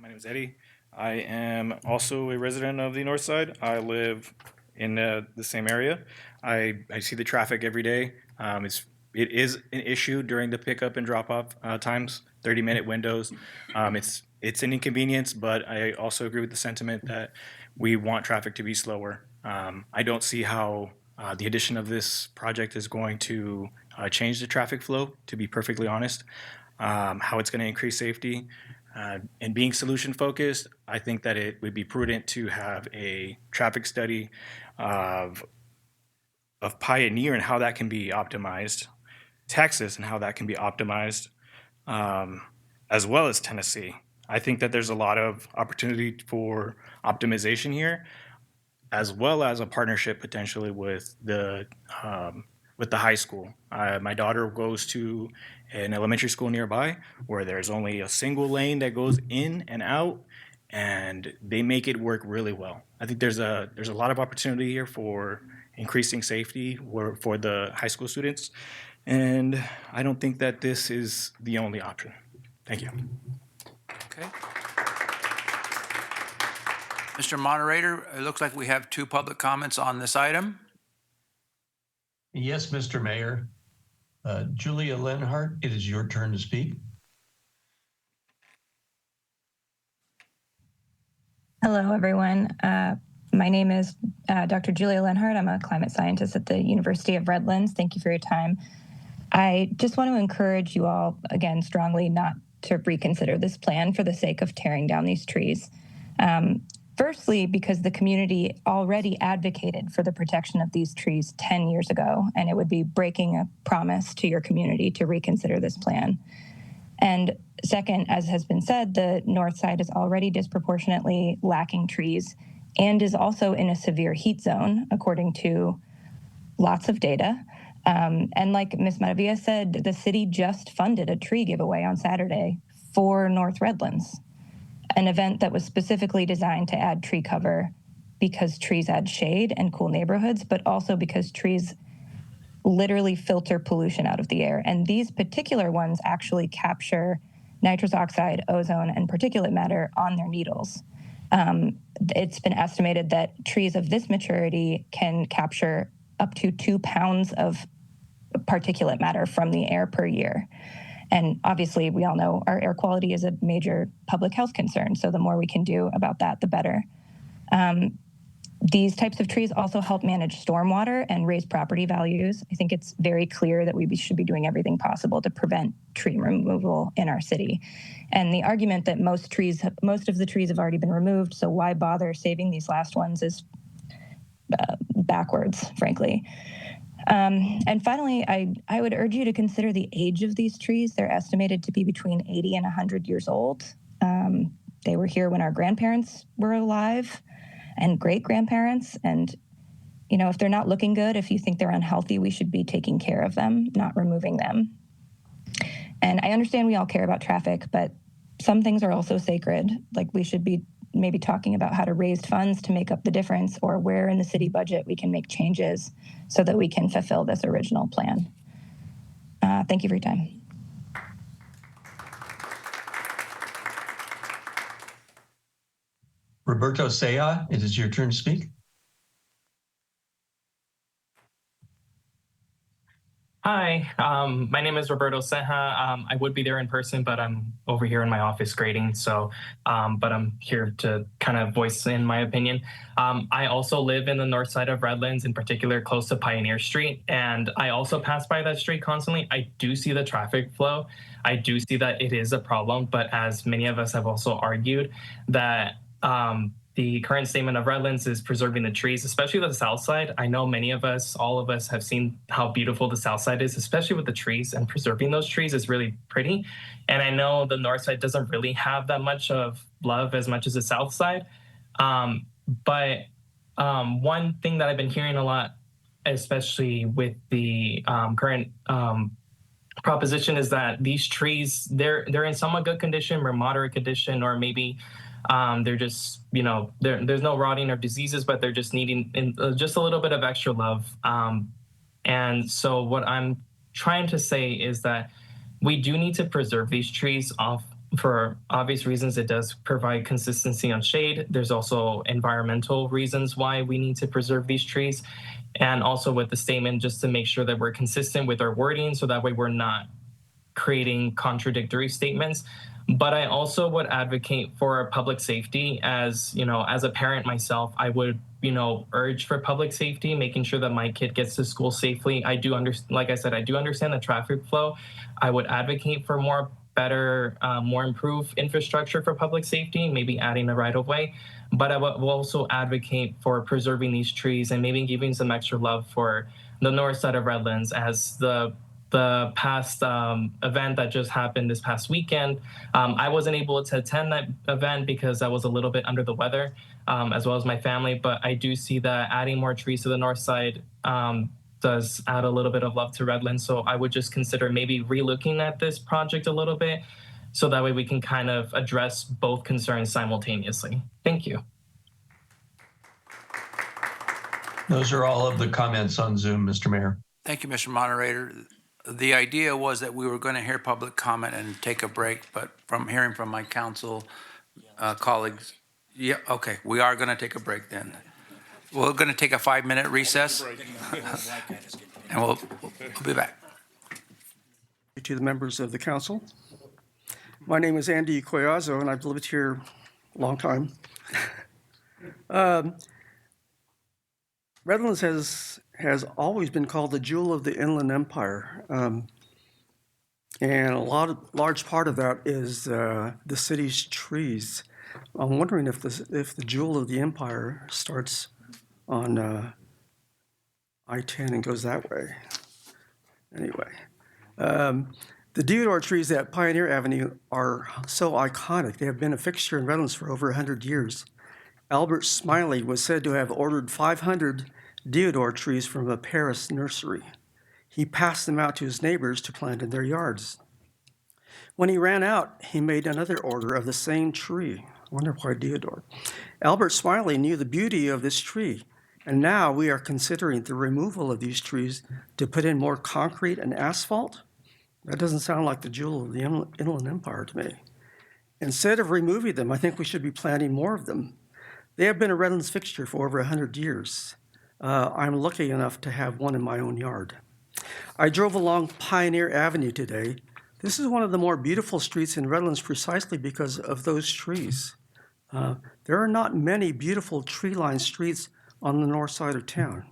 My name is Eddie. I am also a resident of the north side. I live in the same area. I see the traffic every day. It is an issue during the pickup and drop-off times, 30-minute windows. It's an inconvenience, but I also agree with the sentiment that we want traffic to be slower. I don't see how the addition of this project is going to change the traffic flow, to be perfectly honest. How it's going to increase safety. And being solution focused, I think that it would be prudent to have a traffic study of Pioneer and how that can be optimized, Texas and how that can be optimized, as well as Tennessee. I think that there's a lot of opportunity for optimization here, as well as a partnership potentially with the high school. My daughter goes to an elementary school nearby where there's only a single lane that goes in and out, and they make it work really well. I think there's a lot of opportunity here for increasing safety for the high school students, and I don't think that this is the only option. Thank you. Okay. Mr. Moderator, it looks like we have 2 public comments on this item. Yes, Mr. Mayor. Julia Lenhart, it is your turn to speak. Hello, everyone. My name is Dr. Julia Lenhart. I'm a climate scientist at the University of Redlands. Thank you for your time. I just want to encourage you all, again, strongly not to reconsider this plan for the sake of tearing down these trees. Firstly, because the community already advocated for the protection of these trees 10 years ago, and it would be breaking a promise to your community to reconsider this plan. And second, as has been said, the north side is already disproportionately lacking trees and is also in a severe heat zone, according to lots of data. And like Ms. Maravilla said, the city just funded a tree giveaway on Saturday for North Redlands, an event that was specifically designed to add tree cover because trees add shade and cool neighborhoods, but also because trees literally filter pollution out of the air. And these particular ones actually capture nitrous oxide, ozone, and particulate matter on their needles. It's been estimated that trees of this maturity can capture up to 2 pounds of particulate matter from the air per year. And obviously, we all know our air quality is a major public health concern. So the more we can do about that, the better. These types of trees also help manage stormwater and raise property values. I think it's very clear that we should be doing everything possible to prevent tree removal in our city. And the argument that most of the trees have already been removed, so why bother saving these last ones, is backwards, frankly. And finally, I would urge you to consider the age of these trees. They're estimated to be between 80 and 100 years old. They were here when our grandparents were alive and great-grandparents. And, you know, if they're not looking good, if you think they're unhealthy, we should be taking care of them, not removing them. And I understand we all care about traffic, but some things are also sacred. Like we should be maybe talking about how to raise funds to make up the difference, or where in the city budget we can make changes so that we can fulfill this original plan. Thank you for your time. Roberto Sea, it is your turn to speak. Hi, my name is Roberto Ceja. I would be there in person, but I'm over here in my office grading. So, but I'm here to kind of voice in my opinion. I also live in the north side of Redlands, in particular close to Pioneer Street. And I also pass by that street constantly. I do see the traffic flow. I do see that it is a problem, but as many of us have also argued that the current statement of Redlands is preserving the trees, especially the south side. I know many of us, all of us have seen how beautiful the south side is, especially with the trees, and preserving those trees is really pretty. And I know the north side doesn't really have that much of love as much as the south side. But one thing that I've been hearing a lot, especially with the current proposition, is that these trees, they're in somewhat good condition or moderate condition, or maybe they're just, you know, there's no rotting or diseases, but they're just needing just a little bit of extra love. And so what I'm trying to say is that we do need to preserve these trees for obvious reasons. It does provide consistency on shade. There's also environmental reasons why we need to preserve these trees. And also with the statement, just to make sure that we're consistent with our wording, so that way we're not creating contradictory statements. But I also would advocate for public safety. As, you know, as a parent myself, I would, you know, urge for public safety, making sure that my kid gets to school safely. I do understand, like I said, I do understand the traffic flow. I would advocate for more improved infrastructure for public safety, maybe adding a right-of-way. But I will also advocate for preserving these trees and maybe giving some extra love for the north side of Redlands, as the past event that just happened this past weekend. I wasn't able to attend that event because I was a little bit under the weather, as well as my family, but I do see that adding more trees to the north side does add a little bit of love to Redlands. So I would just consider maybe relooking at this project a little bit, so that way we can kind of address both concerns simultaneously. Thank you. Those are all of the comments on Zoom, Mr. Mayor. Thank you, Mr. Moderator. The idea was that we were going to hear public comment and take a break, but from hearing from my council colleagues, yeah, okay, we are going to take a break then. We're going to take a 5-minute recess, and we'll be back. To the members of the council. My name is Andy Collazo, and I've lived here a long time. Redlands has always been called the jewel of the Inland Empire. And a large part of that is the city's trees. I'm wondering if the jewel of the empire starts on I-10 and goes that way. Anyway, the deodar trees at Pioneer Avenue are so iconic. They have been a fixture in Redlands for over 100 years. Albert Smiley was said to have ordered 500 deodar trees from a Paris nursery. He passed them out to his neighbors to plant in their yards. When he ran out, he made another order of the same tree. I wonder why deodar. Albert Smiley knew the beauty of this tree, and now we are considering the removal of these trees to put in more concrete and asphalt. That doesn't sound like the jewel of the Inland Empire to me. Instead of removing them, I think we should be planting more of them. They have been a Redlands fixture for over 100 years. I'm lucky enough to have one in my own yard. I drove along Pioneer Avenue today. This is one of the more beautiful streets in Redlands precisely because of those trees. There are not many beautiful tree-lined streets on the north side of town,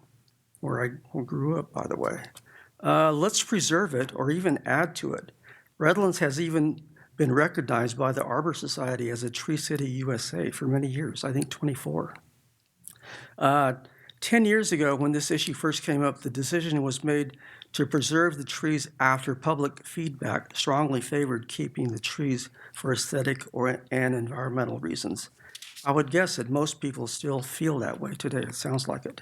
where I grew up, by the way. Let's preserve it or even add to it. Redlands has even been recognized by the Arbor Society as a Tree City USA for many years, I think 24. 10 years ago, when this issue first came up, the decision was made to preserve the trees after public feedback strongly favored keeping the trees for aesthetic and environmental reasons. I would guess that most people still feel that way today. It sounds like it.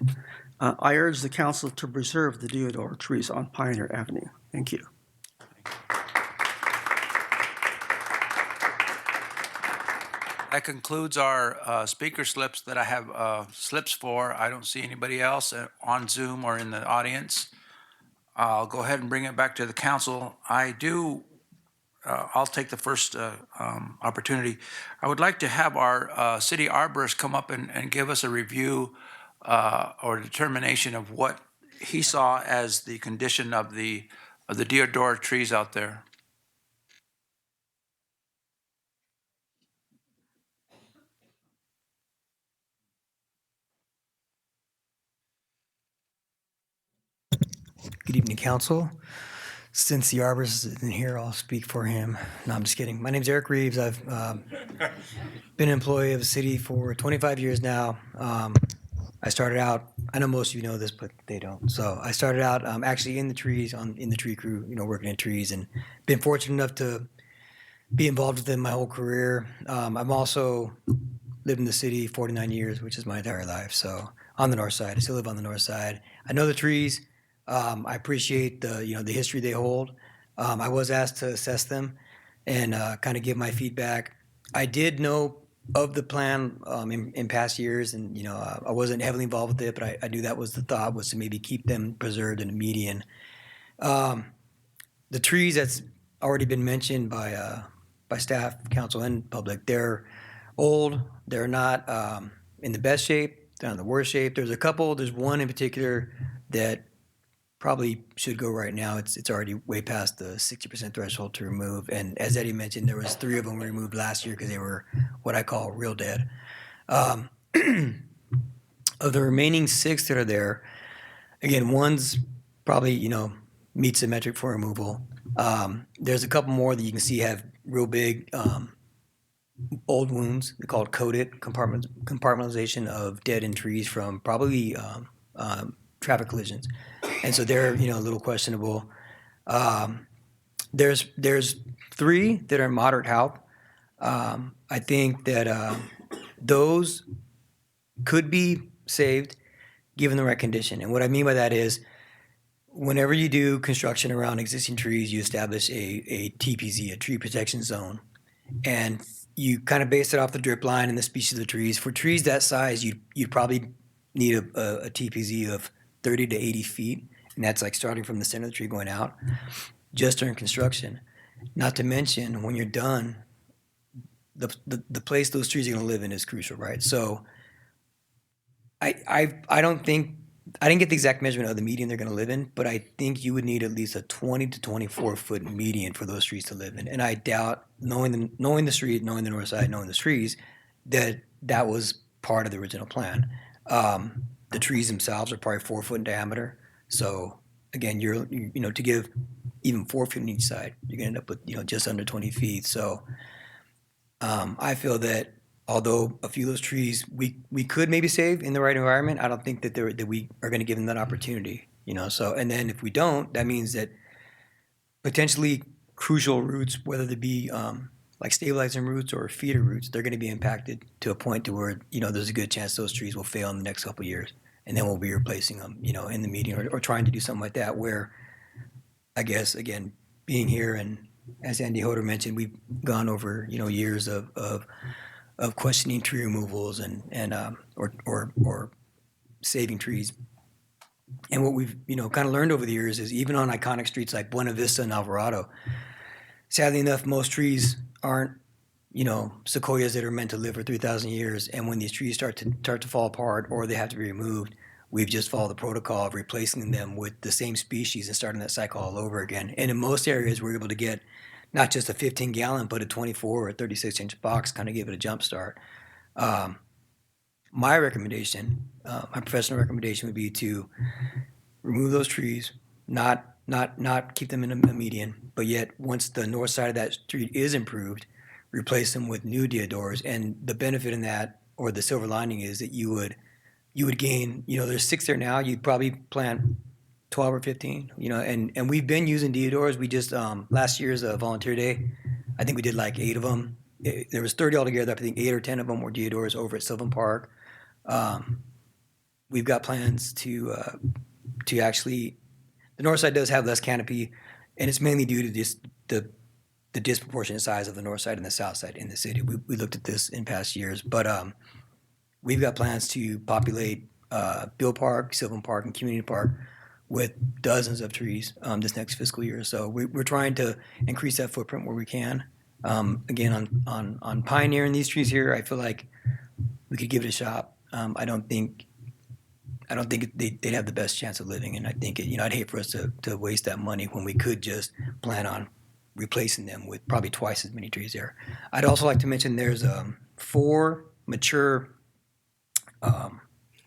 I urge the council to preserve the deodar trees on Pioneer Avenue. Thank you. That concludes our speaker slips that I have slips for. I don't see anybody else on Zoom or in the audience. I'll go ahead and bring it back to the council. I'll take the first opportunity. I would like to have our city arborist come up and give us a review or determination of what he saw as the condition of the deodar trees out there. Good evening, Council. Since the arborist isn't here, I'll speak for him. No, I'm just kidding. My name's Eric Reeves. I've been an employee of the city for 25 years now. I started out, I know most of you know this, but they don't. So I started out actually in the trees, in the tree crew, working in trees, and been fortunate enough to be involved with them my whole career. I've also lived in the city 49 years, which is my entire life. So on the north side, I still live on the north side. I know the trees. I appreciate the history they hold. I was asked to assess them and kind of give my feedback. I did know of the plan in past years, and I wasn't heavily involved with it, but I knew that was the thought, was to maybe keep them preserved in a median. The trees that's already been mentioned by staff, council, and public, they're old. They're not in the best shape. They're not in the worst shape. There's one in particular that probably should go right now. It's already way past the 60% threshold to remove. And as Eddie mentioned, there was 3 of them removed last year because they were what I call real dead. Of the remaining 6 that are there, again, one's probably, meets the metric for removal. There's a couple more that you can see have real big old wounds. They're called coated compartmentalization of dead end trees from probably traffic collisions. And so they're, a little questionable. There's 3 that are moderate health. I think that those could be saved given the right condition. And what I mean by that is whenever you do construction around existing trees, you establish a TPZ, a tree protection zone. And you kind of base it off the drip line and the species of the trees. For trees that size, you'd probably need a TPZ of 30 to 80 feet. And that's like starting from the center of the tree going out just during construction. Not to mention when you're done, the place those trees are going to live in is crucial, right? So I don't think, I didn't get the exact measurement of the median they're going to live in, but I think you would need at least a 20 to 24 foot median for those trees to live in. And I doubt, knowing the street, knowing the north side, knowing the trees, that was part of the original plan. The trees themselves are probably 4 foot in diameter. So again, to give even 4 feet on each side, you're gonna end up with, just under 20 feet. So I feel that although a few of those trees we could maybe save in the right environment, I don't think that we are gonna give them that opportunity, So, and then if we don't, that means that potentially crucial roots, whether they be like stabilizing roots or feeder roots, they're gonna be impacted to a point to where, there's a good chance those trees will fail in the next couple of years. And then we'll be replacing them, in the median or trying to do something like that where, I guess, again, being here and as Andy Hodder mentioned, we've gone over, years of questioning tree removals or saving trees. And what we've, kind of learned over the years is even on iconic streets like Buena Vista and Alvarado, sadly enough, most trees aren't, sequoias that are meant to live for 3,000 years. And when these trees start to fall apart or they have to be removed, we've just followed the protocol of replacing them with the same species and starting that cycle all over again. And in most areas, we're able to get not just a 15-gallon, but a 24 or 36-inch box, kind of give it a jump start. My recommendation, my professional recommendation would be to remove those trees, not keep them in a median, but yet once the north side of that street is improved, replace them with new deodars. And the benefit in that, or the silver lining, is that you would you would gain, there's 6 there now, you'd probably plant 12 or 15, and we've been using deodors. We just, last year's volunteer day, I think we did like 8 of them. There was 30 altogether. I think 8 or 10 of them were deodors over at Sylvan Park. We've got plans to actually, the north side does have less canopy, and it's mainly due to just the disproportionate size of the north side and the south side in the city. We looked at this in past years, but we've got plans to populate Bill Park, Sylvan Park, and Community Park with dozens of trees this next fiscal year. So we're trying to increase that footprint where we can. Again, on pioneering these trees here, I feel like we could give it a shot. I don't think they'd have the best chance of living, and I think I'd hate for us to waste that money when we could just plan on replacing them with probably twice as many trees there. I'd also like to mention there's 4 mature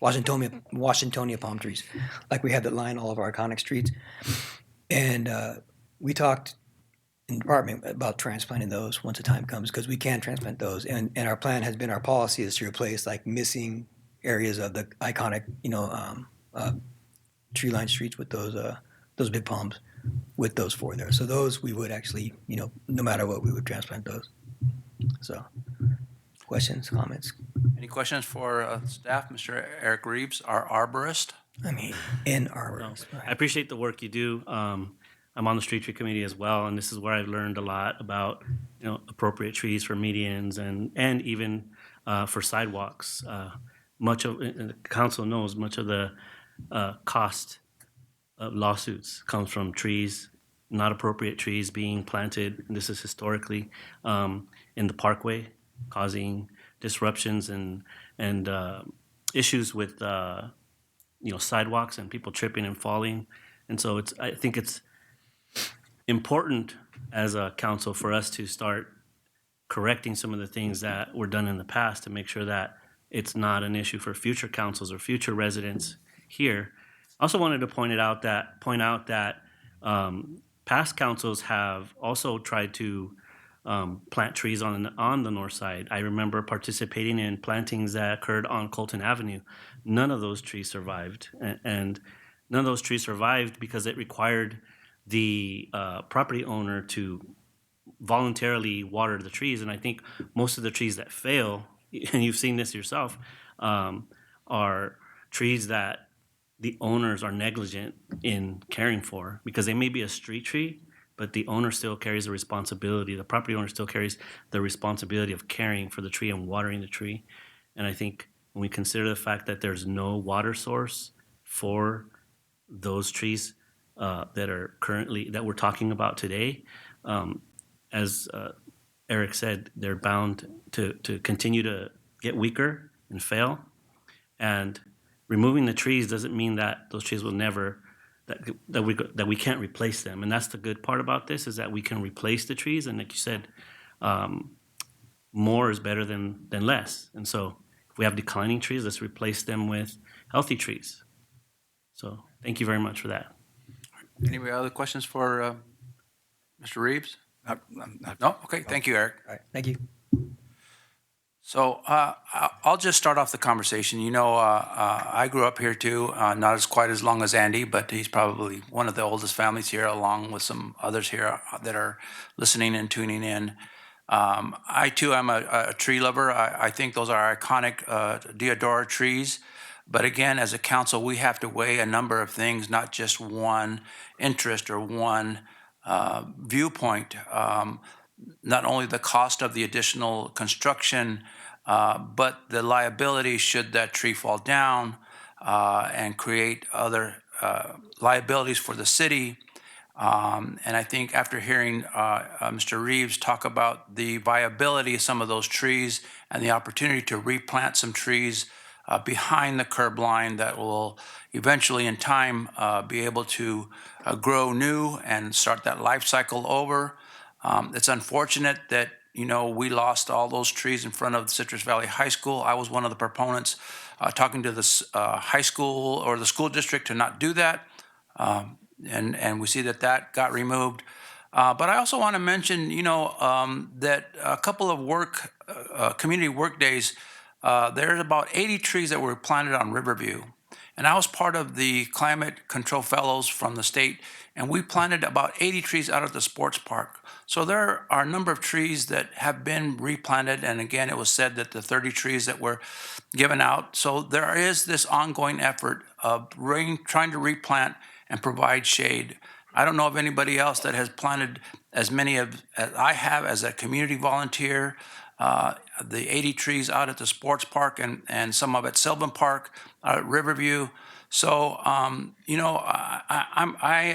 Washingtonia palm trees, like we have that line all of our iconic streets, and we talked in the department about transplanting those once the time comes, because we can transplant those, and our plan has been, our policy is to replace like missing areas of the iconic tree line streets with those big palms, with those 4 there. So those we would actually, no matter what, we would transplant those. So questions, comments? Any questions for staff? Mr. Eric Reeves, our arborist. In arborist. I appreciate the work you do. I'm on the street tree committee as well, and this is where I've learned a lot about appropriate trees for medians and even for sidewalks. Much of the council knows much of the cost of lawsuits comes from trees, not appropriate trees being planted. And this is historically in the parkway, causing disruptions and issues with sidewalks and people tripping and falling. And so I think it's important as a council for us to start correcting some of the things that were done in the past to make sure that it's not an issue for future councils or future residents here. I also wanted to point out that past councils have also tried to plant trees on the north side. I remember participating in plantings that occurred on Colton Avenue. None of those trees survived, and none of those trees survived because it required the property owner to voluntarily water the trees. And I think most of the trees that fail, and you've seen this yourself, are trees that the owners are negligent in caring for, because they may be a street tree, but the owner still carries the responsibility, the property owner still carries the responsibility of caring for the tree and watering the tree. And I think when we consider the fact that there's no water source for those trees that we're talking about today, as Eric said, they're bound to continue to get weaker and fail. And removing the trees doesn't mean that those trees will never, that we can't replace them. And that's the good part about this, is that we can replace the trees. And like you said, more is better than less. And so if we have declining trees, let's replace them with healthy trees. So thank you very much for that. Any other questions for Mr. Reeves? No? Okay, thank you, Eric. All right, thank you. So I'll just start off the conversation. I grew up here too, not as quite as long as Andy, but he's probably one of the oldest families here, along with some others here that are listening and tuning in. I too am a tree lover. I think those are iconic deodora trees. But again, as a council, we have to weigh a number of things, not just one interest or one viewpoint. Not only the cost of the additional construction, but the liability should that tree fall down and create other liabilities for the city. And I think after hearing Mr. Reeves talk about the viability of some of those trees and the opportunity to replant some trees behind the curb line that will eventually in time be able to grow new and start that life cycle over. It's unfortunate that, we lost all those trees in front of Citrus Valley High School. I was one of the proponents talking to the high school or the school district to not do that. And we see that got removed. But I also want to mention, that a couple of community work days there's about 80 trees that were planted on Riverview. And I was part of the Climate Control Fellows from the state, and we planted about 80 trees out at the sports park. So there are a number of trees that have been replanted, and again, it was said that the 30 trees that were given out. So there is this ongoing effort of trying to replant and provide shade. I don't know of anybody else that has planted as many as I have as a community volunteer. The 80 trees out at the sports park and some of at Sylvan Park, at Riverview. So, I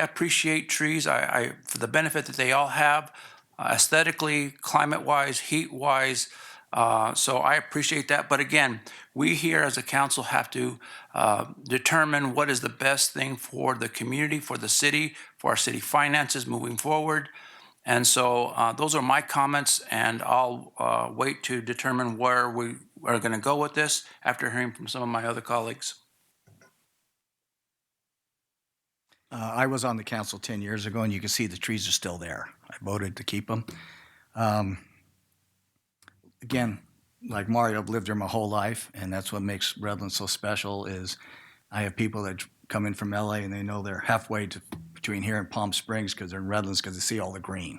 appreciate trees for the benefit that they all have, aesthetically, climate-wise, heat-wise. So I appreciate that. But again, we here as a council have to determine what is the best thing for the community, for the city, for our city finances moving forward. And so those are my comments, and I'll wait to determine where we are going to go with this after hearing from some of my other colleagues. I was on the council 10 years ago, and you can see the trees are still there. I voted to keep them. Again, like Mario, I've lived here my whole life, and that's what makes Redlands so special is I have people that come in from LA, and they know they're halfway between here and Palm Springs because they're in Redlands because they see all the green.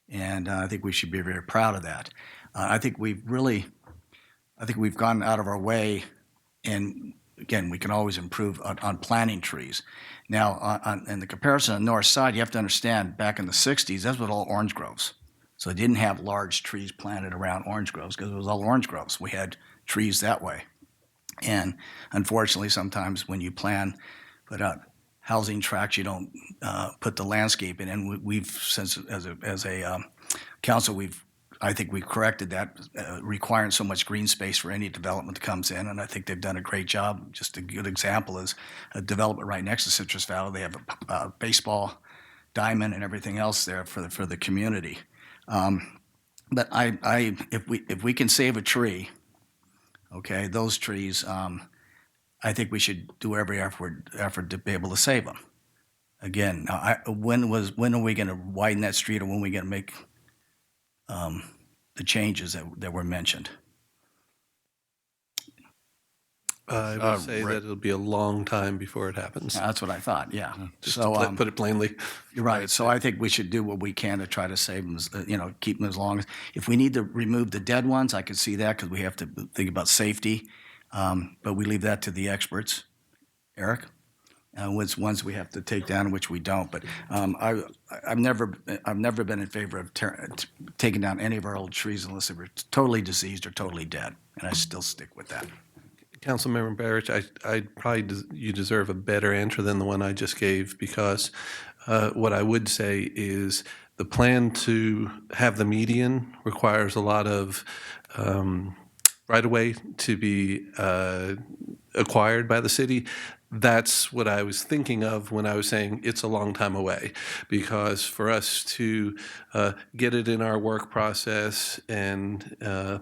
And I think we should be very proud of that. I think we've gone out of our way, and again, we can always improve on planting trees. Now, in the comparison on the north side, you have to understand, back in the 60s, that's what all orange groves. So they didn't have large trees planted around orange groves because it was all orange groves. We had trees that way. And unfortunately, sometimes when you put out housing tracts, you don't put the landscape in. And we've, since as a council, I think we've corrected that, requiring so much green space for any development that comes in, and I think they've done a great job. Just a good example is a development right next to Citrus Valley. They have a baseball diamond and everything else there for the community. But if we can save a tree, okay, those trees, I think we should do every effort to be able to save them. Again, when are we going to widen that street, or when are we going to make the changes that were mentioned? I would say that it'll be a long time before it happens. That's what I thought, yeah. Just to put it plainly. You're right. So I think we should do what we can to try to save them, keep them as long as. If we need to remove the dead ones, I could see that because we have to think about safety. But we leave that to the experts. Eric? Which ones we have to take down and which we don't. But I've never been in favor of taking down any of our old trees unless they were totally diseased or totally dead, and I still stick with that. Councilmember Barrett, you deserve a better answer than the one I just gave, because what I would say is the plan to have the median requires a lot of right-of-way to be acquired by the city. That's what I was thinking of when I was saying it's a long time away, because for us to get it in our work process and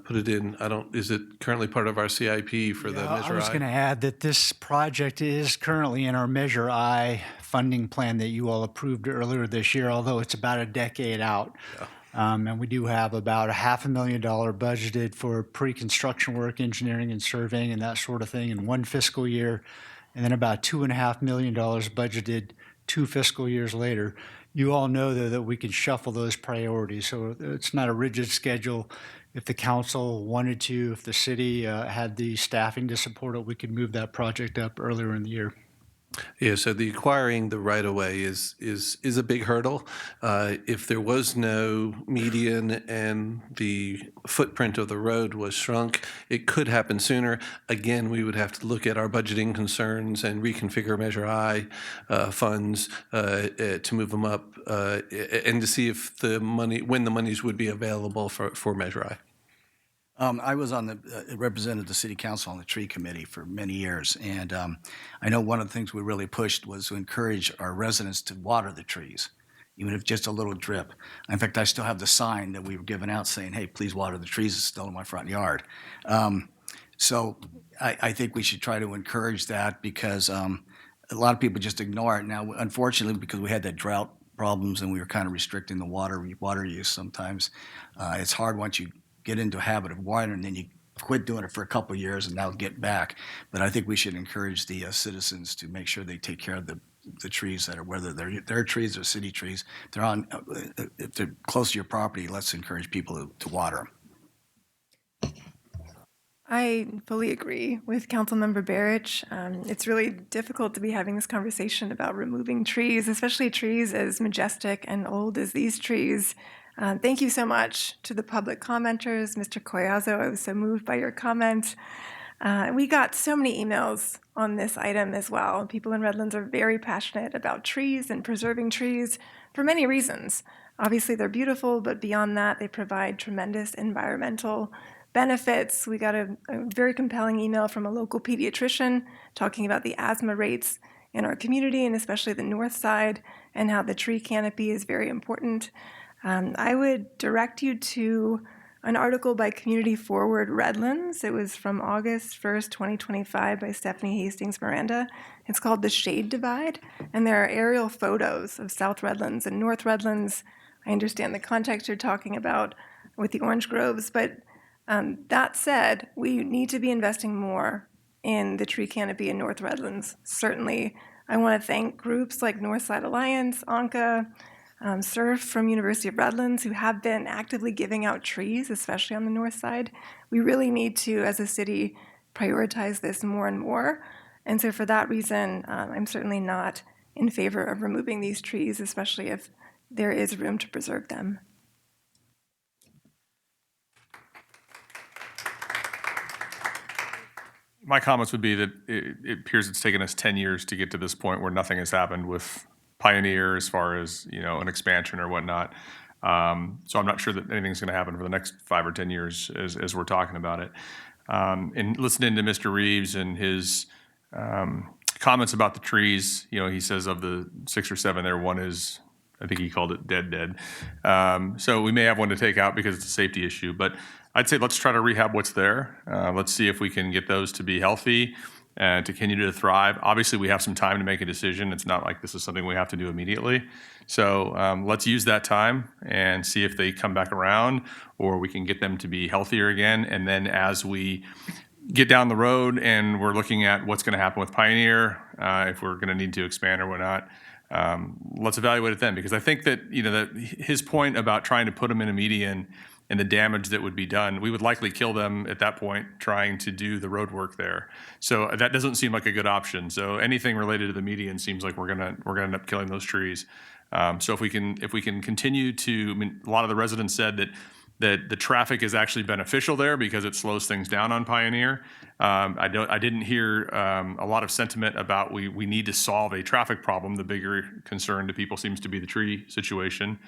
put it in, is it currently part of our CIP for the Measure I? I was going to add that this project is currently in our Measure I funding plan that you all approved earlier this year, although it's about a decade out. Yeah. And we do have about $500,000 budgeted for pre-construction work, engineering and surveying and that sort of thing in one fiscal year. And then about $2.5 million budgeted 2 fiscal years later. You all know, though, that we can shuffle those priorities. So it's not a rigid schedule. If the council wanted to, if the city had the staffing to support it, we could move that project up earlier in the year. Yeah, so the acquiring the right-of-way is a big hurdle. If there was no median and the footprint of the road was shrunk, it could happen sooner. Again, we would have to look at our budgeting concerns and reconfigure Measure I funds to move them up and to see if when the monies would be available for Measure I. I was represented the city council on the tree committee for many years, and I know one of the things we really pushed was to encourage our residents to water the trees, even if just a little drip. In fact, I still have the sign that we were giving out saying, "Hey, please water the trees." It's still in my front yard. So I think we should try to encourage that, because a lot of people just ignore it. Now, unfortunately, because we had that drought problems and we were kind of restricting the water use sometimes, it's hard once you get into a habit of watering, and then you quit doing it for a couple of years and now get back. But I think we should encourage the citizens to make sure they take care of the trees that are, whether they're their trees or city trees. If they're close to your property, let's encourage people to water them. I fully agree with Councilmember Barrich. It's really difficult to be having this conversation about removing trees, especially trees as majestic and old as these trees. Thank you so much to the public commenters. Mr. Collazo, I was so moved by your comment. We got so many emails on this item as well. People in Redlands are very passionate about trees and preserving trees for many reasons. Obviously, they're beautiful, but beyond that, they provide tremendous environmental benefits. We got a very compelling email from a local pediatrician talking about the asthma rates in our community, and especially the north side, and how the tree canopy is very important. I would direct you to an article by Community Forward Redlands. It was from August 1st, 2025 by Stephanie Hastings Miranda. It's called The Shade Divide, and there are aerial photos of South Redlands and North Redlands. I understand the context you're talking about with the orange groves, but that said, we need to be investing more in the tree canopy in North Redlands. Certainly, I want to thank groups like Northside Alliance, ANCA, SURF from University of Redlands, who have been actively giving out trees, especially on the north side. We really need to, as a city, prioritize this more and more. And so for that reason, I'm certainly not in favor of removing these trees, especially if there is room to preserve them. My comments would be that it appears it's taken us 10 years to get to this point where nothing has happened with Pioneer as far as, an expansion or whatnot. So I'm not sure that anything's going to happen for the next 5 or 10 years as we're talking about it. And listening to Mr. Reeves and his comments about the trees, he says of the 6 or 7 there, one is, I think he called it dead. So we may have one to take out because it's a safety issue, but I'd say let's try to rehab what's there. Let's see if we can get those to be healthy and to continue to thrive. Obviously, we have some time to make a decision. It's not like this is something we have to do immediately. So let's use that time and see if they come back around or we can get them to be healthier again. And then as we get down the road and we're looking at what's going to happen with Pioneer, if we're going to need to expand or whatnot, let's evaluate it then. Because I think that, his point about trying to put them in a median and the damage that would be done, we would likely kill them at that point trying to do the road work there. So that doesn't seem like a good option. So anything related to the median seems like we're gonna end up killing those trees. So if we can continue to, a lot of the residents said that the traffic is actually beneficial there because it slows things down on Pioneer. I didn't hear a lot of sentiment about we need to solve a traffic problem. The bigger concern to people seems to be the tree situation.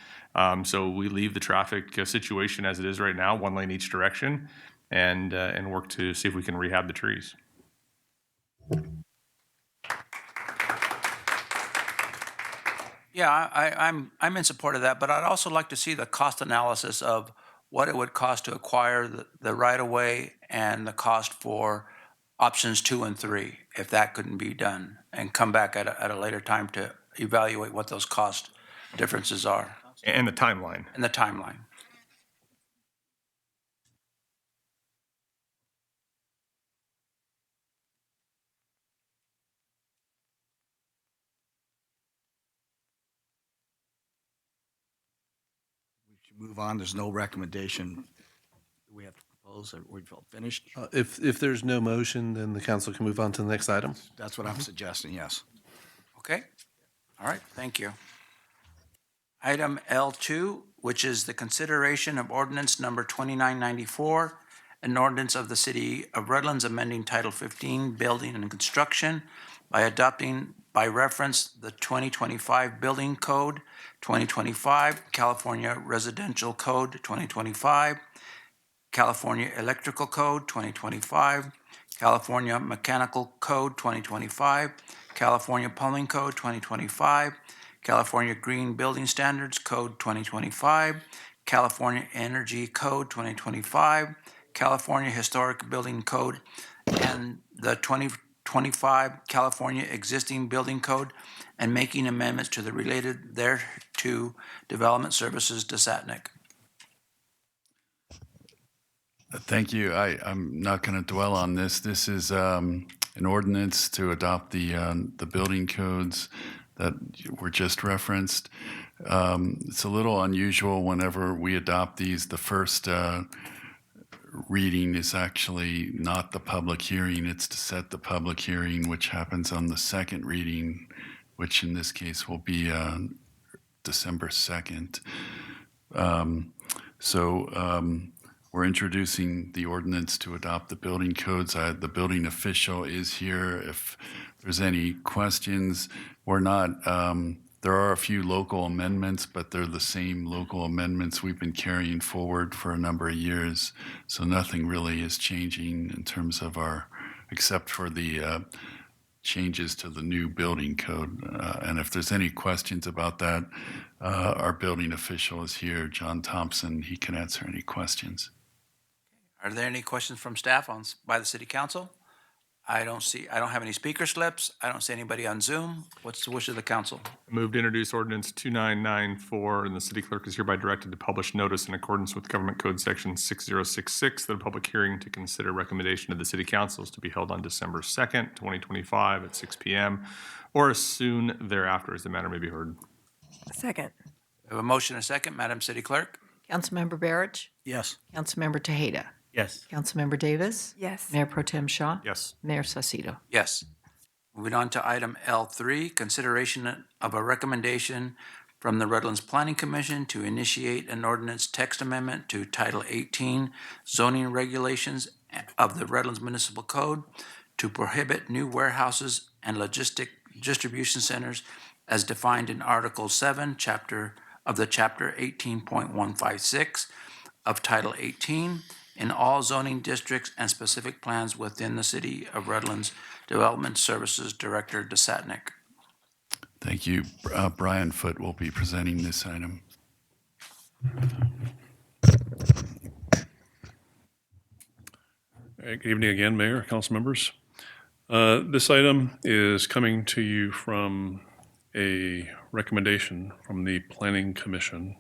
So we leave the traffic situation as it is right now, one lane each direction, and work to see if we can rehab the trees. Yeah, I'm in support of that, but I'd also like to see the cost analysis of what it would cost to acquire the right-of-way and the cost for options 2 and 3, if that couldn't be done, and come back at a later time to evaluate what those cost differences are. And the timeline. And the timeline. Move on. There's no recommendation we have to propose or we felt finished. If there's no motion, then the council can move on to the next item. That's what I'm suggesting, yes. Okay. All right. Thank you. Item L2, which is the consideration of ordinance number 2994, an ordinance of the City of Redlands amending Title 15, Building and Construction by adopting by reference the 2025 Building Code 2025, California Residential Code 2025, California Electrical Code 2025, California Mechanical Code 2025, California Plumbing Code 2025, California Green Building Standards Code 2025, California Energy Code 2025, California Historic Building Code, and the 2025 California Existing Building Code, and making amendments to the related thereto development services to SATNIC. Thank you. I'm not going to dwell on this. This is an ordinance to adopt the building codes that were just referenced. It's a little unusual whenever we adopt these. The first reading is actually not the public hearing. It's to set the public hearing, which happens on the second reading, which in this case will be December 2nd. We're introducing the ordinance to adopt the building codes. The building official is here. If there's any questions, we're not, there are a few local amendments, but they're the same local amendments we've been carrying forward for a number of years. So nothing really is changing in terms of except for the changes to the new building code. And if there's any questions about that, our building official is here, John Thompson. He can answer any questions. Are there any questions from staff by the city council? I don't have any speaker slips. I don't see anybody on Zoom. What's the wish of the council? Move to introduce ordinance 2994, and the city clerk is hereby directed to publish notice in accordance with Government Code Section 6066 that a public hearing to consider recommendation of the city council is to be held on December 2nd, 2025 at 6 p.m. or as soon thereafter as the matter may be heard. Second. We have a motion and a second. Madam City Clerk? Councilmember Barrett? Yes. Councilmember Tejeda? Yes. Councilmember Davis? Yes. Mayor Pro Tem Shaw? Yes. Mayor Saucedo? Yes. Moving on to item L3, consideration of a recommendation from the Redlands Planning Commission to initiate an ordinance text amendment to Title 18 zoning regulations of the Redlands Municipal Code to prohibit new warehouses and logistic distribution centers as defined in Article 7, Chapter 18.156 of Title 18 in all zoning districts and specific plans within the City of Redlands. Development Services Director Desatnik. Thank you. Brian Foote will be presenting this item. Good evening again, Mayor, council members. This item is coming to you from a recommendation from the Planning Commission.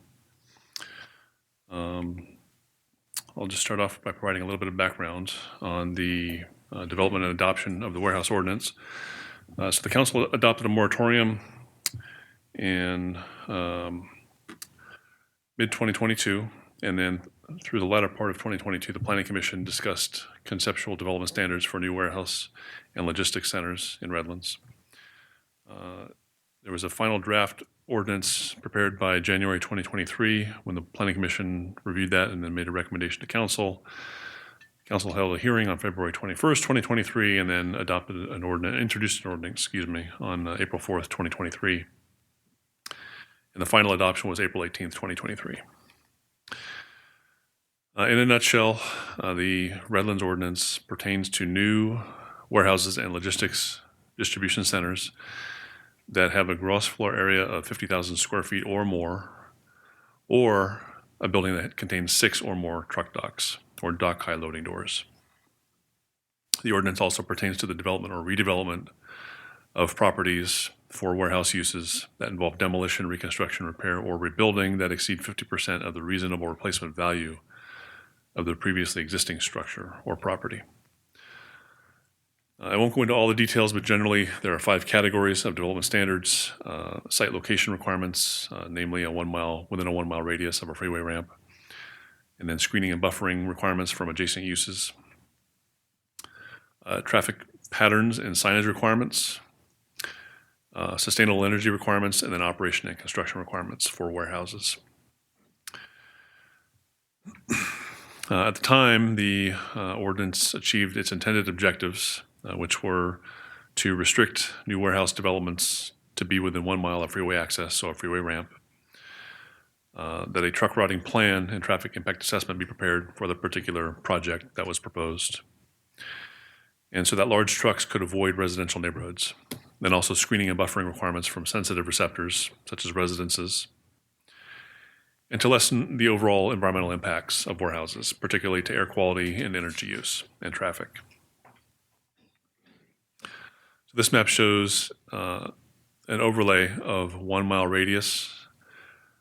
I'll just start off by providing a little bit of background on the development and adoption of the warehouse ordinance. So the council adopted a moratorium in mid-2022, and then through the latter part of 2022, the Planning Commission discussed conceptual development standards for new warehouse and logistics centers in Redlands. There was a final draft ordinance prepared by January 2023 when the Planning Commission reviewed that and then made a recommendation to Council. Council held a hearing on February 21st, 2023, and then introduced an ordinance, on April 4th, 2023. And the final adoption was April 18th, 2023. In a nutshell, the Redlands ordinance pertains to new warehouses and logistics distribution centers that have a gross floor area of 50,000 square feet or more, or a building that contains 6 or more truck docks or dock high loading doors. The ordinance also pertains to the development or redevelopment of properties for warehouse uses that involve demolition, reconstruction, repair, or rebuilding that exceed 50% of the reasonable replacement value of the previously existing structure or property. I won't go into all the details, but generally there are 5 categories of development standards: site location requirements, namely within a 1 mile radius of a freeway ramp, and then screening and buffering requirements from adjacent uses, traffic patterns and signage requirements, sustainable energy requirements, and then operation and construction requirements for warehouses. At the time, the ordinance achieved its intended objectives, which were to restrict new warehouse developments to be within 1 mile of freeway access, so a freeway ramp, that a truck routing plan and traffic impact assessment be prepared for the particular project that was proposed, and so that large trucks could avoid residential neighborhoods, then also screening and buffering requirements from sensitive receptors, such as residences, and to lessen the overall environmental impacts of warehouses, particularly to air quality and energy use and traffic. So this map shows an overlay of 1 mile radius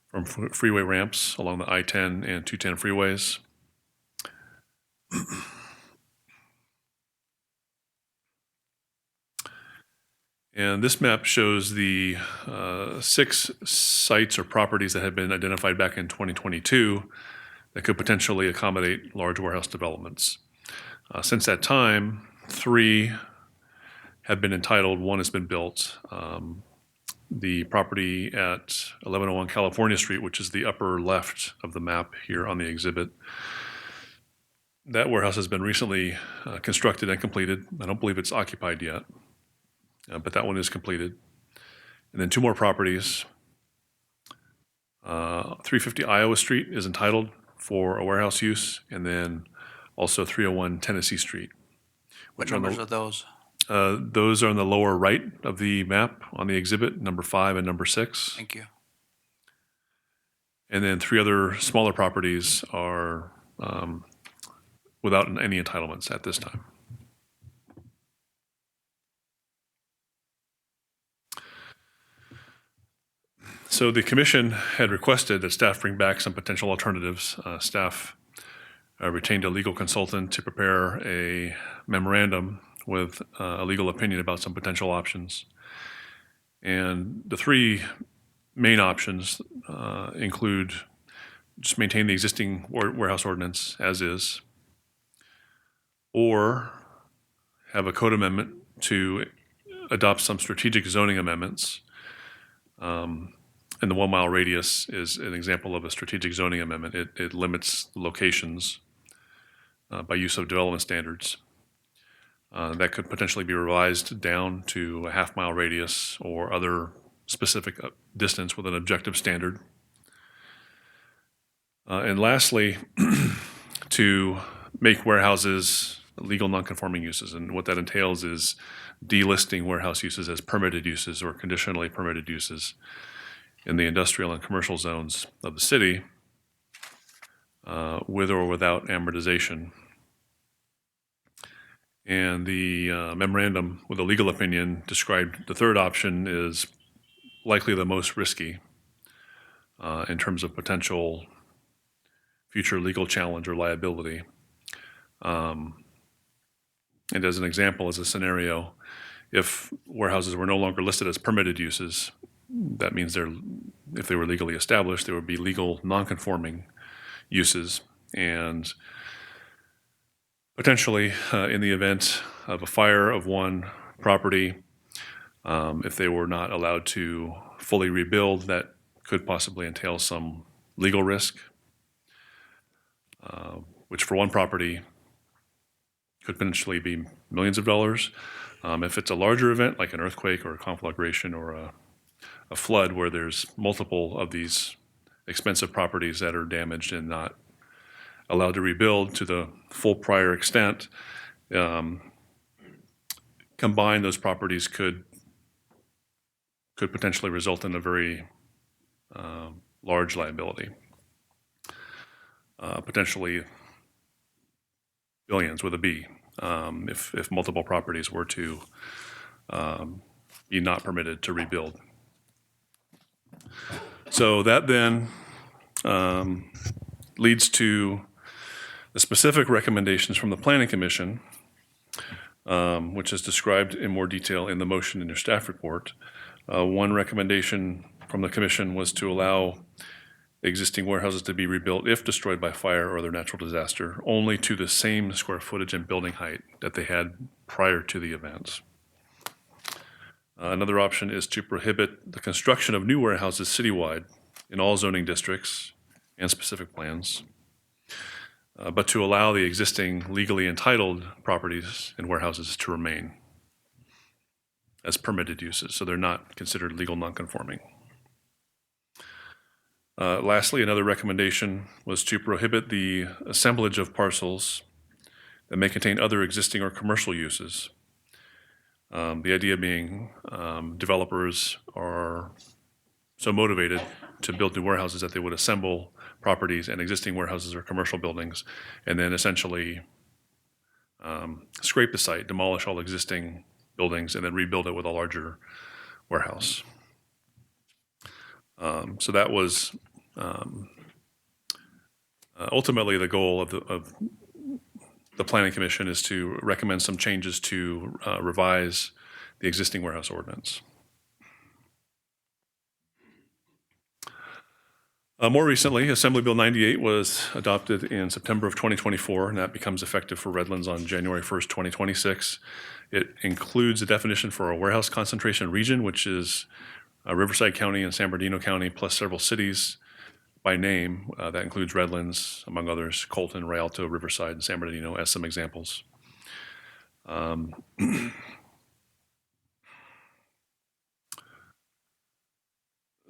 from freeway ramps along the I-10 and 210 freeways. And this map shows the 6 sites or properties that have been identified back in 2022 that could potentially accommodate large warehouse developments. Since that time, 3 have been entitled, 1 has been built. The property at 1101 California Street, which is the upper left of the map here on the exhibit, that warehouse has been recently constructed and completed. I don't believe it's occupied yet, but that one is completed. And then 2 more properties. 350 Iowa Street is entitled for a warehouse use, and then also 301 Tennessee Street. What numbers are those? Those are on the lower right of the map on the exhibit, number 5 and number 6. Thank you. And then 3 other smaller properties are without any entitlements at this time. So the commission had requested that staff bring back some potential alternatives. Staff retained a legal consultant to prepare a memorandum with a legal opinion about some potential options. And the 3 main options include just maintain the existing warehouse ordinance as is, or have a code amendment to adopt some strategic zoning amendments. And the 1 mile radius is an example of a strategic zoning amendment. It limits locations by use of development standards. That could potentially be revised down to a half-mile radius or other specific distance with an objective standard. And lastly, to make warehouses legal nonconforming uses. And what that entails is delisting warehouse uses as permitted uses or conditionally permitted uses in the industrial and commercial zones of the city, with or without amortization. And the memorandum with a legal opinion described the 3rd option is likely the most risky in terms of potential future legal challenge or liability. And as an example, as a scenario, if warehouses were no longer listed as permitted uses, that means if they were legally established, they would be legal nonconforming uses. And potentially, in the event of a fire of one property, if they were not allowed to fully rebuild, that could possibly entail some legal risk, which for one property could potentially be millions of dollars. If it's a larger event, like an earthquake or a conflagration or a flood where there's multiple of these expensive properties that are damaged and not allowed to rebuild to the full prior extent, combined, those properties could potentially result in a very large liability, potentially billions with a B, if multiple properties were to be not permitted to rebuild. So that then leads to the specific recommendations from the Planning Commission, which is described in more detail in the motion in your staff report. One recommendation from the Commission was to allow existing warehouses to be rebuilt if destroyed by fire or other natural disaster, only to the same square footage and building height that they had prior to the events. Another option is to prohibit the construction of new warehouses citywide in all zoning districts and specific plans, but to allow the existing legally entitled properties and warehouses to remain as permitted uses, so they're not considered legal nonconforming. Lastly, another recommendation was to prohibit the assemblage of parcels that may contain other existing or commercial uses. The idea being developers are so motivated to build new warehouses that they would assemble properties and existing warehouses or commercial buildings and then essentially scrape the site, demolish all existing buildings, and then rebuild it with a larger warehouse. So that was ultimately the goal of the Planning Commission is to recommend some changes to revise the existing warehouse ordinance. More recently, Assembly Bill 98 was adopted in September of 2024, and that becomes effective for Redlands on January 1st, 2026. It includes a definition for a warehouse concentration region, which is Riverside County and San Bernardino County, plus several cities by name. That includes Redlands, among others, Colton, Rialto, Riverside, and San Bernardino as some examples.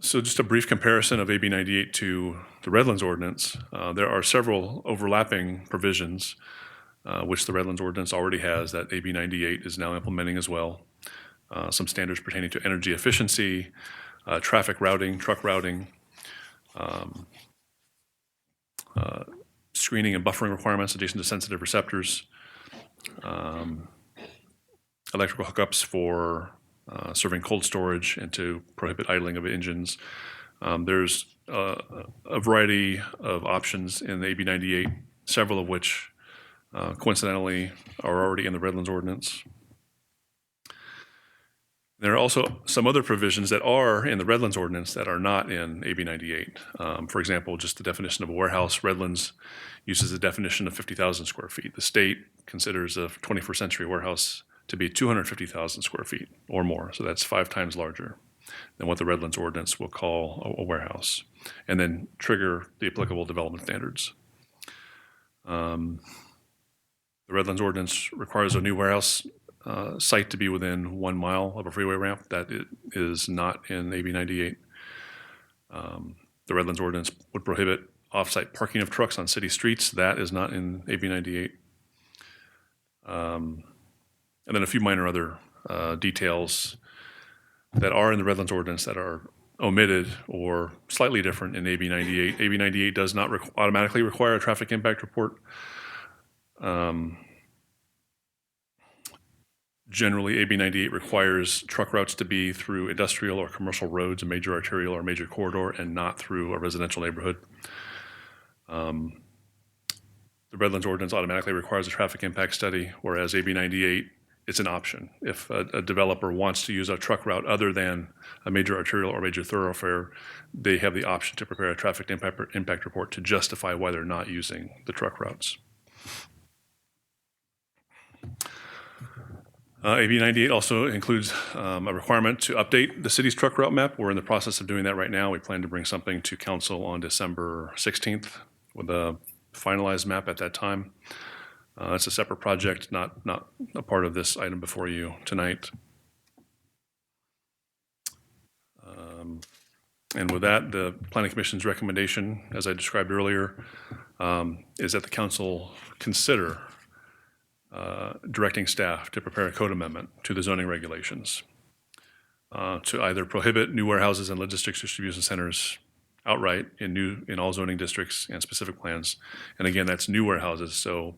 So just a brief comparison of AB 98 to the Redlands ordinance. There are several overlapping provisions which the Redlands ordinance already has that AB 98 is now implementing as well. Some standards pertaining to energy efficiency, traffic routing, truck routing, screening and buffering requirements adjacent to sensitive receptors, electrical hookups for serving cold storage and to prohibit idling of engines. There's a variety of options in the AB 98, several of which coincidentally are already in the Redlands ordinance. There are also some other provisions that are in the Redlands ordinance that are not in AB 98. For example, just the definition of a warehouse. Redlands uses the definition of 50,000 square feet. The state considers a 21st century warehouse to be 250,000 square feet or more. So that's 5 times larger than what the Redlands ordinance will call a warehouse, and then trigger the applicable development standards. The Redlands ordinance requires a new warehouse site to be within 1 mile of a freeway ramp. That is not in AB 98. The Redlands ordinance would prohibit off-site parking of trucks on city streets. That is not in AB 98. And then a few minor other details that are in the Redlands ordinance that are omitted or slightly different in AB 98. AB 98 does not automatically require a traffic impact report. Generally, AB 98 requires truck routes to be through industrial or commercial roads, a major arterial or major corridor, and not through a residential neighborhood. The Redlands ordinance automatically requires a traffic impact study, whereas AB 98, it's an option. If a developer wants to use a truck route other than a major arterial or major thoroughfare, they have the option to prepare a traffic impact report to justify why they're not using the truck routes. AB 98 also includes a requirement to update the city's truck route map. We're in the process of doing that right now. We plan to bring something to council on December 16th with a finalized map at that time. It's a separate project, not a part of this item before you tonight. And with that, the Planning Commission's recommendation, as I described earlier, is that the council consider directing staff to prepare a code amendment to the zoning regulations to either prohibit new warehouses and logistics distribution centers outright in all zoning districts and specific plans. And again, that's new warehouses, so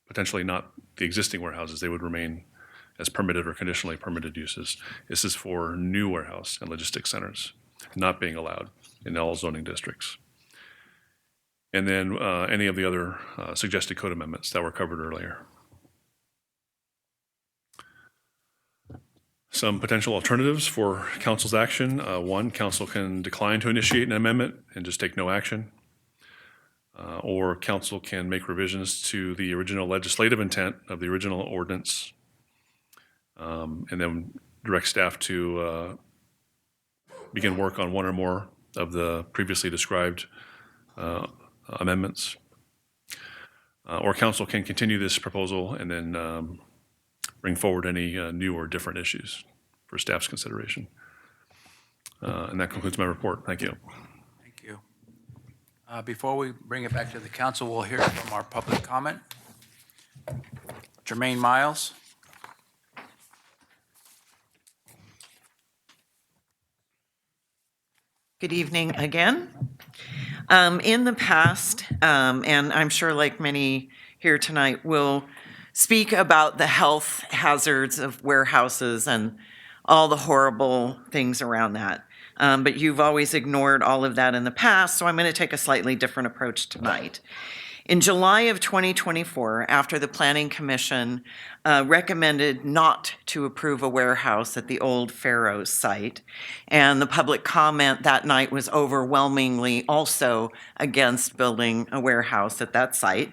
potentially not the existing warehouses. They would remain as permitted or conditionally permitted uses. This is for new warehouse and logistics centers not being allowed in all zoning districts. And then any of the other suggested code amendments that were covered earlier. Some potential alternatives for council's action. One, council can decline to initiate an amendment and just take no action. Or council can make revisions to the original legislative intent of the original ordinance, and then direct staff to begin work on one or more of the previously described amendments. Or council can continue this proposal and then bring forward any new or different issues for staff's consideration. And that concludes my report. Thank you. Thank you. Before we bring it back to the council, we'll hear from our public comment. Jermaine Miles. Good evening again. In the past, and I'm sure like many here tonight, will speak about the health hazards of warehouses and all the horrible things around that. But you've always ignored all of that in the past, so I'm going to take a slightly different approach tonight. In July of 2024, after the Planning Commission recommended not to approve a warehouse at the old Furlow site, and the public comment that night was overwhelmingly also against building a warehouse at that site,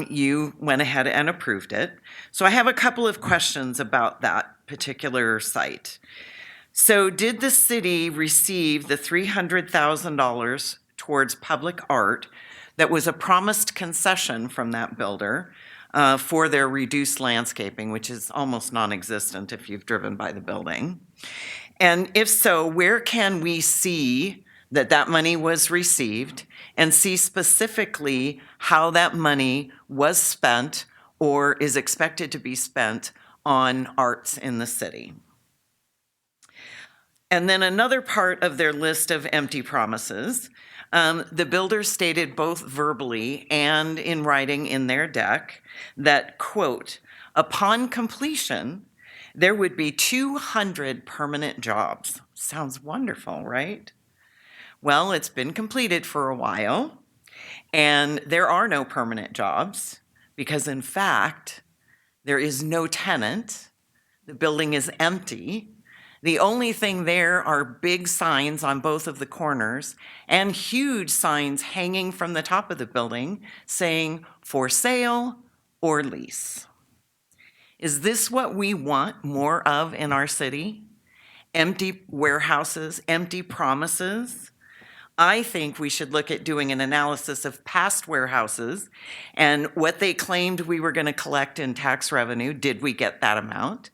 you went ahead and approved it. So I have a couple of questions about that particular site. So did the city receive the $300,000 towards public art that was a promised concession from that builder for their reduced landscaping, which is almost non-existent if you've driven by the building? And if so, where can we see that that money was received and see specifically how that money was spent or is expected to be spent on arts in the city? And then another part of their list of empty promises, the builder stated both verbally and in writing in their deck that, quote, upon completion, there would be 200 permanent jobs. Sounds wonderful, right? Well, it's been completed for a while, and there are no permanent jobs because, in fact, there is no tenant. The building is empty. The only thing there are big signs on both of the corners and huge signs hanging from the top of the building saying for sale or lease. Is this what we want more of in our city? Empty warehouses, empty promises? I think we should look at doing an analysis of past warehouses and what they claimed we were going to collect in tax revenue. Did we get that amount?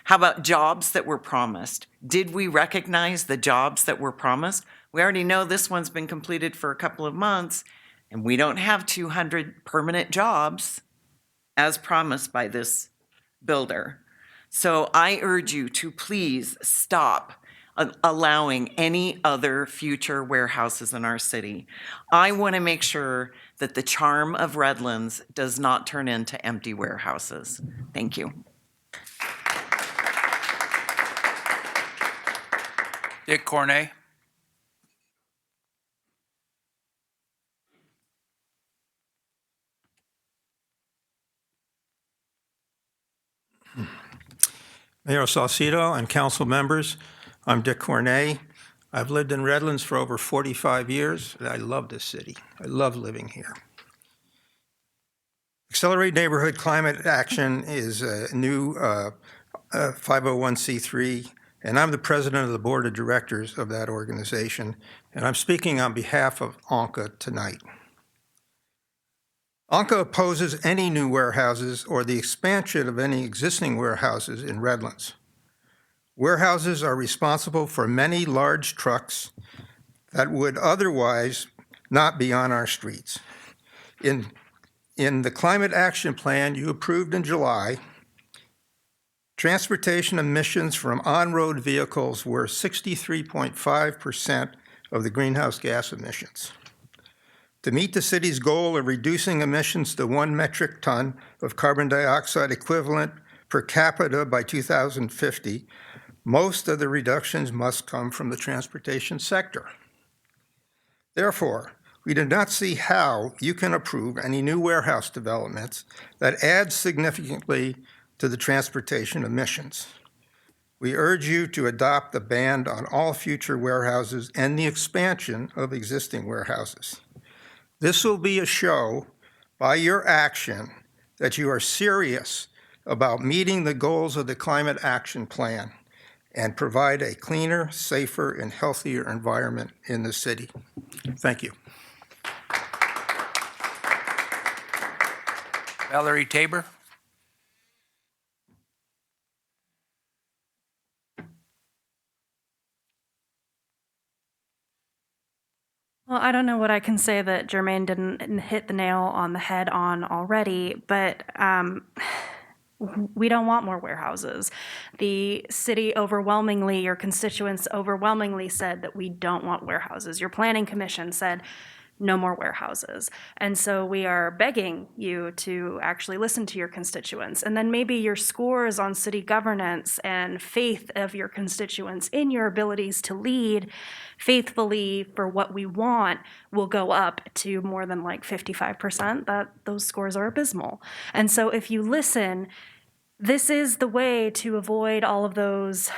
How about jobs that were promised? Did we recognize the jobs that were promised? We already know this one's been completed for a couple of months, and we don't have 200 permanent jobs as promised by this builder. So I urge you to please stop allowing any other future warehouses in our city. I want to make sure that the charm of Redlands does not turn into empty warehouses. Thank you. Dick Cornay. Mayor Salcido and council members, I'm Dick Cornay. I've lived in Redlands for over 45 years, and I love this city. I love living here. Accelerate Neighborhood Climate Action is a new 501c3, and I'm the president of the board of directors of that organization, and I'm speaking on behalf of ANCA tonight. ANCA opposes any new warehouses or the expansion of any existing warehouses in Redlands. Warehouses are responsible for many large trucks that would otherwise not be on our streets. In the Climate Action Plan you approved in July, transportation emissions from on-road vehicles were 63.5% of the greenhouse gas emissions. To meet the city's goal of reducing emissions to 1 metric ton of carbon dioxide equivalent per capita by 2050, most of the reductions must come from the transportation sector. Therefore, we do not see how you can approve any new warehouse developments that add significantly to the transportation emissions. We urge you to adopt a ban on all future warehouses and the expansion of existing warehouses. This will be a show by your action that you are serious about meeting the goals of the Climate Action Plan and provide a cleaner, safer, and healthier environment in the city. Thank you. Valerie Tabor. Well, I don't know what I can say that Jermaine didn't hit the nail on the head on already, but we don't want more warehouses. The city overwhelmingly, your constituents overwhelmingly said that we don't want warehouses. Your planning commission said no more warehouses. And so we are begging you to actually listen to your constituents. And then maybe your scores on city governance and faith of your constituents in your abilities to lead faithfully for what we want will go up to more than like 55%. That those scores are abysmal. And so if you listen, this is the way to avoid all of those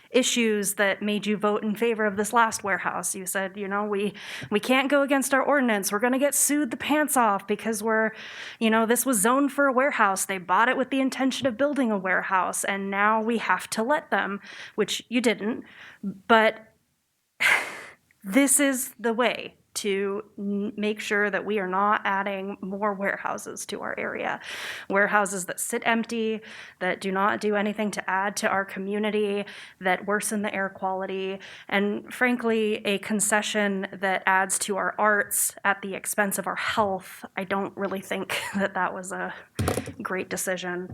issues that made you vote in favor of this last warehouse. You said, we can't go against our ordinance. We're going to get sued the pants off because this was zoned for a warehouse. They bought it with the intention of building a warehouse, and now we have to let them, which you didn't. But this is the way to make sure that we are not adding more warehouses to our area. Warehouses that sit empty, that do not do anything to add to our community, that worsen the air quality, and frankly, a concession that adds to our arts at the expense of our health. I don't really think that was a great decision.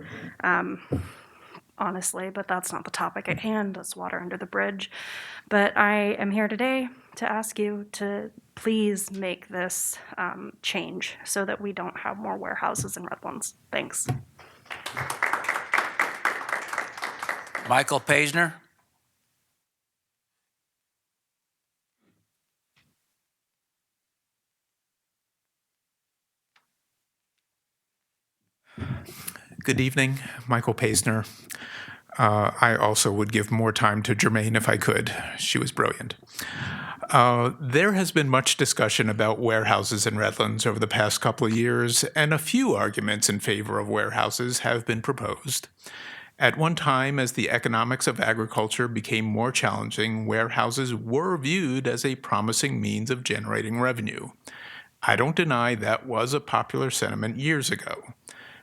Honestly, but that's not the topic at hand. That's water under the bridge. But I am here today to ask you to please make this change so that we don't have more warehouses in Redlands. Thanks. Michael Paisner. Good evening, Michael Paisner. I also would give more time to Jermaine if I could. She was brilliant. There has been much discussion about warehouses in Redlands over the past couple of years, and a few arguments in favor of warehouses have been proposed. At one time, as the economics of agriculture became more challenging, warehouses were viewed as a promising means of generating revenue. I don't deny that was a popular sentiment years ago.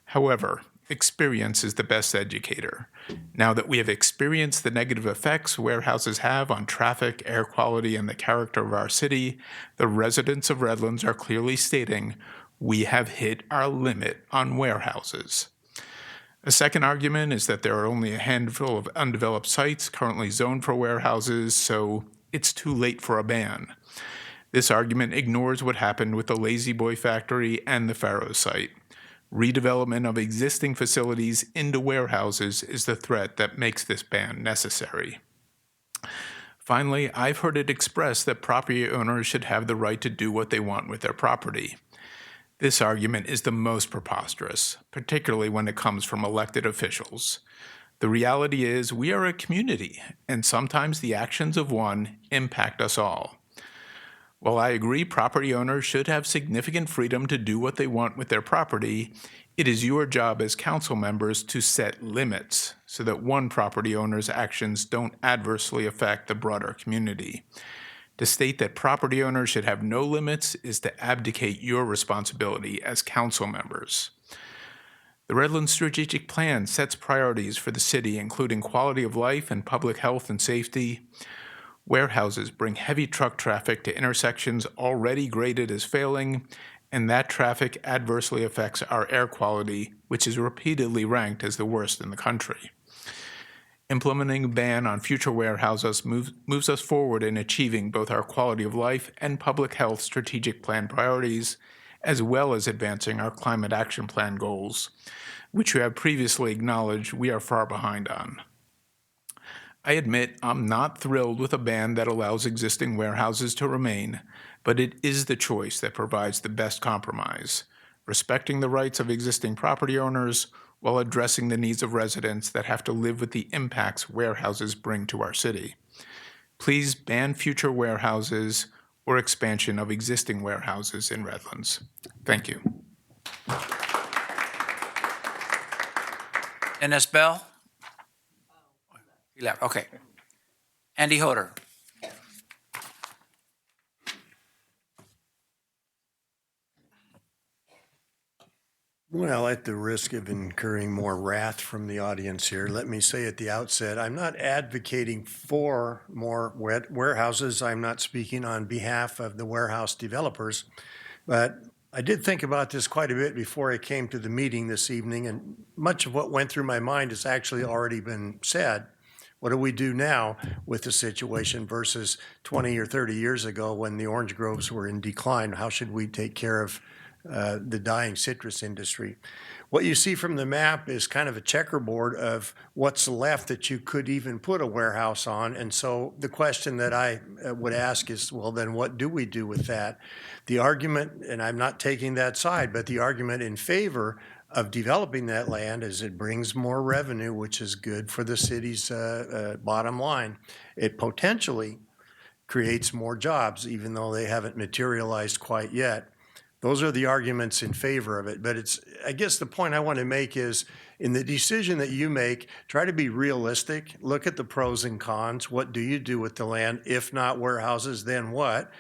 However, experience is the best educator. Now that we have experienced the negative effects warehouses have on traffic, air quality, and the character of our city, the residents of Redlands are clearly stating, we have hit our limit on warehouses. A second argument is that there are only a handful of undeveloped sites currently zoned for warehouses, so it's too late for a ban. This argument ignores what happened with the Lazy Boy factory and the Furlow site. Redevelopment of existing facilities into warehouses is the threat that makes this ban necessary. Finally, I've heard it expressed that property owners should have the right to do what they want with their property. This argument is the most preposterous, particularly when it comes from elected officials. The reality is we are a community, and sometimes the actions of one impact us all. While I agree property owners should have significant freedom to do what they want with their property, it is your job as council members to set limits so that one property owner's actions don't adversely affect the broader community. To state that property owners should have no limits is to abdicate your responsibility as council members. The Redlands Strategic Plan sets priorities for the city, including quality of life and public health and safety. Warehouses bring heavy truck traffic to intersections already graded as failing, and that traffic adversely affects our air quality, which is repeatedly ranked as the worst in the country. Implementing a ban on future warehouses moves us forward in achieving both our quality of life and public health strategic plan priorities, as well as advancing our climate action plan goals, which you have previously acknowledged we are far behind on. I admit I'm not thrilled with a ban that allows existing warehouses to remain, but it is the choice that provides the best compromise, respecting the rights of existing property owners while addressing the needs of residents that have to live with the impacts warehouses bring to our city. Please ban future warehouses or expansion of existing warehouses in Redlands. Thank you. Dennis Bell? He left. Okay. Andy Hodder. Well, at the risk of incurring more wrath from the audience here, let me say at the outset, I'm not advocating for more warehouses. I'm not speaking on behalf of the warehouse developers, but I did think about this quite a bit before I came to the meeting this evening, and much of what went through my mind has actually already been said. What do we do now with the situation versus 20 or 30 years ago when the orange groves were in decline? How should we take care of the dying citrus industry? What you see from the map is kind of a checkerboard of what's left that you could even put a warehouse on. And so the question that I would ask is, well, then what do we do with that? The argument, and I'm not taking that side, but the argument in favor of developing that land is it brings more revenue, which is good for the city's bottom line. It potentially creates more jobs, even though they haven't materialized quite yet. Those are the arguments in favor of it. But I guess the point I want to make is in the decision that you make, try to be realistic. Look at the pros and cons. What do you do with the land? If not warehouses, then what?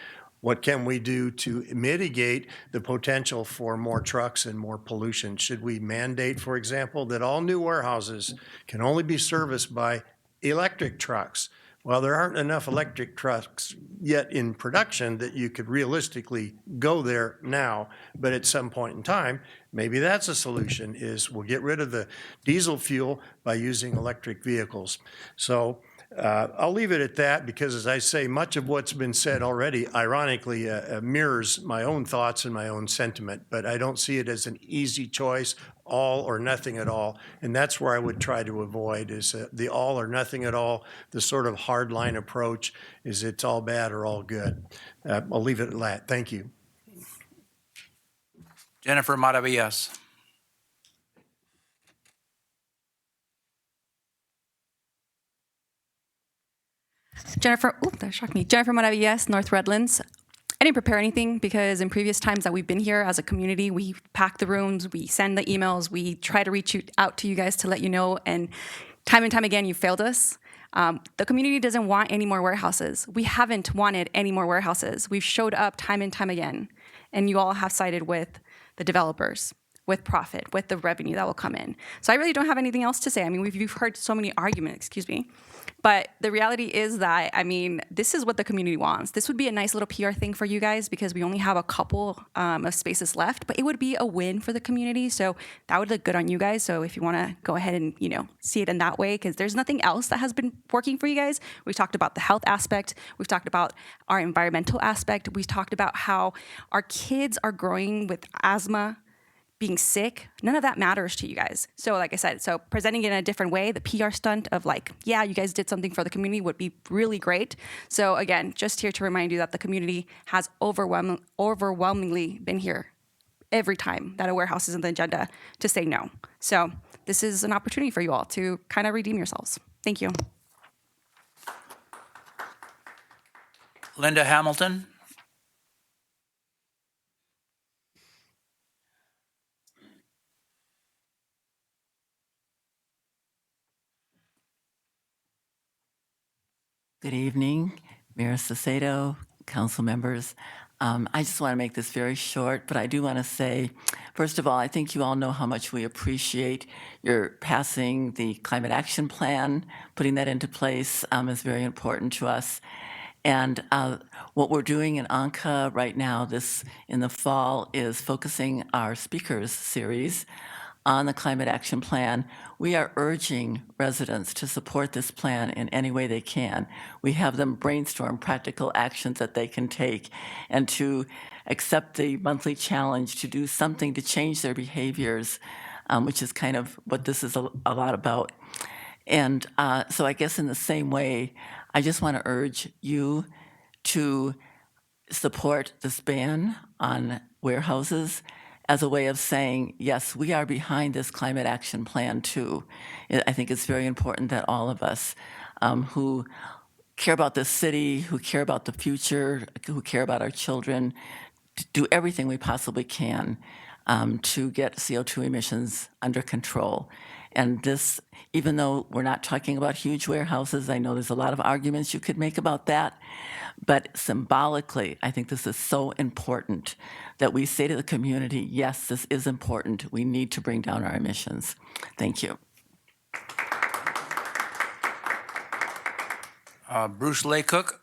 What can we do to mitigate the potential for more trucks and more pollution? Should we mandate, for example, that all new warehouses can only be serviced by electric trucks? Well, there aren't enough electric trucks yet in production that you could realistically go there now, but at some point in time, maybe that's a solution, is we'll get rid of the diesel fuel by using electric vehicles. So I'll leave it at that because, as I say, much of what's been said already, ironically, mirrors my own thoughts and my own sentiment, but I don't see it as an easy choice, all or nothing at all. And that's where I would try to avoid is the all or nothing at all, the sort of hardline approach is it's all bad or all good. I'll leave it at that. Thank you. Jennifer Maravillas. That shocked me. Jennifer Maravillas, North Redlands. I didn't prepare anything because in previous times that we've been here as a community, we pack the rooms, we send the emails, we try to reach out to you guys to let you know, and time again, you failed us. The community doesn't want any more warehouses. We haven't wanted any more warehouses. We've showed up time and time again, and you all have sided with the developers, with profit, with the revenue that will come in. So I really don't have anything else to say. I mean, you've heard so many arguments, but the reality is that, I mean, this is what the community wants. This would be a nice little PR thing for you guys because we only have a couple of spaces left, but it would be a win for the community. So that would look good on you guys. So if you want to go ahead and, see it in that way, because there's nothing else that has been working for you guys. We've talked about the health aspect. We've talked about our environmental aspect. We've talked about how our kids are growing with asthma, being sick. None of that matters to you guys. So like I said, so presenting it in a different way, the PR stunt of like, yeah, you guys did something for the community would be really great. So again, just here to remind you that the community has overwhelmingly been here every time that a warehouse is in the agenda to say no. So this is an opportunity for you all to kind of redeem yourselves. Thank you. Linda Hamilton. Good evening, Mayor Saucedo, council members. I just want to make this very short, but I do want to say, first of all, I think you all know how much we appreciate your passing the Climate Action Plan. Putting that into place is very important to us. And what we're doing in ANCA right now, in the fall, is focusing our speakers series on the Climate Action Plan. We are urging residents to support this plan in any way they can. We have them brainstorm practical actions that they can take and to accept the monthly challenge to do something to change their behaviors, which is kind of what this is a lot about. And so I guess in the same way, I just want to urge you to support this ban on warehouses as a way of saying, yes, we are behind this climate action plan too. I think it's very important that all of us who care about this city, who care about the future, who care about our children, do everything we possibly can to get CO2 emissions under control. And this, even though we're not talking about huge warehouses, I know there's a lot of arguments you could make about that, but symbolically, I think this is so important that we say to the community, yes, this is important. We need to bring down our emissions. Thank you. Bruce Laycook.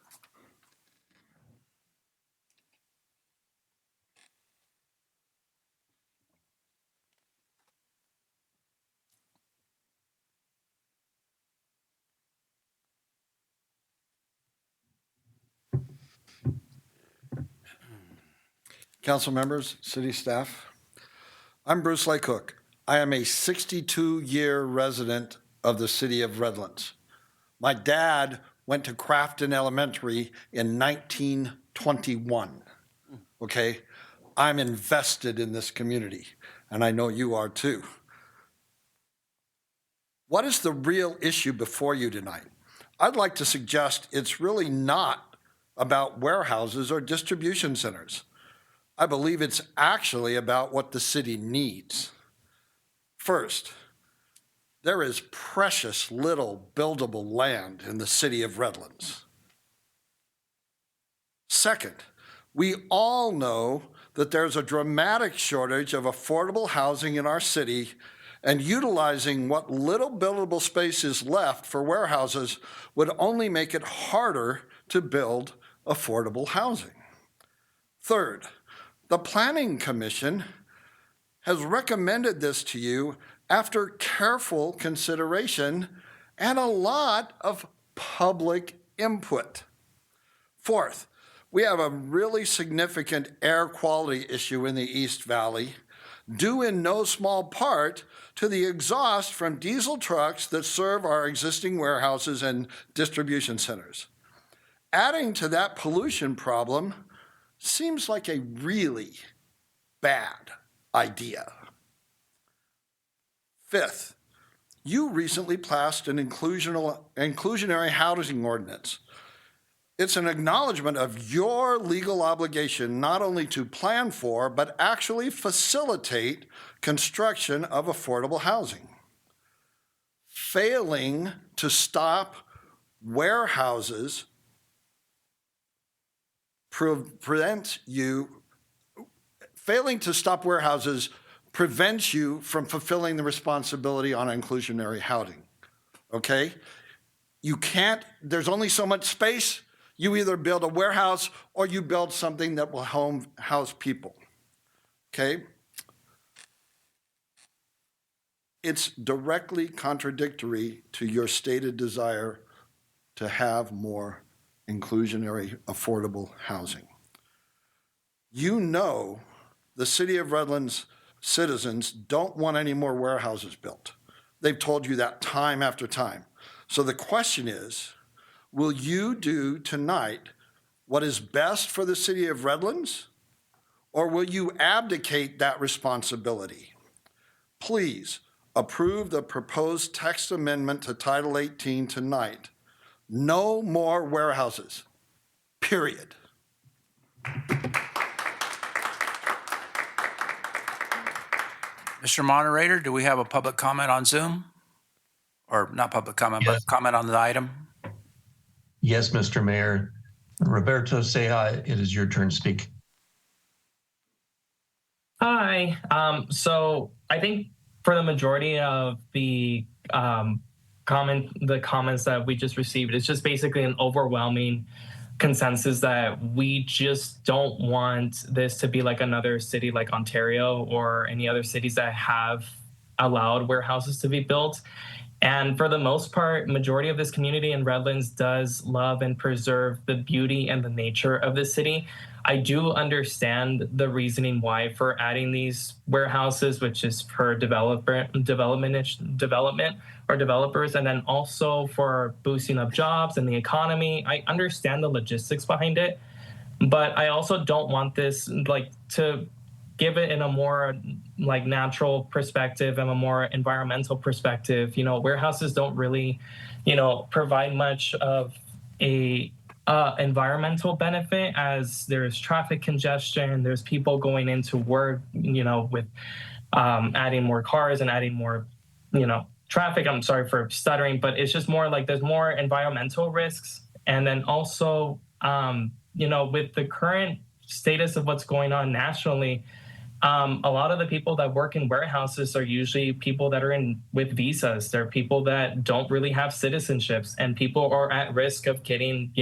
council members, city staff. I'm Bruce Laycook. I am a 62-year resident of the City of Redlands. My dad went to Crafton Elementary in 1921, okay? I'm invested in this community, and I know you are too. What is the real issue before you tonight? I'd like to suggest it's really not about warehouses or distribution centers. I believe it's actually about what the city needs. First, there is precious little buildable land in the City of Redlands. Second, we all know that there's a dramatic shortage of affordable housing in our city, and utilizing what little buildable space is left for warehouses would only make it harder to build affordable housing. Third, the Planning Commission has recommended this to you after careful consideration and a lot of public input. Fourth, we have a really significant air quality issue in the East Valley, due in no small part to the exhaust from diesel trucks that serve our existing warehouses and distribution centers. Adding to that pollution problem seems like a really bad idea. Fifth, you recently passed an inclusionary housing ordinance. It's an acknowledgement of your legal obligation not only to plan for, but actually facilitate construction of affordable housing. Failing to stop warehouses prevents you from fulfilling the responsibility on inclusionary housing, okay? You can't, there's only so much space. You either build a warehouse or you build something that will house people, okay? It's directly contradictory to your stated desire to have more inclusionary, affordable housing. You know the City of Redlands citizens don't want any more warehouses built. They've told you that time after time. So the question is, will you do tonight what is best for the City of Redlands, or will you abdicate that responsibility? Please approve the proposed text amendment to Title 18 tonight. No more warehouses, period. Mr. Moderator, do we have a public comment on Zoom? Or not public comment, but comment on the item? Yes, Mr. Mayor. Roberto Ceja, it is your turn to speak. Hi. So I think for the majority of the comments that we just received, it's just basically an overwhelming consensus that we just don't want this to be like another city like Ontario or any other cities that have allowed warehouses to be built. And for the most part, majority of this community in Redlands does love and preserve the beauty and the nature of the city. I do understand the reasoning why for adding these warehouses, which is for development or developers, and then also for boosting up jobs and the economy. I understand the logistics behind it, but I also don't want this like to give it in a more like natural perspective and a more environmental perspective. You know, warehouses don't really, provide much of a environmental benefit, as there's traffic congestion, there's people going into work, with adding more cars and adding more, traffic. I'm sorry for stuttering, but it's just more like there's more environmental risks. And then also, with the current status of what's going on nationally, a lot of the people that work in warehouses are usually people that are with visas. They're people that don't really have citizenships, and people are at risk of getting,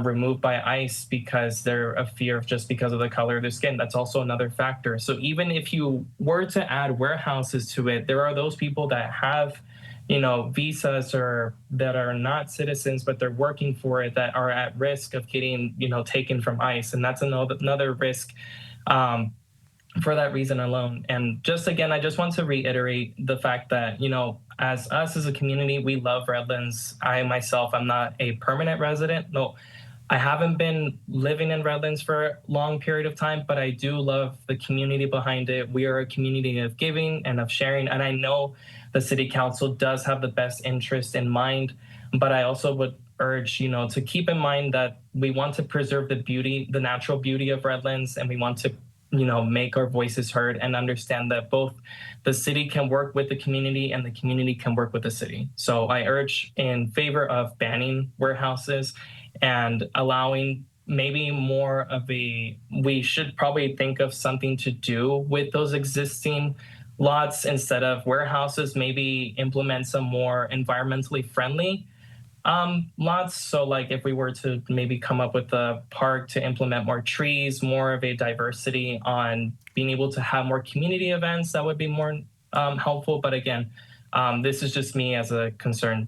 removed by ICE because they're a fear of just because of the color of their skin. That's also another factor. So even if you were to add warehouses to it, there are those people that have, visas or that are not citizens, but they're working for it, that are at risk of getting, taken from ICE. And that's another risk for that reason alone. And just again, I just want to reiterate the fact that, as us as a community, we love Redlands. I myself, I'm not a permanent resident. No, I haven't been living in Redlands for a long period of time, but I do love the community behind it. We are a community of giving and of sharing. And I know the city council does have the best interest in mind, but I also would urge, to keep in mind that we want to preserve the beauty, the natural beauty of Redlands, and we want to make our voices heard and understand that both the city can work with the community and the community can work with the city. So I urge in favor of banning warehouses and allowing maybe more of we should probably think of something to do with those existing lots instead of warehouses, maybe implement some more environmentally friendly lots. So like if we were to maybe come up with a park to implement more trees, more of a diversity on being able to have more community events, that would be more helpful. But again, this is just me as a concerned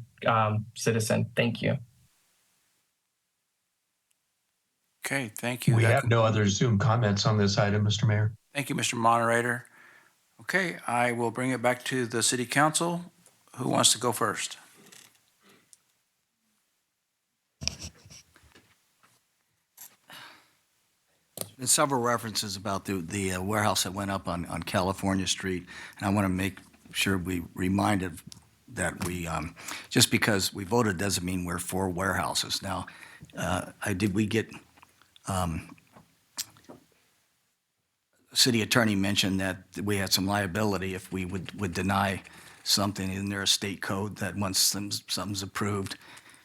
citizen. Thank you. Okay, thank you. We have no other Zoom comments on this item, Mr. Mayor. Thank you, Mr. Moderator. Okay, I will bring it back to the City Council. Who wants to go first? There's several references about the warehouse that went up on California Street, and I want to make sure we reminded that we, just because we voted doesn't mean we're for warehouses. Now, we get, city attorney mentioned that we had some liability if we would deny something in their state code that once something's approved,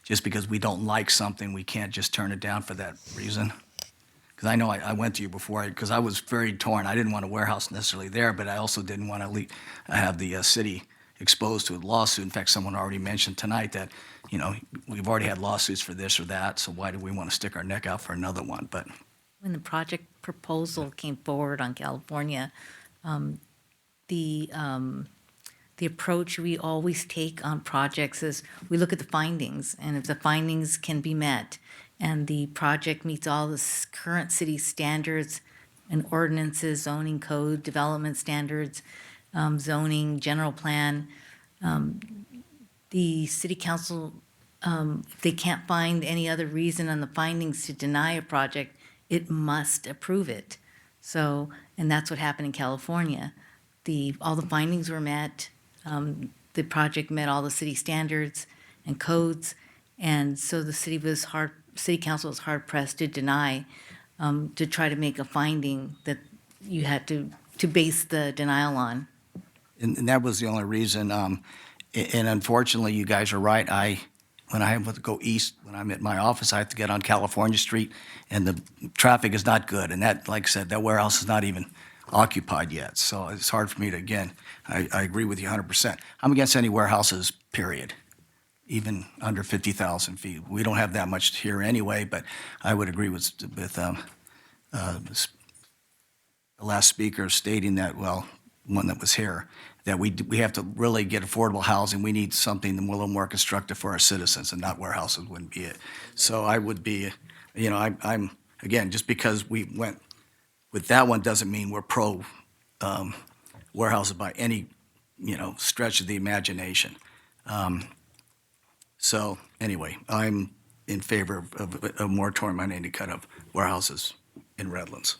just because we don't like something, we can't just turn it down for that reason. Because I know I went to you before, because I was very torn. I didn't want a warehouse necessarily there, but I also didn't want to have the city exposed to a lawsuit. In fact, someone already mentioned tonight that, we've already had lawsuits for this or that, so why do we want to stick our neck out for another one? But when the project proposal came forward on California, the approach we always take on projects is we look at the findings, and if the findings can be met and the project meets all the current city standards and ordinances, zoning code, development standards, zoning, general plan, the city council, if they can't find any other reason on the findings to deny a project, it must approve it. So, and that's what happened in California. All the findings were met. The project met all the city standards and codes, and so the city council was hard pressed to deny, to try to make a finding that you had to base the denial on. And that was the only reason. And unfortunately, you guys are right. When I have to go east, when I'm at my office, I have to get on California Street, and the traffic is not good. And that, like I said, that warehouse is not even occupied yet. So it's hard for me to, again, I agree with you 100%. I'm against any warehouses, period, even under 50,000 feet. We don't have that much here anyway, but I would agree with the last speaker stating that, well, one that was here, that we have to really get affordable housing. We need something a little more constructive for our citizens, and not warehouses wouldn't be it. So I would be, I'm again, just because we went with that one doesn't mean we're pro warehouses by any, stretch of the imagination. So anyway, I'm in favor of a moratorium on any kind of warehouses in Redlands.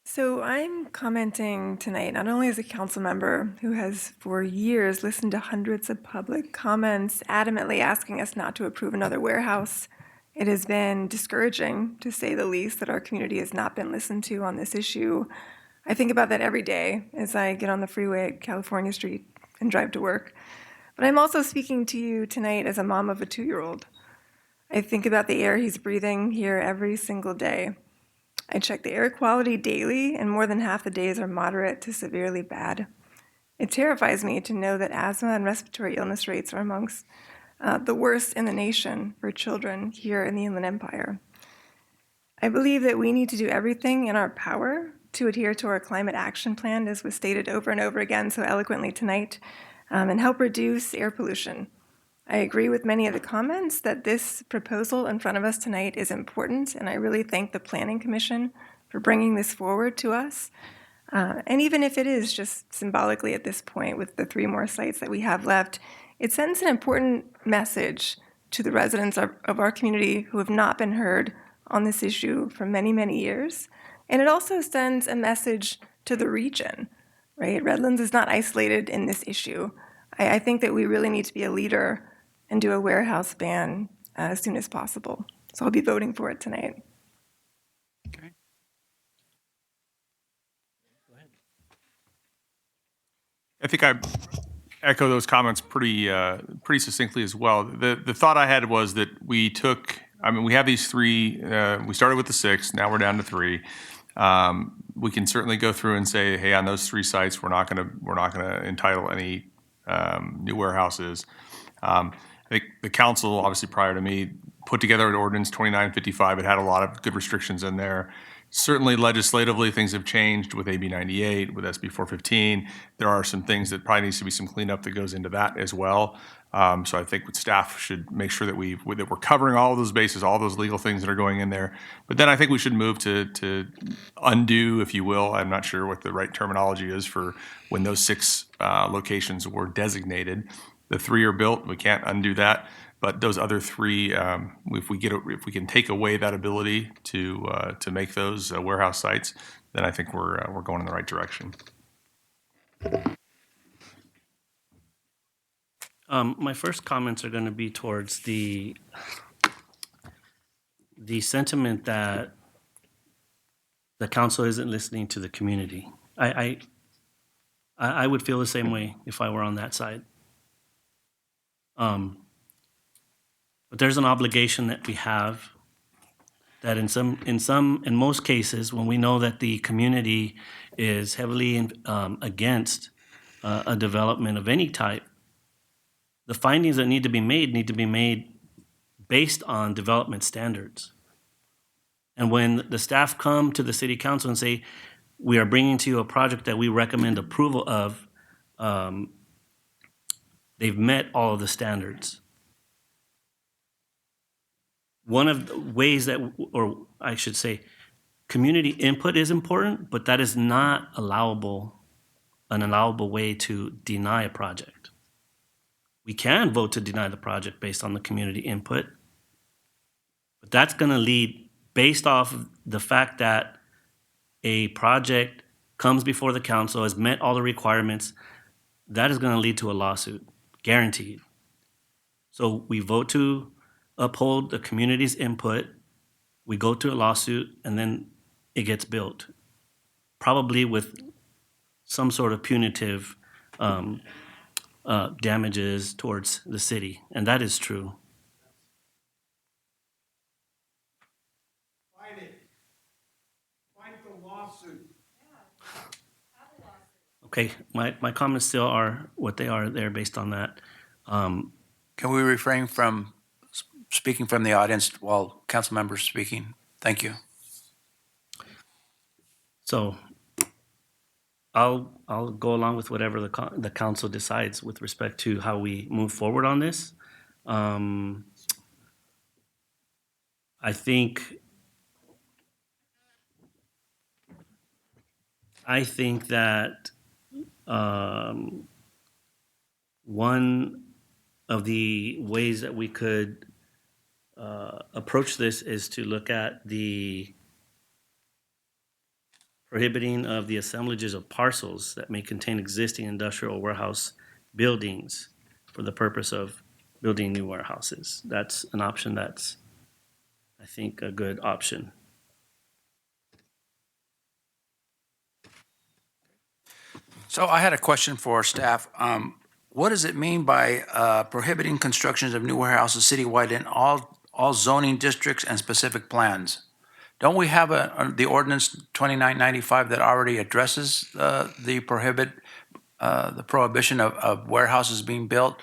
So I'm commenting tonight not only as a council member who has for years listened to hundreds of public comments adamantly asking us not to approve another warehouse. It has been discouraging, to say the least, that our community has not been listened to on this issue. I think about that every day as I get on the freeway at California Street and drive to work. But I'm also speaking to you tonight as a mom of a 2-year-old. I think about the air he's breathing here every single day. I check the air quality daily, and more than half the days are moderate to severely bad. It terrifies me to know that asthma and respiratory illness rates are amongst the worst in the nation for children here in the Inland Empire. I believe that we need to do everything in our power to adhere to our climate action plan, as was stated over and over again so eloquently tonight, and help reduce air pollution. I agree with many of the comments that this proposal in front of us tonight is important, and I really thank the Planning Commission for bringing this forward to us. And even if it is just symbolically at this point with the 3 more sites that we have left, it sends an important message to the residents of our community who have not been heard on this issue for many, many years. And it also sends a message to the region, right? Redlands is not isolated in this issue. I think that we really need to be a leader and do a warehouse ban as soon as possible. So I'll be voting for it tonight. Okay. I think I echo those comments pretty succinctly as well. The thought I had was that we have these 3. We started with the 6. Now we're down to 3. We can certainly go through and say, hey, on those 3 sites, we're not gonna entitle any new warehouses. I think the council, obviously prior to me, put together an ordinance 2955. It had a lot of good restrictions in there. Certainly legislatively, things have changed with AB 98, with SB 415. There are some things that probably needs to be some cleanup that goes into that as well. So I think staff should make sure that we're covering all of those bases, all those legal things that are going in there. But then I think we should move to undo, if you will. I'm not sure what the right terminology is for when those 6 locations were designated. The 3 are built. We can't undo that. But those other 3, if we can take away that ability to make those warehouse sites, then I think we're going in the right direction. My first comments are going to be towards the sentiment that the council isn't listening to the community. I would feel the same way if I were on that side. But there's an obligation that we have that in most cases, when we know that the community is heavily against a development of any type, the findings that need to be made based on development standards. And when the staff come to the city council and say, we are bringing to you a project that we recommend approval of, they've met all of the standards. One of the ways that, or I should say, community input is important, but that is not an allowable way to deny a project. We can vote to deny the project based on the community input, but that's going to lead, based off of the fact that a project comes before the council, has met all the requirements, that is going to lead to a lawsuit, guaranteed. So we vote to uphold the community's input, we go to a lawsuit, and then it gets built, probably with some sort of punitive damages towards the city, and that is true. Fight it. Fight the lawsuit. Okay, my comments still are what they are there based on that. Can we refrain from speaking from the audience while council members are speaking? Thank you. So I'll go along with whatever the council decides with respect to how we move forward on this. I think that one of the ways that we could approach this is to look at the prohibiting of the assemblages of parcels that may contain existing industrial warehouse buildings for the purpose of building new warehouses. That's an option that's, I think, a good option. So I had a question for staff. What does it mean by prohibiting constructions of new warehouses citywide in all zoning districts and specific plans? Don't we have the ordinance 2995 that already addresses the prohibition of warehouses being built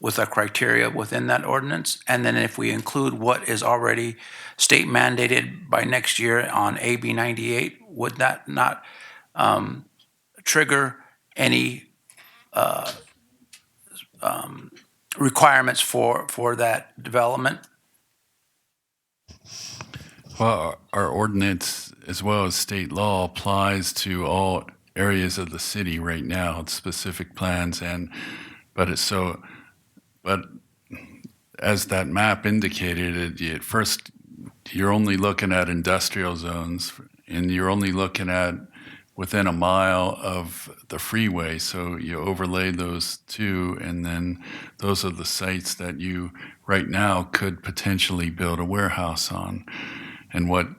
with a criteria within that ordinance? And then if we include what is already state mandated by next year on AB 98, would that not trigger any requirements for that development? Well, our ordinance, as well as state law, applies to all areas of the city right now, specific plans, but as that map indicated, at first you're only looking at industrial zones, and you're only looking at within a mile of the freeway. So you overlay those two, and then those are the sites that you right now could potentially build a warehouse on. And what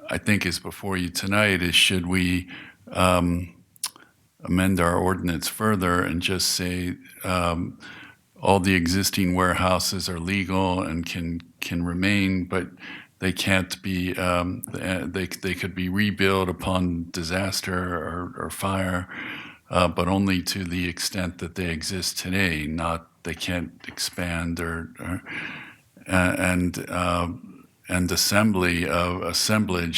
I think is before you tonight is, should we amend our ordinance further and just say all the existing warehouses are legal and can remain, but they can't be, they could be rebuilt upon disaster or fire, but only to the extent that they exist today, not they can't expand and assemblage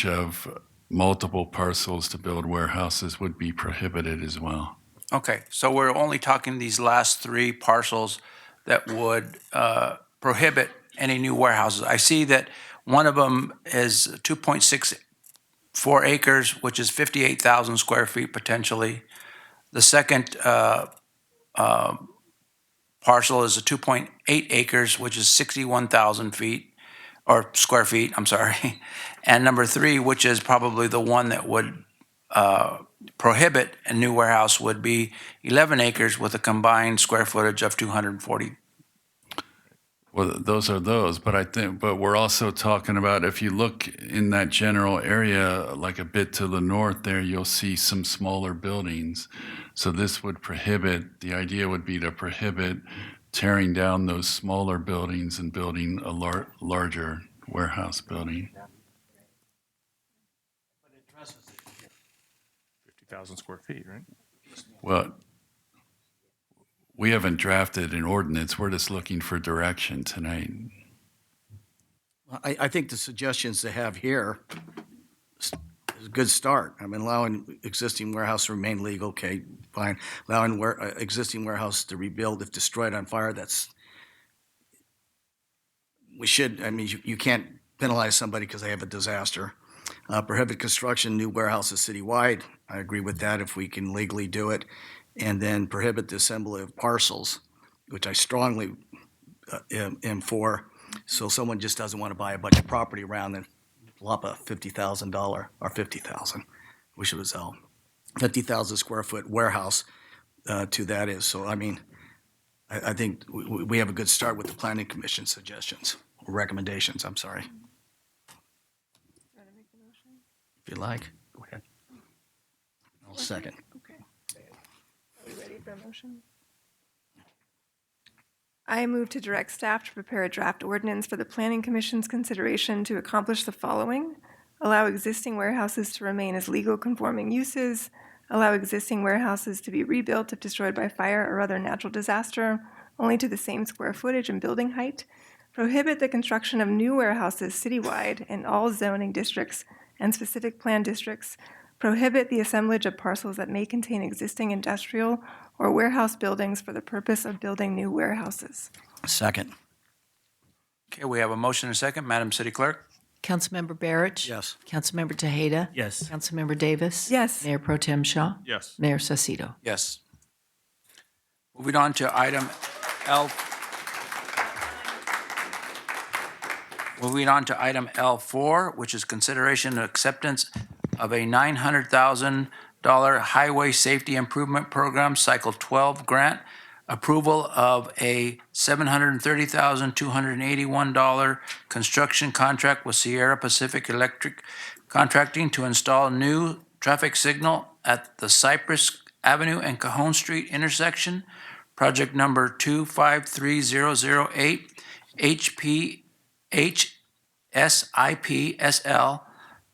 of multiple parcels to build warehouses would be prohibited as well. Okay, so we're only talking these last three parcels that would prohibit any new warehouses. I see that one of them is 2.64 acres, which is 58,000 square feet potentially. The second parcel is a 2.8 acres, which is 61,000 feet, or square feet, I'm sorry. And number three, which is probably the one that would prohibit a new warehouse, would be 11 acres with a combined square footage of 240. Well, those are those, but we're also talking about, if you look in that general area, like a bit to the north there, you'll see some smaller buildings. So this would prohibit, the idea would be to prohibit tearing down those smaller buildings and building a larger warehouse building. 50,000 square feet, right? Well, we haven't drafted an ordinance. We're just looking for direction tonight. I think the suggestions they have here is a good start. I mean, allowing existing warehouse to remain legal, okay, fine. Allowing existing warehouse to rebuild if destroyed on fire, we should, I mean, you can't penalize somebody because they have a disaster. Prohibit construction, new warehouses citywide. I agree with that if we can legally do it. And then prohibit the assembly of parcels, which I strongly am for. So someone just doesn't want to buy a bunch of property around and plop a $50,000 or 50,000. Wish it was 50,000 square foot warehouse to that is. So I mean, I think we have a good start with the Planning Commission suggestions, or recommendations. I'm sorry. If you like, go ahead. I'll second. Are we ready for a motion? I move to direct staff to prepare a draft ordinance for the Planning Commission's consideration to accomplish the following: allow existing warehouses to remain as legal conforming uses, allow existing warehouses to be rebuilt if destroyed by fire or other natural disaster, only to the same square footage and building height, prohibit the construction of new warehouses citywide in all zoning districts and specific plan districts, prohibit the assemblage of parcels that may contain existing industrial or warehouse buildings for the purpose of building new warehouses. Second. Okay, we have a motion and a second. Madam City Clerk? Councilmember Barrett? Yes. Councilmember Tejeda? Yes. Councilmember Davis? Yes. Mayor Pro Tem Shaw? Yes. Mayor Saucedo? Yes. Moving on to item L. Moving on to item L4, which is consideration and acceptance of a $900,000 Highway Safety Improvement Program Cycle 12 grant, approval of a $730,281 construction contract with Sierra Pacific Electric Contracting to install new traffic signal at the Cypress Avenue and Cajon Street intersection, project number 253008, HSIPSL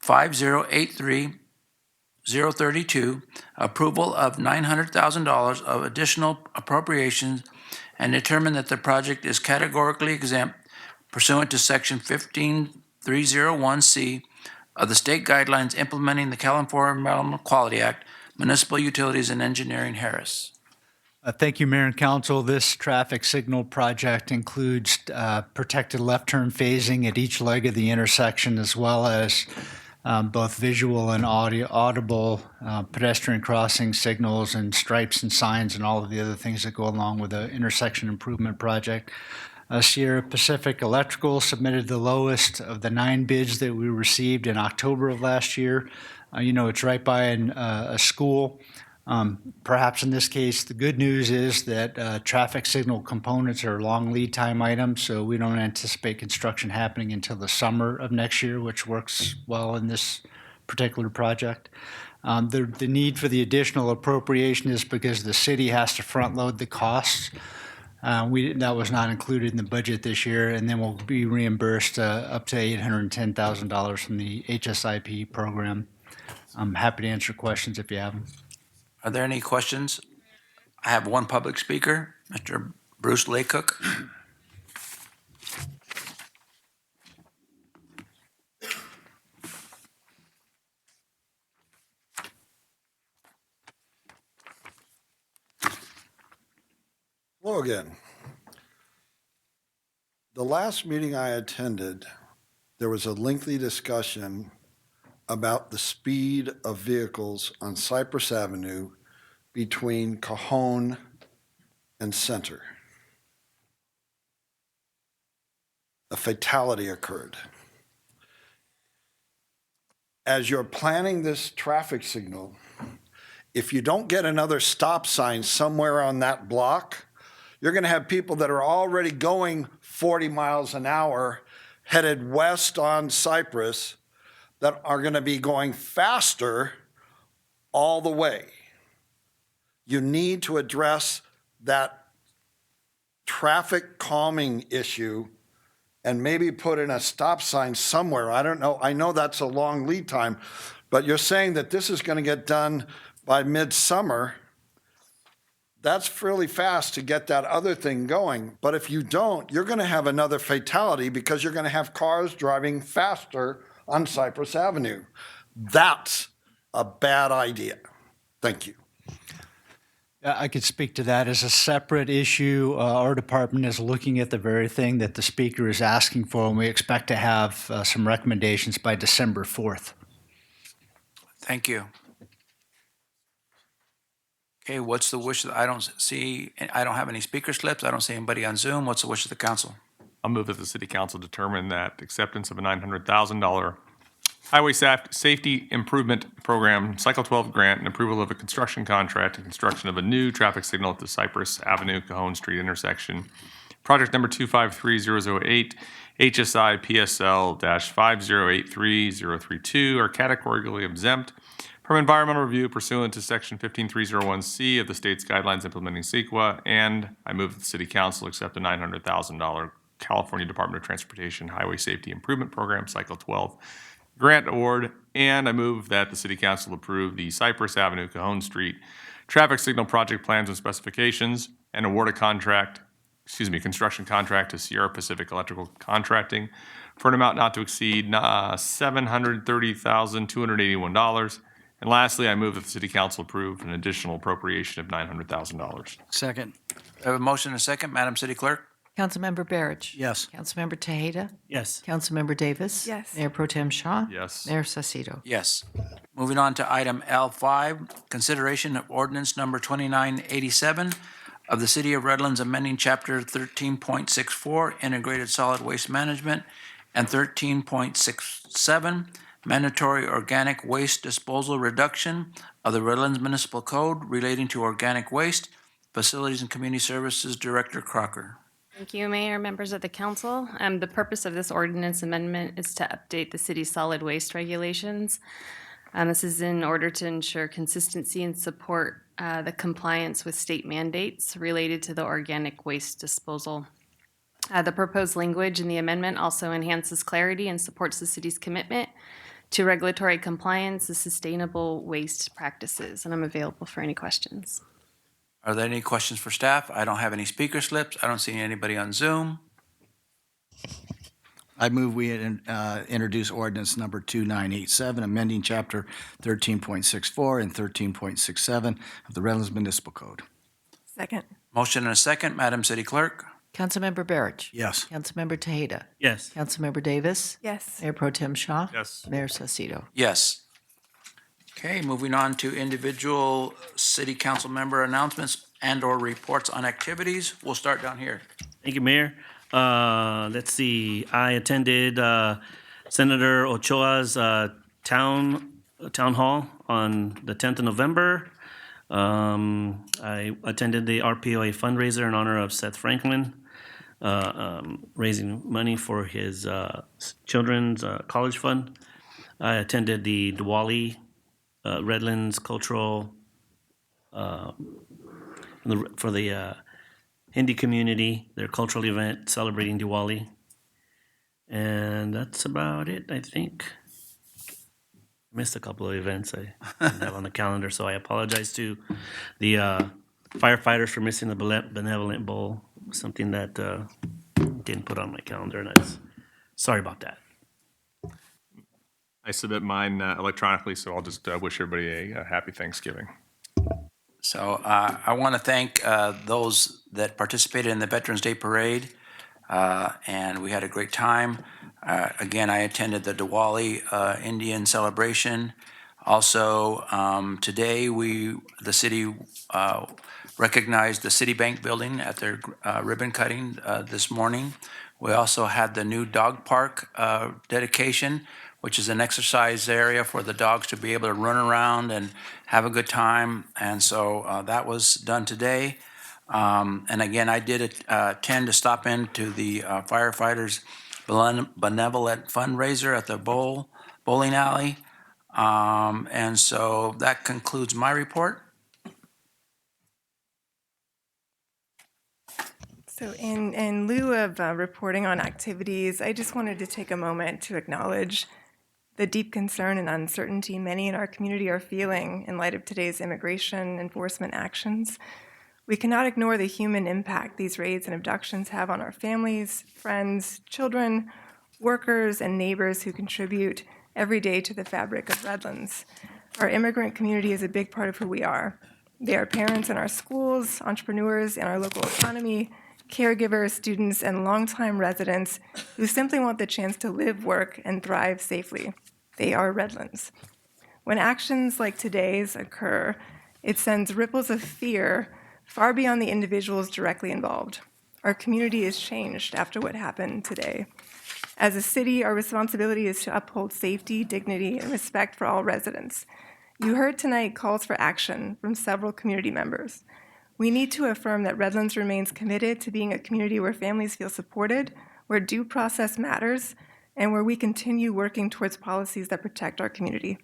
5083032, approval of $900,000 of additional appropriations, and determine that the project is categorically exempt pursuant to Section 15301C of the state guidelines implementing the California Environmental Quality Act, Municipal Utilities and Engineering, Harris. Thank you, Mayor and Council. This traffic signal project includes protected left turn phasing at each leg of the intersection, as well as both visual and audible pedestrian crossing signals and stripes and signs and all of the other things that go along with the intersection improvement project. Sierra Pacific Electrical submitted the lowest of the 9 bids that we received in October of last year. It's right by a school. Perhaps in this case, the good news is that traffic signal components are long lead time items, so we don't anticipate construction happening until the summer of next year, which works well in this particular project. The need for the additional appropriation is because the city has to front load the costs. That was not included in the budget this year, and then we'll be reimbursed up to $810,000 from the HSIP program. I'm happy to answer questions if you have them. Are there any questions? I have one public speaker, Mr. Bruce Laycook. Hello again. The last meeting I attended, there was a lengthy discussion about the speed of vehicles on Cypress Avenue between Cajon and Center. A fatality occurred. As you're planning this traffic signal, if you don't get another stop sign somewhere on that block, you're going to have people that are already going 40 miles an hour headed west on Cypress that are going to be going faster all the way. You need to address that traffic calming issue and maybe put in a stop sign somewhere. I don't know. I know that's a long lead time, but you're saying that this is going to get done by midsummer. That's fairly fast to get that other thing going. But if you don't, you're going to have another fatality because you're going to have cars driving faster on Cypress Avenue. That's a bad idea. Thank you. I could speak to that as a separate issue. Our department is looking at the very thing that the speaker is asking for, and we expect to have some recommendations by December 4th. Thank you. Okay, what's the wish? I don't have any speaker slips. I don't see anybody on Zoom. What's the wish of the council? I'll move that the city council determine that acceptance of a $900,000 highway safety improvement program, Cycle 12 grant, and approval of a construction contract and construction of a new traffic signal at the Cypress Avenue, Cajon Street intersection. Project number 253008, HSI PSL-5083032 are categorically exempt from environmental review pursuant to Section 15301C of the state's guidelines implementing CEQA, and I move that the City Council accept a $900,000 California Department of Transportation Highway Safety Improvement Program, Cycle 12 grant award, and I move that the City Council approve the Cypress Avenue, Cajon Street traffic signal project plans and specifications and award a construction contract to Sierra Pacific Electrical Contracting for an amount not to exceed $730,281. And lastly, I move that the City Council approve an additional appropriation of $900,000. Second. I have a motion and a second. Madam City Clerk? Councilmember Barrage? Yes. Councilmember Tejeda? Yes. Councilmember Davis? Yes. Mayor Pro Tem Shaw? Yes. Mayor Saucedo? Yes. Moving on to item L5, consideration of ordinance number 2987 of the City of Redlands amending Chapter 13.64, Integrated Solid Waste Management, and 13.67, Mandatory Organic Waste Disposal Reduction of the Redlands Municipal Code relating to organic waste. Facilities and Community Services Director Crocker. Thank you, Mayor, members of the council. The purpose of this ordinance amendment is to update the city's solid waste regulations. This is in order to ensure consistency and support the compliance with state mandates related to the organic waste disposal. The proposed language in the amendment also enhances clarity and supports the city's commitment to regulatory compliance and sustainable waste practices, and I'm available for any questions. Are there any questions for staff? I don't have any speaker slips. I don't see anybody on Zoom. I move we introduce ordinance number 2987, amending Chapter 13.64 and 13.67 of the Redlands Municipal Code. Second. Motion and a second. Madam City Clerk? Councilmember Barrett. Yes. Councilmember Tejeda. Yes. Councilmember Davis. Yes. Mayor Pro Tem Shaw. Yes. Mayor Saucedo. Yes. Okay, moving on to individual city council member announcements and/or reports on activities. We'll start down here. Thank you, Mayor. Let's see, I attended Senator Ochoa's town hall on the 10th of November. I attended the RPOA fundraiser in honor of Seth Franklin, raising money for his children's college fund. I attended the Diwali Redlands Cultural for the Hindi community, their cultural event celebrating Diwali. And that's about it, I think. Missed a couple of events I didn't have on the calendar, so I apologize to the firefighters for missing the benevolent bowl, something that didn't put on my calendar, and sorry about that. I submit mine electronically, so I'll just wish everybody a happy Thanksgiving. So I want to thank those that participated in the Veterans Day Parade, and we had a great time. Again, I attended the Diwali Indian celebration. Also, today the city recognized the Citibank building at their ribbon cutting this morning. We also had the new dog park dedication, which is an exercise area for the dogs to be able to run around and have a good time. And so that was done today. And again, I did tend to stop into the firefighters' benevolent fundraiser at the bowling alley. And so that concludes my report. So in lieu of reporting on activities, I just wanted to take a moment to acknowledge the deep concern and uncertainty many in our community are feeling in light of today's immigration enforcement actions. We cannot ignore the human impact these raids and abductions have on our families, friends, children, workers, and neighbors who contribute every day to the fabric of Redlands. Our immigrant community is a big part of who we are. They are parents in our schools, entrepreneurs in our local economy, caregivers, students, and longtime residents who simply want the chance to live, work, and thrive safely. They are Redlands. When actions like today's occur, it sends ripples of fear far beyond the individuals directly involved. Our community is changed after what happened today. As a city, our responsibility is to uphold safety, dignity, and respect for all residents. You heard tonight calls for action from several community members. We need to affirm that Redlands remains committed to being a community where families feel supported, where due process matters, and where we continue working towards policies that protect our community.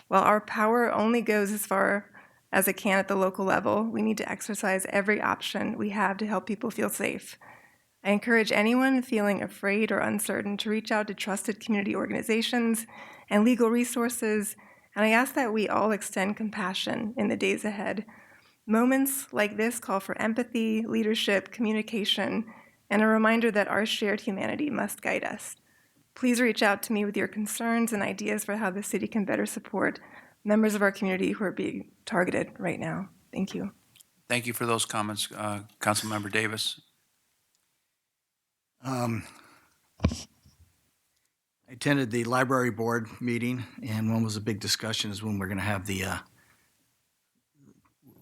While our power only goes as far as it can at the local level, we need to exercise every option we have to help people feel safe. I encourage anyone feeling afraid or uncertain to reach out to trusted community organizations and legal resources, and I ask that we all extend compassion in the days ahead. Moments like this call for empathy, leadership, communication, and a reminder that our shared humanity must guide us. Please reach out to me with your concerns and ideas for how the city can better support members of our community who are being targeted right now. Thank you. Thank you for those comments, Councilmember Davis. I attended the library board meeting, and one was a big discussion is when we're going to have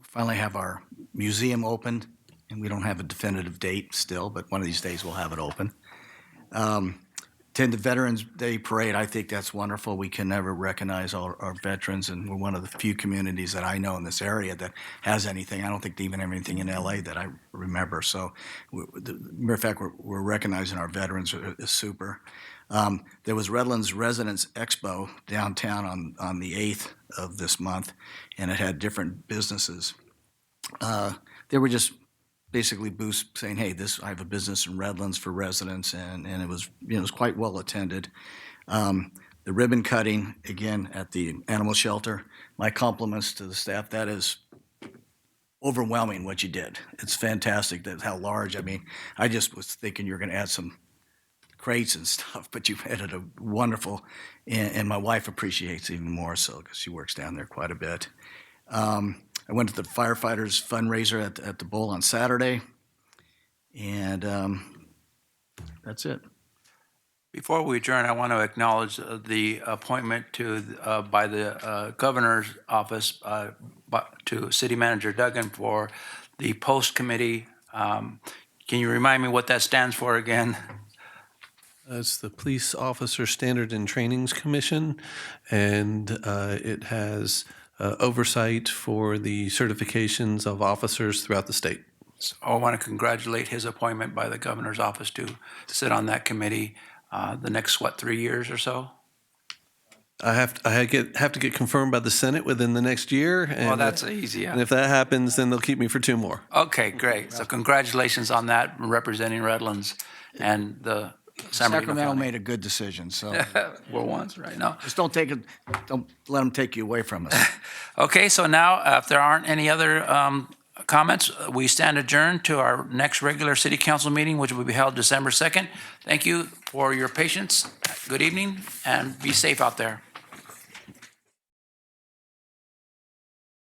finally have our museum opened, and we don't have a definitive date still, but one of these days we'll have it open. Attend the Veterans Day Parade. I think that's wonderful. We can never recognize all our veterans, and we're one of the few communities that I know in this area that has anything. I don't think they even have anything in LA that I remember. So, matter of fact, we're recognizing our veterans is super. There was Redlands Residents Expo downtown on the 8th of this month, and it had different businesses. They were just basically booths saying, hey, I have a business in Redlands for residents, and it was, it was quite well attended. The ribbon cutting, again, at the animal shelter, my compliments to the staff. That is overwhelming what you did. It's fantastic that how large. I mean, I just was thinking you're going to add some crates and stuff, but you added a wonderful, and my wife appreciates even more so because she works down there quite a bit. I went to the firefighters fundraiser at the Bowl on Saturday, and that's it. Before we adjourn, I want to acknowledge the appointment by the governor's office to City Manager Duggan for the Post Committee. Can you remind me what that stands for again? It's the Police Officer Standard and Trainings Commission, and it has oversight for the certifications of officers throughout the state. So I want to congratulate his appointment by the governor's office to sit on that committee the next, 3 years or so? I have to get confirmed by the Senate within the next year. And Well, that's easy, yeah. And if that happens, then they'll keep me for 2 more. Okay, great. So congratulations on that, representing Redlands and the San Bernardino Sacramento County. made a good decision, so. We're once right now. Just don't let them take you away from us. Okay, so now, if there aren't any other comments, we stand adjourned to our next regular city council meeting, which will be held December 2nd. Thank you for your patience. Good evening, and be safe out there.